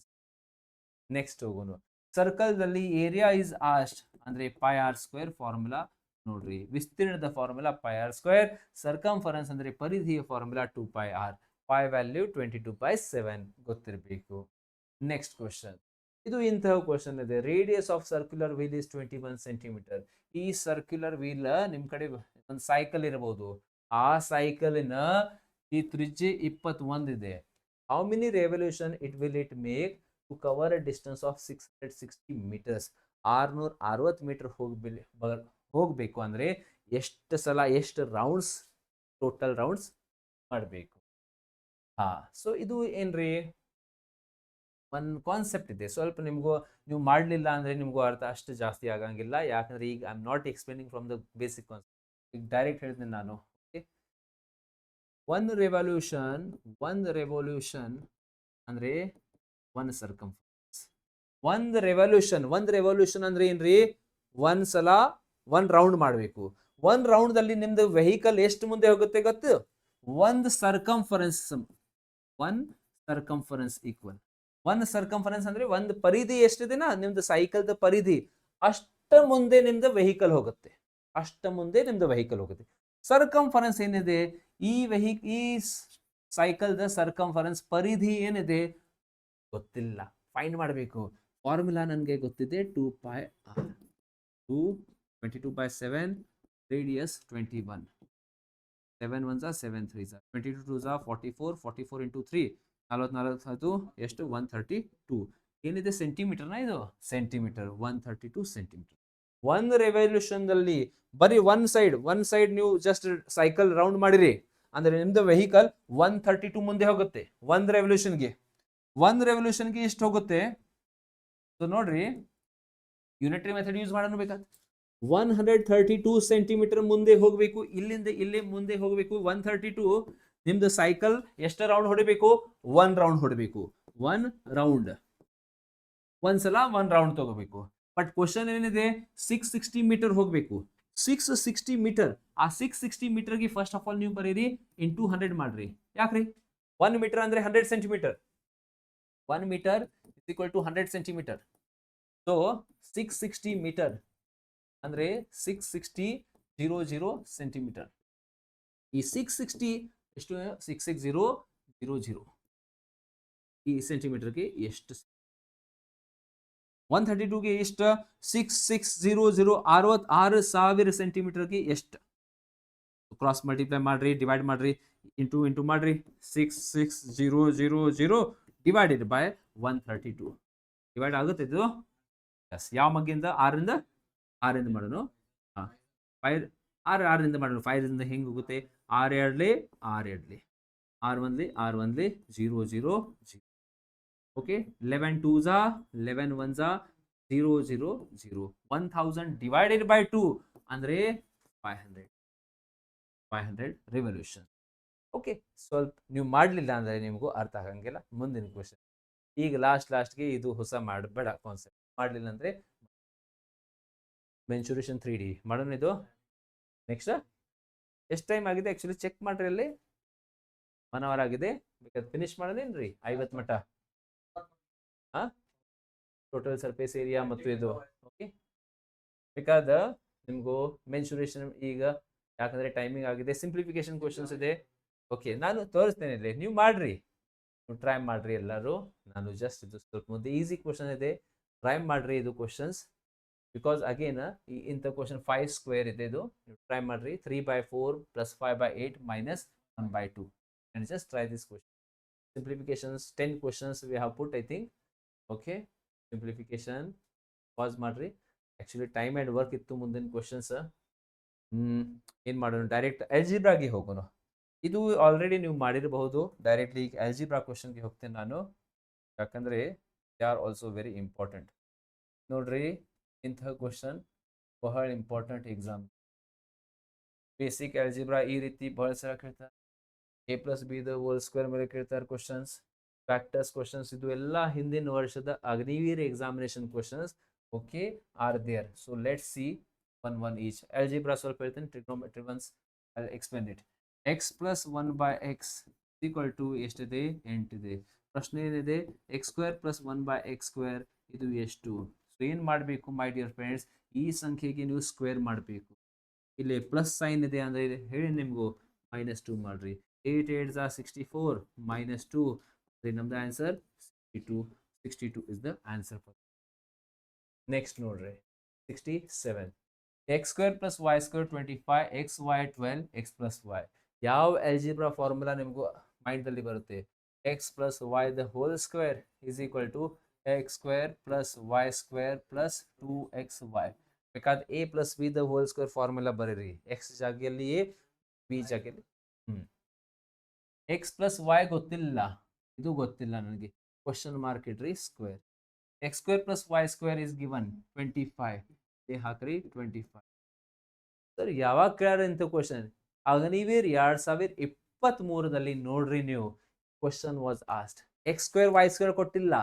ನೆಕ್ಸ್ಟ್ ಹೋಗೋಣ. ಸರ್ಕಲ್ ದಲ್ಲಿ ಏರಿಯಾ ಇಸ್ ಆಸ್ಟ್ ಅಂದ್ರೆ πr² ಫಾರ್ಮುಲಾ ನೋಡ್ರಿ. ವಿಸ್ತೀರ್ಣದ ಫಾರ್ಮುಲಾ πr². ಸರ್ಕಂಫರೆನ್ಸ್ ಅಂದ್ರೆ ಪರಿಧಿಯ ಫಾರ್ಮುಲಾ 2πr. π ವ್ಯಾಲ್ಯೂ 22/7 ಗೊತ್ತಿರಬೇಕು. Next question. ಇದು ಇಂತಹ ಕ್ವಶನ್ ಇದೆ. Radius of circular wheel is 21 centimetre. ಈ ಸರ್ಕ್ಯುಲರ್ ವೀಲ್ ನಿಮ್ ಕಡೆ ಒಂದು ಸೈಕಲ್ ಇರಬಹುದು. ಆ ಸೈಕಲಿನ ಈ ತ್ರಿಜ್ಯ 21 ಇದೆ. How many revolution it make to cover a distance of 660 meters. 660 meter ಹೋಗ್ಬೇಕು ಅಂದ್ರೆ ಎಷ್ಟು ಸಲ, ಎಷ್ಟು ರೌಂಡ್ಸ್, ಟೋಟಲ್ ರೌಂಡ್ಸ್ ಮಾಡಬೇಕು. ಸೊ ಇದು ಏನ್ರಿ ಒಂದು ಕಾನ್ಸೆಪ್ಟ್ ಇದೆ. ಸ್ವಲ್ಪ ನಿಮ್ಗೂ ನೀವು ಮಾಡಲಿಲ್ಲ ಅಂದ್ರೆ ನಿಮ್ಗೂ ಅರ್ಥ ಅಷ್ಟು ಜಾಸ್ತಿ ಆಗಂಗಿಲ್ಲ. ಯಾಕಂದ್ರೆ ಈಗ I am not explaining from the basic concept. ಈಗ ಡೈರೆಕ್ಟ್ ಹೇಳ್ತೀನಿ ನಾನು. ಒಂದು ರೆವಲ್ಯೂಷನ್ ಅಂದ್ರೆ ಒಂದು ಸರ್ಕಂಫರೆನ್ಸ್. ಒಂದು ರೆವಲ್ಯೂಷನ್ ಅಂದ್ರೆ ಏನ್ರಿ? ಒಂದ್ ಸಲ ಒಂದ್ ರೌಂಡ್ ಮಾಡಬೇಕು. ಒಂದ್ ರೌಂಡ್ ದಲ್ಲಿ ನಿಮ್ದು ವೆಹಿಕಲ್ ಎಷ್ಟು ಮುಂದೆ ಹೋಗುತ್ತೆ ಗೊತ್ತು? ಒಂದು ಸರ್ಕಂಫರೆನ್ಸ್ ಈಕ್ವಲ್. ಒಂದು ಸರ್ಕಂಫರೆನ್ಸ್ ಅಂದ್ರೆ ಒಂದು ಪರಿಧಿ ಎಷ್ಟಿದೆನಾ ನಿಮ್ದು ಸೈಕಲ್ ದ ಪರಿಧಿ, ಅಷ್ಟ ಮುಂದೆ ನಿಮ್ದು ವೆಹಿಕಲ್ ಹೋಗುತ್ತೆ. ಸರ್ಕಂಫರೆನ್ಸ್ ಏನಿದೆ? ಈ ಸೈಕಲ್ ದ ಸರ್ಕಂಫರೆನ್ಸ್ ಪರಿಧಿ ಏನಿದೆ ಗೊತ್ತಿಲ್ಲ, ಫೈಂಡ್ ಮಾಡಬೇಕು. ಫಾರ್ಮುಲಾ ನನಗೆ ಗೊತ್ತಿದೆ 2πr. 22/7 radius 21. 7 1s are 7 3s are 22 2s are 44. 44 into 3 44 ಎಷ್ಟು? 132. ಏನಿದೆ? ಸೆಂಟಿಮೀಟರ್ನ ಇದು? ಸೆಂಟಿಮೀಟರ್. 132 ಸೆಂಟಿಮೀಟರ್. ಒಂದು ರೆವಲ್ಯೂಷನ್ ದಲ್ಲಿ ಬರೀ ಒನ್ ಸೈಡ್ ನೀವು ಜಸ್ಟ್ ಸೈಕಲ್ ರೌಂಡ್ ಮಾಡಿರಿ ಅಂದ್ರೆ ನಿಮ್ದು ವೆಹಿಕಲ್ 132 ಮುಂದೆ ಹೋಗುತ್ತೆ. ಒಂದು ರೆವಲ್ಯೂಷನ್ಗೆ ಎಷ್ಟು ಹೋಗುತ್ತೆ? ಸೊ ನೋಡ್ರಿ, ಯೂನಿಟರಿ ಮೆಥಡ್ ಯೂಸ್ ಮಾಡೋಣ ಬೇಕಾದ್ರೆ 132 ಸೆಂಟಿಮೀಟರ್ ಮುಂದೆ ಹೋಗ್ಬೇಕು. ಇಲ್ಲಿಂದ ಇಲ್ಲೇ ಮುಂದೆ ಹೋಗ್ಬೇಕು. 132 ನಿಮ್ದು ಸೈಕಲ್ ಎಷ್ಟು ರೌಂಡ್ ಹೊಡಿಬೇಕು? 1 ರೌಂಡ್ ಹೊಡಿಬೇಕು. 1 ರೌಂಡ್ ಒಂದ್ಸಲ 1 ರೌಂಡ್ ತಗೋಬೇಕು. ಬಟ್ ಕ್ವಶನ್ ಏನಿದೆ? 660 ಮೀಟರ್ ಹೋಗ್ಬೇಕು. 660 ಮೀಟರ್. ಆ 660 ಮೀಟರ್ಗೆ ಫಸ್ಟ್ ಆಫ್ ಆಲ್ ನೀವು ಬರೀರಿ ಇಂಟು 100 ಮಾಡ್ರಿ. ಯಾಕ್ರಿ? 1 ಮೀಟರ್ ಅಂದ್ರೆ 100 centimeter. 1 meter is equal to 100 centimeter. So 660 meter ಅಂದ್ರೆ 660 ಸೆಂಟಿಮೀಟರ್. ಈ 660 ಎಷ್ಟು? 660 ಈ ಸೆಂಟಿಮೀಟರ್ಗೆ ಎಷ್ಟು? 132ಗೆ ಎಷ್ಟು? 6600 66,000 ಸೆಂಟಿಮೀಟರ್ಗೆ ಎಷ್ಟು? ಕ್ರಾಸ್ ಮಲ್ಟಿಪ್ಲೈ ಮಾಡ್ರಿ, ಡಿವೈಡ್ ಮಾಡ್ರಿ, ಇಂಟು ಮಾಡ್ರಿ. 6600 ಡಿವೈಡೆಡ್ ಬೈ 132 ಡಿವೈಡ್ ಆಗುತ್ತೆ ಇದು. ಎಸ್. ಯಾವ ಮಗ್ಗಿಂದ? 6ರಿಂದ ಮಾಡೋಣ. 6ರಿಂದ ಮಾಡೋಣ. 5ರಿಂದ ಹೆಂಗ್ ಹೋಗುತ್ತೆ? 6 2 6 1 0 0 0. Okay. 11 2s 11 1s 0 0 0 1000 divided by 2 ಅಂದ್ರೆ 500 ರಿವಲ್ಯೂಷನ್. ಓಕೆ, ಸ್ವಲ್ಪ ನೀವು ಮಾಡಲಿಲ್ಲ ಅಂದ್ರೆ ನಿಮಗೂ ಅರ್ಥ ಆಗಂಗಿಲ್ಲ. ಮುಂದಿನ ಕ್ವಶನ್. ಈಗ ಲಾಸ್ಟ್ಗೆ ಇದು ಹೊಸ ಮಾಡಬೇಡ ಕಾನ್ಸೆಪ್ಟ್. ಮಾಡಲಿಲ್ಲ ಅಂದ್ರೆ ಮೆನ್ಸುರೇಷನ್ 3D ಮಾಡೋಣ. ಇದು ನೆಕ್ಸ್ಟ್ ಎಷ್ಟು ಟೈಮ್ ಆಗಿದೆ ಆಕ್ಚುಲಿ ಚೆಕ್ ಮಾಡ್ರಿ. ಅಲ್ಲಿ 1 ಅವರ್ ಆಗಿದೆ. ಬೇಕಾದ್ರೆ ಫಿನಿಶ್ ಮಾಡೋದೇನ್ರಿ 50 ಮಟ. ಟೋಟಲ್ ಸರ್ಫೇಸ್ ಏರಿಯಾ ಮತ್ತು ಇದು ಓಕೆ. ಬೇಕಾದ ನಿಮಗೂ ಮೆನ್ಸುರೇಷನ್ ಈಗ ಯಾಕಂದ್ರೆ ಟೈಮಿಂಗ್ ಆಗಿದೆ. ಸಿಂಪ್ಲಿಫಿಕೇಶನ್ ಕ್ವಶನ್ಸ್ ಇದೆ. ಓಕೆ, ನಾನು ತೋರಿಸ್ತೇನೆ ಇಲ್ಲಿ, ನೀವು ಮಾಡ್ರಿ, ನೀವು ಟ್ರೈ ಮಾಡ್ರಿ ಎಲ್ಲರೂ. ನಾನು ಜಸ್ಟ್ ಇದು ಸ್ವಲ್ಪ ಮುಂದೆ ಈಸಿ ಕ್ವಶನ್ ಇದೆ, ಟ್ರೈ ಮಾಡ್ರಿ ಇದು ಕ್ವಶನ್ಸ್. ಬಿಕಾಸ್ ಅಗೇನ್ ಇಂಥ ಕ್ವಶನ್ 5 ಸ್ಕ್ವೇರ್ ಇದೆ. ಇದು ನೀವು ಟ್ರೈ ಮಾಡ್ರಿ. 3/4 + 5/8 - 1/2 and just try this question. Simplifications 10 questions we have put, I think. Okay, simplification pause ಮಾಡ್ರಿ. ಆಕ್ಚುಲಿ ಟೈಮ್ ಆ್ಯಂಡ್ ವರ್ಕ್ ಇತ್ತು ಮುಂದಿನ ಕ್ವಶನ್ಸ್. ಏನು ಮಾಡೋಣ, ಡೈರೆಕ್ಟ್ ಆಲ್ಜಿಬ್ರಾಗೆ ಹೋಗೋಣ. ಇದು ಆಲ್ರೆಡಿ ನೀವು ಮಾಡಿರಬಹುದು. ಡೈರೆಕ್ಟ್ಲಿ ಈಗ ಆಲ್ಜಿಬ್ರಾ ಕ್ವಶನ್ಗೆ ಹೋಗ್ತೇನೆ ನಾನು, ಯಾಕಂದರೆ they are also very important. ನೋಡ್ರಿ, ಇಂಥ ಕ್ವಶನ್ ಬಹಳ ಇಂಪಾರ್ಟೆಂಟ್ ಎಕ್ಸಾಮ್. ಬೇಸಿಕ್ ಆಲ್ಜಿಬ್ರಾ ಈ ರೀತಿ ಬಹಳ ಸಲ ಕೇಳ್ತಾರೆ. a+b² ಮೇಲೆ ಕೇಳ್ತಾರೆ ಕ್ವಶನ್ಸ್. ಫ್ಯಾಕ್ಟರ್ಸ್ ಕ್ವಶನ್ಸ್, ಇದು ಎಲ್ಲ ಹಿಂದಿನ ವರ್ಷದ Agniveer examination questions. Okay, are there. So let's see one each. Algebra ಸ್ವಲ್ಪ ಹೇಳ್ತೇನೆ. Trigonometry once I explain it. x + 1/x = ಎಷ್ಟಿದೆ? 8 ಇದೆ. ಪ್ರಶ್ನೆ ಏನಿದೆ? x² + 1/x², ಇದು ಎಷ್ಟು? ಸೊ ಏನು ಮಾಡಬೇಕು ಮೈ ಡಿಯರ್ ಫ್ರೆಂಡ್ಸ್, ಈ ಸಂಖ್ಯೆಗೆ ನೀವು ಸ್ಕ್ವೇರ್ ಮಾಡಬೇಕು. ಇಲ್ಲಿ ಪ್ಲಸ್ ಸೈನ್ ಇದೆ ಅಂದರೆ ಹೇಳಿ ನಿಮಗೂ -2 ಮಾಡ್ರಿ. 8 8s are 64 -2. ನಮ್ದು answer 62. 62 is the answer. Next ನೋಡ್ರಿ 67. x² + y² 25, xy 12, x + y. ಯಾವ ಆಲ್ಜಿಬ್ರಾ ಫಾರ್ಮುಲಾ ನಿಮಗೂ ಮೈಂಡಲ್ಲಿ ಬರುತ್ತೆ? x + y the whole square = x² + y² + 2xy. ಬೇಕಾದ್ರೆ a + b the whole square formula ಬರೀರಿ. x ಜಾಗದಲ್ಲಿ a, b ಜಾಗದಲ್ಲಿ x + y ಗೊತ್ತಿಲ್ಲ, ಇದು ಗೊತ್ತಿಲ್ಲ ನನಗೆ, ಕ್ವಶನ್ ಮಾರ್ಕ್ ಇಡ್ರಿ, square. x² + y² is given 25. ಹಾಕ್ರಿ 25. ಸರ್ ಯಾವಾಗ ಕೇಳ್ಯಾರ ಇಂಥ ಕ್ವಶನ್? ಅಗ್ನಿವೀರ್ 2023ದಲ್ಲಿ ನೋಡ್ರಿ ನೀವು, question was asked. x² y² ಕೊಟ್ಟಿಲ್ಲ,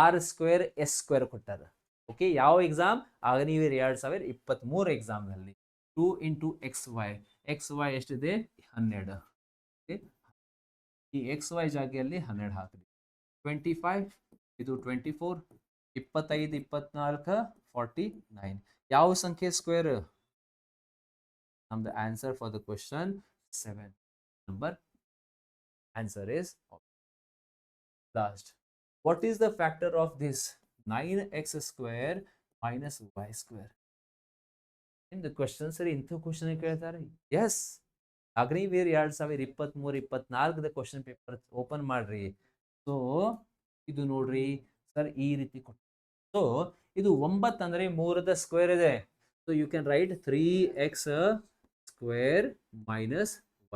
r² s² ಕೊಟ್ಟಾರ. ಓಕೆ, ಯಾವ ಎಕ್ಸಾಮ್? ಅಗ್ನಿವೀರ್ 2023 ಎಕ್ಸಾಮ್ನಲ್ಲಿ. 2 × xy. xy ಎಷ್ಟಿದೆ? 12. ಈ xy ಜಾಗೆಯಲ್ಲಿ 12 ಹಾಕ್ರಿ. 25, ಇದು 24, 25 24 49. ಯಾವ ಸಂಖ್ಯೆ ಸ್ಕ್ವೇರ್? ನಮ್ದು answer for the question 7. Number answer is last. What is the factor of this 9x² - y²? In the question ಸರಿ ಇಂಥ ಕ್ವಶನ್ ಕೇಳ್ತಾರೆ. ಎಸ್, ಅಗ್ನಿವೀರ್ 2023-24ದ ಕ್ವಶನ್ ಪೇಪರ್ ಓಪನ್ ಮಾಡ್ರಿ. ಸೊ ಇದು ನೋಡ್ರಿ ಸರ್, ಈ ರೀತಿ ಕೊಟ್ಟು. ಸೊ ಇದು 9 ಅಂದರೆ 3ದ ಸ್ಕ್ವೇರ್ ಇದೆ. So you can write 3x² -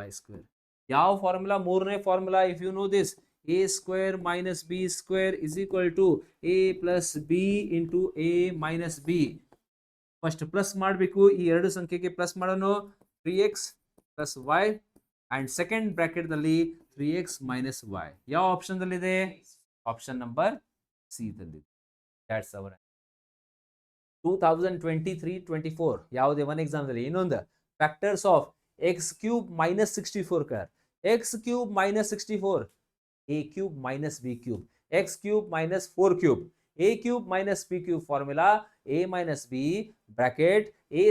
y². ಯಾವ ಫಾರ್ಮುಲಾ? 3ನೇ formula. If you know this, a² - b² = a + b × a - b. First plus ಮಾಡಬೇಕು. ಈ ಎರಡು ಸಂಖ್ಯೆಗೆ ಪ್ಲಸ್ ಮಾಡೋಣ. 3x + y and second bracket ದಲ್ಲಿ 3x - y. ಯಾವ ಆಪ್ಷನ್ ದಲ್ಲಿದೆ? ಆಪ್ಷನ್ ನಂಬರ್ ಸಿ ದಲ್ಲಿ. That's our 2023-24 ಯಾವುದೇ ಒನ್ ಎಕ್ಸಾಮ್ ದಲ್ಲಿ ಇನ್ನೊಂದು factors of x³ - 64 x³ - 64, a³ - b³, x³ - 4³ a³ - b³ formula a - b bracket a²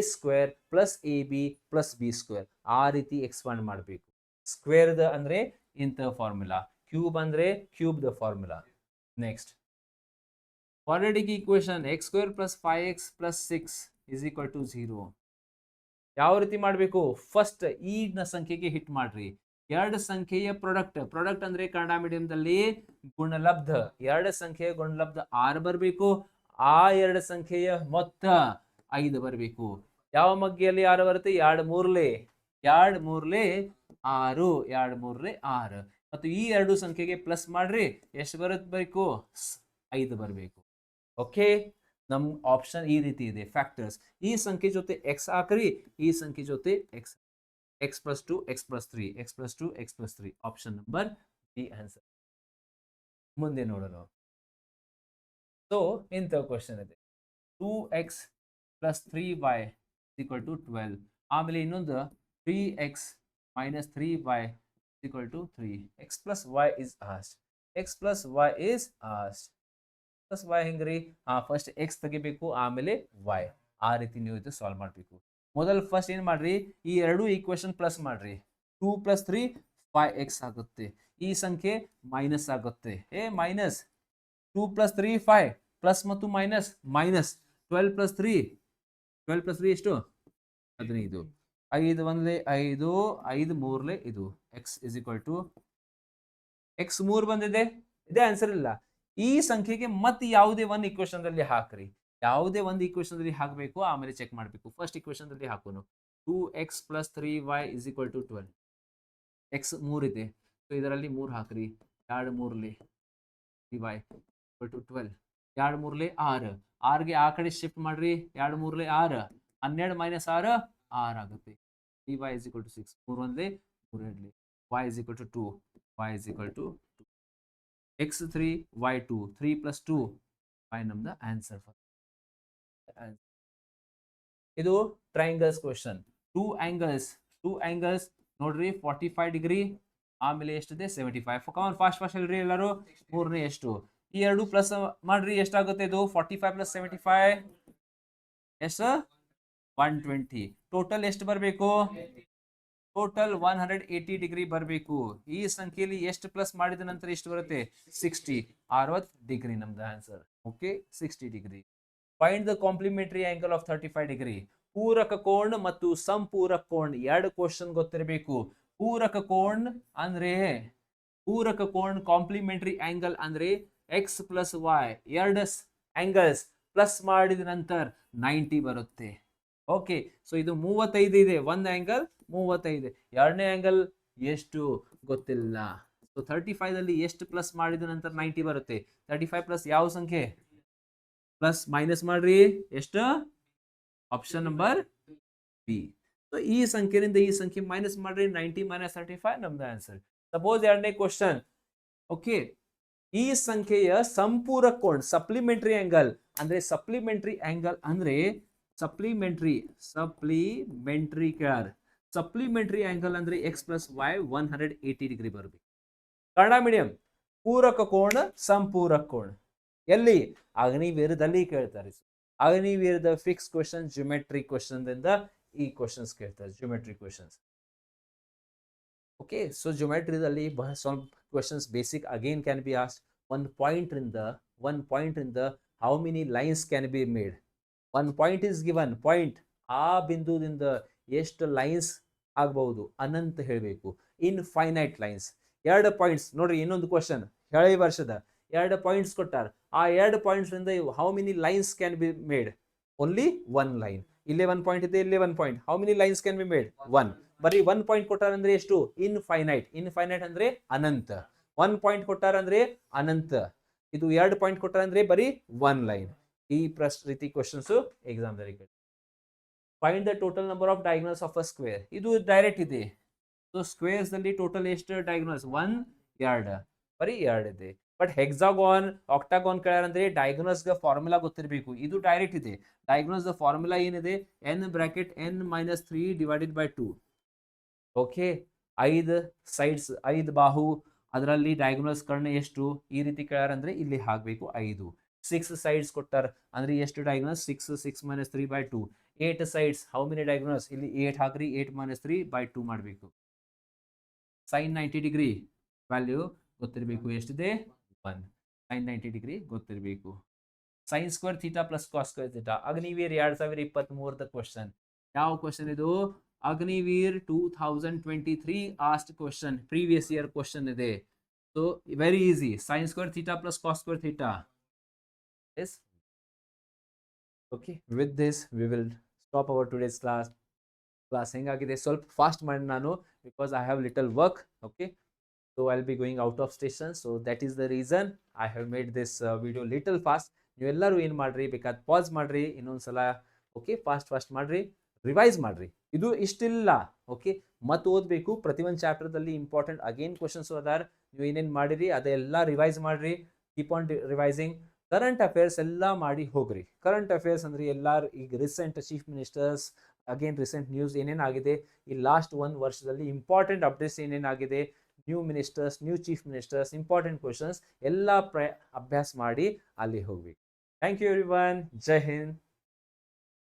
+ ab + b². ಆ ರೀತಿ ಎಕ್ಸ್ಪಾಂಡ್ ಮಾಡಬೇಕು. ಸ್ಕ್ವೇರ್ ಅಂದ್ರೆ ಇಂಥ ಫಾರ್ಮುಲಾ, ಕ್ಯೂಬ್ ಅಂದ್ರೆ cube the formula. Next quadratic equation x² + 5x + 6 = 0. ಯಾವ ರೀತಿ ಮಾಡಬೇಕು? ಫಸ್ಟ್ ಈ ಸಂಖ್ಯೆಗೆ ಹಿಟ್ ಮಾಡ್ರಿ. ಎರಡು ಸಂಖ್ಯೆಯ ಪ್ರಾಡಕ್ಟ್ ಅಂದ್ರೆ ಕನ್ನಡ ಮೀಡಿಯಂದಲ್ಲಿ ಗುಣಲಬ್ಧ. ಎರಡು ಸಂಖ್ಯೆಯ ಗುಣಲಬ್ಧ 6 ಬರಬೇಕು. ಆ ಎರಡು ಸಂಖ್ಯೆಯ ಮೊತ್ತ 5 ಬರಬೇಕು. ಯಾವ ಮಗ್ಗಿಯಲ್ಲಿ 6 ಬರುತ್ತೆ? 2 3 6, 2 3 6. ಮತ್ತು ಈ ಎರಡು ಸಂಖ್ಯೆಗೆ ಪ್ಲಸ್ ಮಾಡ್ರಿ. ಎಷ್ಟು ಬರಬೇಕು? 5 ಬರಬೇಕು. ಓಕೆ, ನಮ್ ಆಪ್ಷನ್ ಈ ರೀತಿ ಇದೆ ಫ್ಯಾಕ್ಟರ್ಸ್. ಈ ಸಂಖ್ಯೆ ಜೊತೆ ಎಕ್ಸ್ ಹಾಕ್ರಿ, ಈ ಸಂಖ್ಯೆ ಜೊತೆ X, X plus two X plus three, X plus two X plus three, option number B answer. ಮುಂದೆ ನೋಡೋಣ. ಸೊ ಇಂಥ ಕ್ವಶನ್ ಇದೆ, 2x plus 3y equal to 12. ಆಮೇಲೆ ಇನ್ನೊಂದು 3x minus 3y equal to 3. x plus y is asked, x plus y is asked. Plus y ಹೆಂಗ್ರಿ? ಫಸ್ಟ್ ಎಕ್ಸ್ ತೆಗಿಬೇಕು, ಆಮೇಲೆ y. ಆ ರೀತಿ ನೀವು ಇದು ಸಾಲ್ವ್ ಮಾಡಬೇಕು. ಮೊದಲು ಫಸ್ಟ್ ಏನು ಮಾಡ್ರಿ, ಈ ಎರಡು ಈಕ್ವೇಶನ್ ಪ್ಲಸ್ ಮಾಡ್ರಿ. 2 ಪ್ಲಸ್ 3 5x ಆಗುತ್ತೆ. ಈ ಸಂಖ್ಯೆ ಮೈನಸ್ ಆಗುತ್ತೆ. ಮೈನಸ್ 2 ಪ್ಲಸ್ 3 5 ಪ್ಲಸ್ ಮತ್ತು ಮೈನಸ್ ಮೈನಸ್ 12 ಪ್ಲಸ್ 3 12 ಪ್ಲಸ್ 3 ಎಷ್ಟು? 15. 5 ಒಂದ್ಲೆ 5, 5 ಮೂರ್ಲೆ ಇದು. X is equal to x 3 ಬಂದಿದೆ, ಇದೇ ಆನ್ಸರ್ ಇಲ್ಲ. ಈ ಸಂಖ್ಯೆಗೆ ಮತ್ತೆ ಯಾವುದೇ ಒಂದು ಇಕ್ವೇಶನ್ ದಲ್ಲಿ ಹಾಕ್ರಿ, ಯಾವುದೇ ಒಂದು ಇಕ್ವೇಶನ್ ದಲ್ಲಿ ಹಾಕಬೇಕು, ಆಮೇಲೆ ಚೆಕ್ ಮಾಡಬೇಕು. ಫಸ್ಟ್ ಇಕ್ವೇಶನ್ ದಲ್ಲಿ ಹಾಕೋಣ. 2x plus 3y is equal to 12. X 3 ಇದೆ, ಸೊ ಇದರಲ್ಲಿ 3 ಹಾಕ್ರಿ. 2 ಮೂರ್ಲೆ 3y ಈಕ್ವಲ್ ಟು 12. 2 ಮೂರ್ಲೆ 6, 6ಗೆ ಆ ಕಡೆ ಶಿಫ್ಟ್ ಮಾಡ್ರಿ. 2 ಮೂರ್ಲೆ 6, 12 ಮೈನಸ್ 6 6 ಆಗುತ್ತೆ. 3y is equal to 6. 3 ಒಂದ್ಲೆ 3 ಎರಡ್ಲೆ. y is equal to 2, y is equal to 2. x3 y2, 3 plus 2 y ನಮ್ದು ಆನ್ಸರ್. ಇದು ಟ್ರಯಾಂಗಲ್ಸ್ ಕ್ವೆಶ್ಚನ್. ಟೂ ಆಂಗಲ್ಸ್ ನೋಡ್ರಿ, 45 ಡಿಗ್ರಿ, ಆಮೇಲೆ ಎಷ್ಟಿದೆ 75. ಕಮಾನ್ ಫಾಸ್ಟ್ ಫಾಸ್ಟ್ ಹೇಳ್ರಿ ಎಲ್ಲರೂ. ಮೂರನೇ ಎಷ್ಟು? ಈ ಎರಡು ಪ್ಲಸ್ ಮಾಡ್ರಿ, ಎಷ್ಟಾಗುತ್ತೆ ಇದು? 45 ಪ್ಲಸ್ 75 ಎಷ್ಟು? 120. ಟೋಟಲ್ ಎಷ್ಟು ಬರಬೇಕು? ಟೋಟಲ್ 180 ಡಿಗ್ರಿ ಬರಬೇಕು. ಈ ಸಂಖ್ಯೆಯಲ್ಲಿ ಎಷ್ಟು ಪ್ಲಸ್ ಮಾಡಿದ ನಂತರ ಎಷ್ಟು ಬರುತ್ತೆ? 60 ಡಿಗ್ರಿ ನಮ್ದು answer. Okay, 60 degree. Find the complementary angle of 35 degree. ಪೂರಕ ಕೋಣ ಮತ್ತು ಸಂಪೂರಕ ಕೋಣ ಎರಡು ಕ್ವಶನ್ ಗೊತ್ತಿರಬೇಕು. ಪೂರಕ ಕೋಣ ಅಂದ್ರೆ, ಪೂರಕ ಕೋಣ ಕಾಂಪ್ಲಿಮೆಂಟರಿ ಆಂಗಲ್ ಅಂದ್ರೆ ಎಕ್ಸ್ ಪ್ಲಸ್ ವೈ ಎರಡು ಆಂಗಲ್ಸ್ ಪ್ಲಸ್ ಮಾಡಿದ ನಂತರ 90 ಬರುತ್ತೆ. ಓಕೆ, ಸೊ ಇದು 35 ಇದೆ, ಒಂದು ಆಂಗಲ್ 35. ಎರಡನೇ ಆಂಗಲ್ ಎಷ್ಟು ಗೊತ್ತಿಲ್ಲ. ಸೊ 35 ಅಲ್ಲಿ ಎಷ್ಟು ಪ್ಲಸ್ ಮಾಡಿದ ನಂತರ 90 ಬರುತ್ತೆ? 35 ಪ್ಲಸ್ ಯಾವ ಸಂಖ್ಯೆ? ಪ್ಲಸ್ ಮೈನಸ್ ಮಾಡ್ರಿ, ಎಷ್ಟು? Option number B. ಸೊ ಈ ಸಂಖ್ಯೆಯಿಂದ ಈ ಸಂಖ್ಯೆ ಮೈನಸ್ ಮಾಡ್ರಿ, 90 ಮೈನಸ್ 35 ನಮ್ದು ಆನ್ಸರ್. ಸಪೋಸ್ ಎರಡನೇ ಕ್ವಶನ್. ಓಕೆ, ಈ ಸಂಖ್ಯೆಯ ಸಂಪೂರಕ ಕೋಣ ಸಪ್ಲಿಮೆಂಟರಿ ಆಂಗಲ್ ಅಂದ್ರೆ, ಸಪ್ಲಿಮೆಂಟರಿ ಆಂಗಲ್ ಅಂದ್ರೆ ಸಪ್ಲಿಮೆಂಟರಿ ಆಂಗಲ್ ಅಂದ್ರೆ ಎಕ್ಸ್ ಪ್ಲಸ್ ವೈ 180 ಡಿಗ್ರಿ ಬರಬೇಕು. ಕನ್ನಡ ಮೀಡಿಯಂ. ಪೂರಕ ಕೋಣ ಸಂಪೂರಕ ಕೋಣ ಎಲ್ಲಿ? ಅಗ್ನಿವೀರದಲ್ಲಿ ಕೇಳ್ತಾರೆ. ಅಗ್ನಿವೀರದ ಫಿಕ್ಸ್ ಕ್ವಶನ್, ಜಿಯೋಮೆಟ್ರಿ ಕ್ವಶನ್ ದಿಂದ ಈ ಕ್ವಶನ್ಸ್ ಕೇಳ್ತಾರೆ, ಜಿಯೋಮೆಟ್ರಿ ಕ್ವಶನ್ಸ್. ಓಕೆ, ಸೊ ಜಿಯೋಮೆಟ್ರಿದಲ್ಲಿ ಸ್ವಲ್ಪ questions basic again can be asked. one point in the how many lines can be made? One point is given, point ಆ ಬಿಂದುದಿಂದ ಎಷ್ಟು ಲೈನ್ಸ್ ಆಗಬಹುದು ಅನಂತ ಹೇಳಬೇಕು. Infinite lines. ಎರಡು ಪಾಯಿಂಟ್ಸ್ ನೋಡ್ರಿ, ಇನ್ನೊಂದು ಕ್ವಶನ್ ಹಳೆ ವರ್ಷದ. ಎರಡು ಪಾಯಿಂಟ್ಸ್ ಕೊಟ್ಟಾರ, ಆ ಎರಡು ಪಾಯಿಂಟ್ಸ್ ಇಂದ how many lines can be made? Only one line. ಇಲ್ಲೇ 1 ಪಾಯಿಂಟ್ ಇದೆ, ಇಲ್ಲೇ 1 point. How many lines can be made? 1. ಬರೀ 1 ಪಾಯಿಂಟ್ ಕೊಟ್ಟಾರ ಅಂದ್ರೆ ಎಷ್ಟು? ಇನ್ಫೈನೈಟ್ ಅಂದ್ರೆ ಅನಂತ. 1 ಪಾಯಿಂಟ್ ಕೊಟ್ಟಾರ ಅಂದ್ರೆ ಅನಂತ. ಇದು 2 ಪಾಯಿಂಟ್ ಕೊಟ್ಟಾರ ಅಂದ್ರೆ ಬರೀ 1 ಲೈನ್. ಈ ರೀತಿ ಕ್ವಶನ್ಸ್ ಎಕ್ಸಾಮ್ ದಲ್ಲಿ. Find the total number of diagonals of a square. ಇದು ಡೈರೆಕ್ಟ್ ಇದೆ. ಸೊ ಸ್ಕ್ವೇರ್ಸ್ ನಲ್ಲಿ ಟೋಟಲ್ ಎಷ್ಟು ಡಯಾಗ್ನಲ್ಸ್? 1 2, ಬರೀ 2 ಇದೆ. ಬಟ್ ಹೆಕ್ಸಾಗಾನ್, ಆಕ್ಟಾಗಾನ್ ಕೇಳಾರಂದ್ರೆ ಡಯಾಗ್ನಲ್ಸ್ ಗೆ ಫಾರ್ಮುಲಾ ಗೊತ್ತಿರಬೇಕು. ಇದು ಡೈರೆಕ್ಟ್ ಇದೆ. ಡಯಾಗ್ನಲ್ಸ್ ದ ಫಾರ್ಮುಲಾ ಏನಿದೆ? n bracket n minus 3 divided by 2. Okay, 5 sides, 5 ಬಾಹು, ಅದರಲ್ಲಿ ಡಯಾಗ್ನಲ್ಸ್ ಕರ್ಣ ಎಷ್ಟು? ಈ ರೀತಿ ಕೇಳಾರಂದ್ರೆ ಇಲ್ಲಿ ಹಾಕಬೇಕು 5. 6 ಸೈಡ್ಸ್ ಕೊಟ್ಟಾರ ಅಂದ್ರೆ ಎಷ್ಟು diagonals? 6, 6 minus 3 by 2. 8 sides, how many diagonals? ಇಲ್ಲಿ 8 ಹಾಕ್ರಿ, 8 ಮೈನಸ್ 3 ಬೈ 2 ಮಾಡಬೇಕು. ಸೈನ್ 90 ಡಿಗ್ರಿ ವ್ಯಾಲ್ಯೂ ಗೊತ್ತಿರಬೇಕು. ಎಷ್ಟಿದೆ? 1. ಸೈನ್ 90 ಡಿಗ್ರಿ ಗೊತ್ತಿರಬೇಕು. Sine square theta plus cos square theta. Agniveer 2023 question. ಯಾವ ಕ್ವಶನ್ ಇದು? Agniveer 2023 asked question, previous year question ಇದೆ. So very easy. Sine square theta plus cos square theta. Yes, okay, with this we will stop our today's class. ಹೆಂಗಾಗಿದೆ ಸ್ವಲ್ಪ ಫಾಸ್ಟ್ ಮಾಡಿ ನಾನು, because I have little work. Okay, so I'll be going out of station, so that is the reason I have made this video little fast. ನೀವೆಲ್ಲರೂ ಏನು ಮಾಡ್ರಿ, ಬೇಕಾದ ಪಾಸ್ ಮಾಡ್ರಿ, ಇನ್ನೊಂದ್ಸಲ ಓಕೆ ಫಾಸ್ಟ್ ಮಾಡ್ರಿ, ರಿವೈಸ್ ಮಾಡ್ರಿ. ಇದು ಇಷ್ಟಿಲ್ಲ ಓಕೆ, ಮತ್ತೆ ಓದಬೇಕು. ಪ್ರತಿಯೊಂದು ಚಾಪ್ಟರ್ದಲ್ಲಿ ಇಂಪಾರ್ಟೆಂಟ್ ಅಗೇನ್ ಕ್ವಶನ್ಸ್ ಅದಾರ. ನೀವು ಏನೇನು ಮಾಡಿರಿ ಅದೆಲ್ಲ ರಿವೈಸ್ ಮಾಡ್ರಿ. Keep on revising. Current affairs ಎಲ್ಲ ಮಾಡಿ ಹೋಗ್ರಿ. ಕರೆಂಟ್ ಅಫೇರ್ಸ್ ಅಂದ್ರೆ ಎಲ್ಲಾರು ಈಗ recent chief ministers, again recent news ಏನೇನಾಗಿದೆ, ಈ ಲಾಸ್ಟ್ 1 ವರ್ಷದಲ್ಲಿ ಇಂಪಾರ್ಟೆಂಟ್ ಅಪ್ಡೇಟ್ಸ್ ಏನೇನಾಗಿದೆ, new ministers, new chief ministers, important questions ಎಲ್ಲ ಅಭ್ಯಾಸ ಮಾಡಿ ಅಲ್ಲಿ ಹೋಗ್ಬೇಕು. Thank you everyone. ಜೈ ಹಿಂದ್.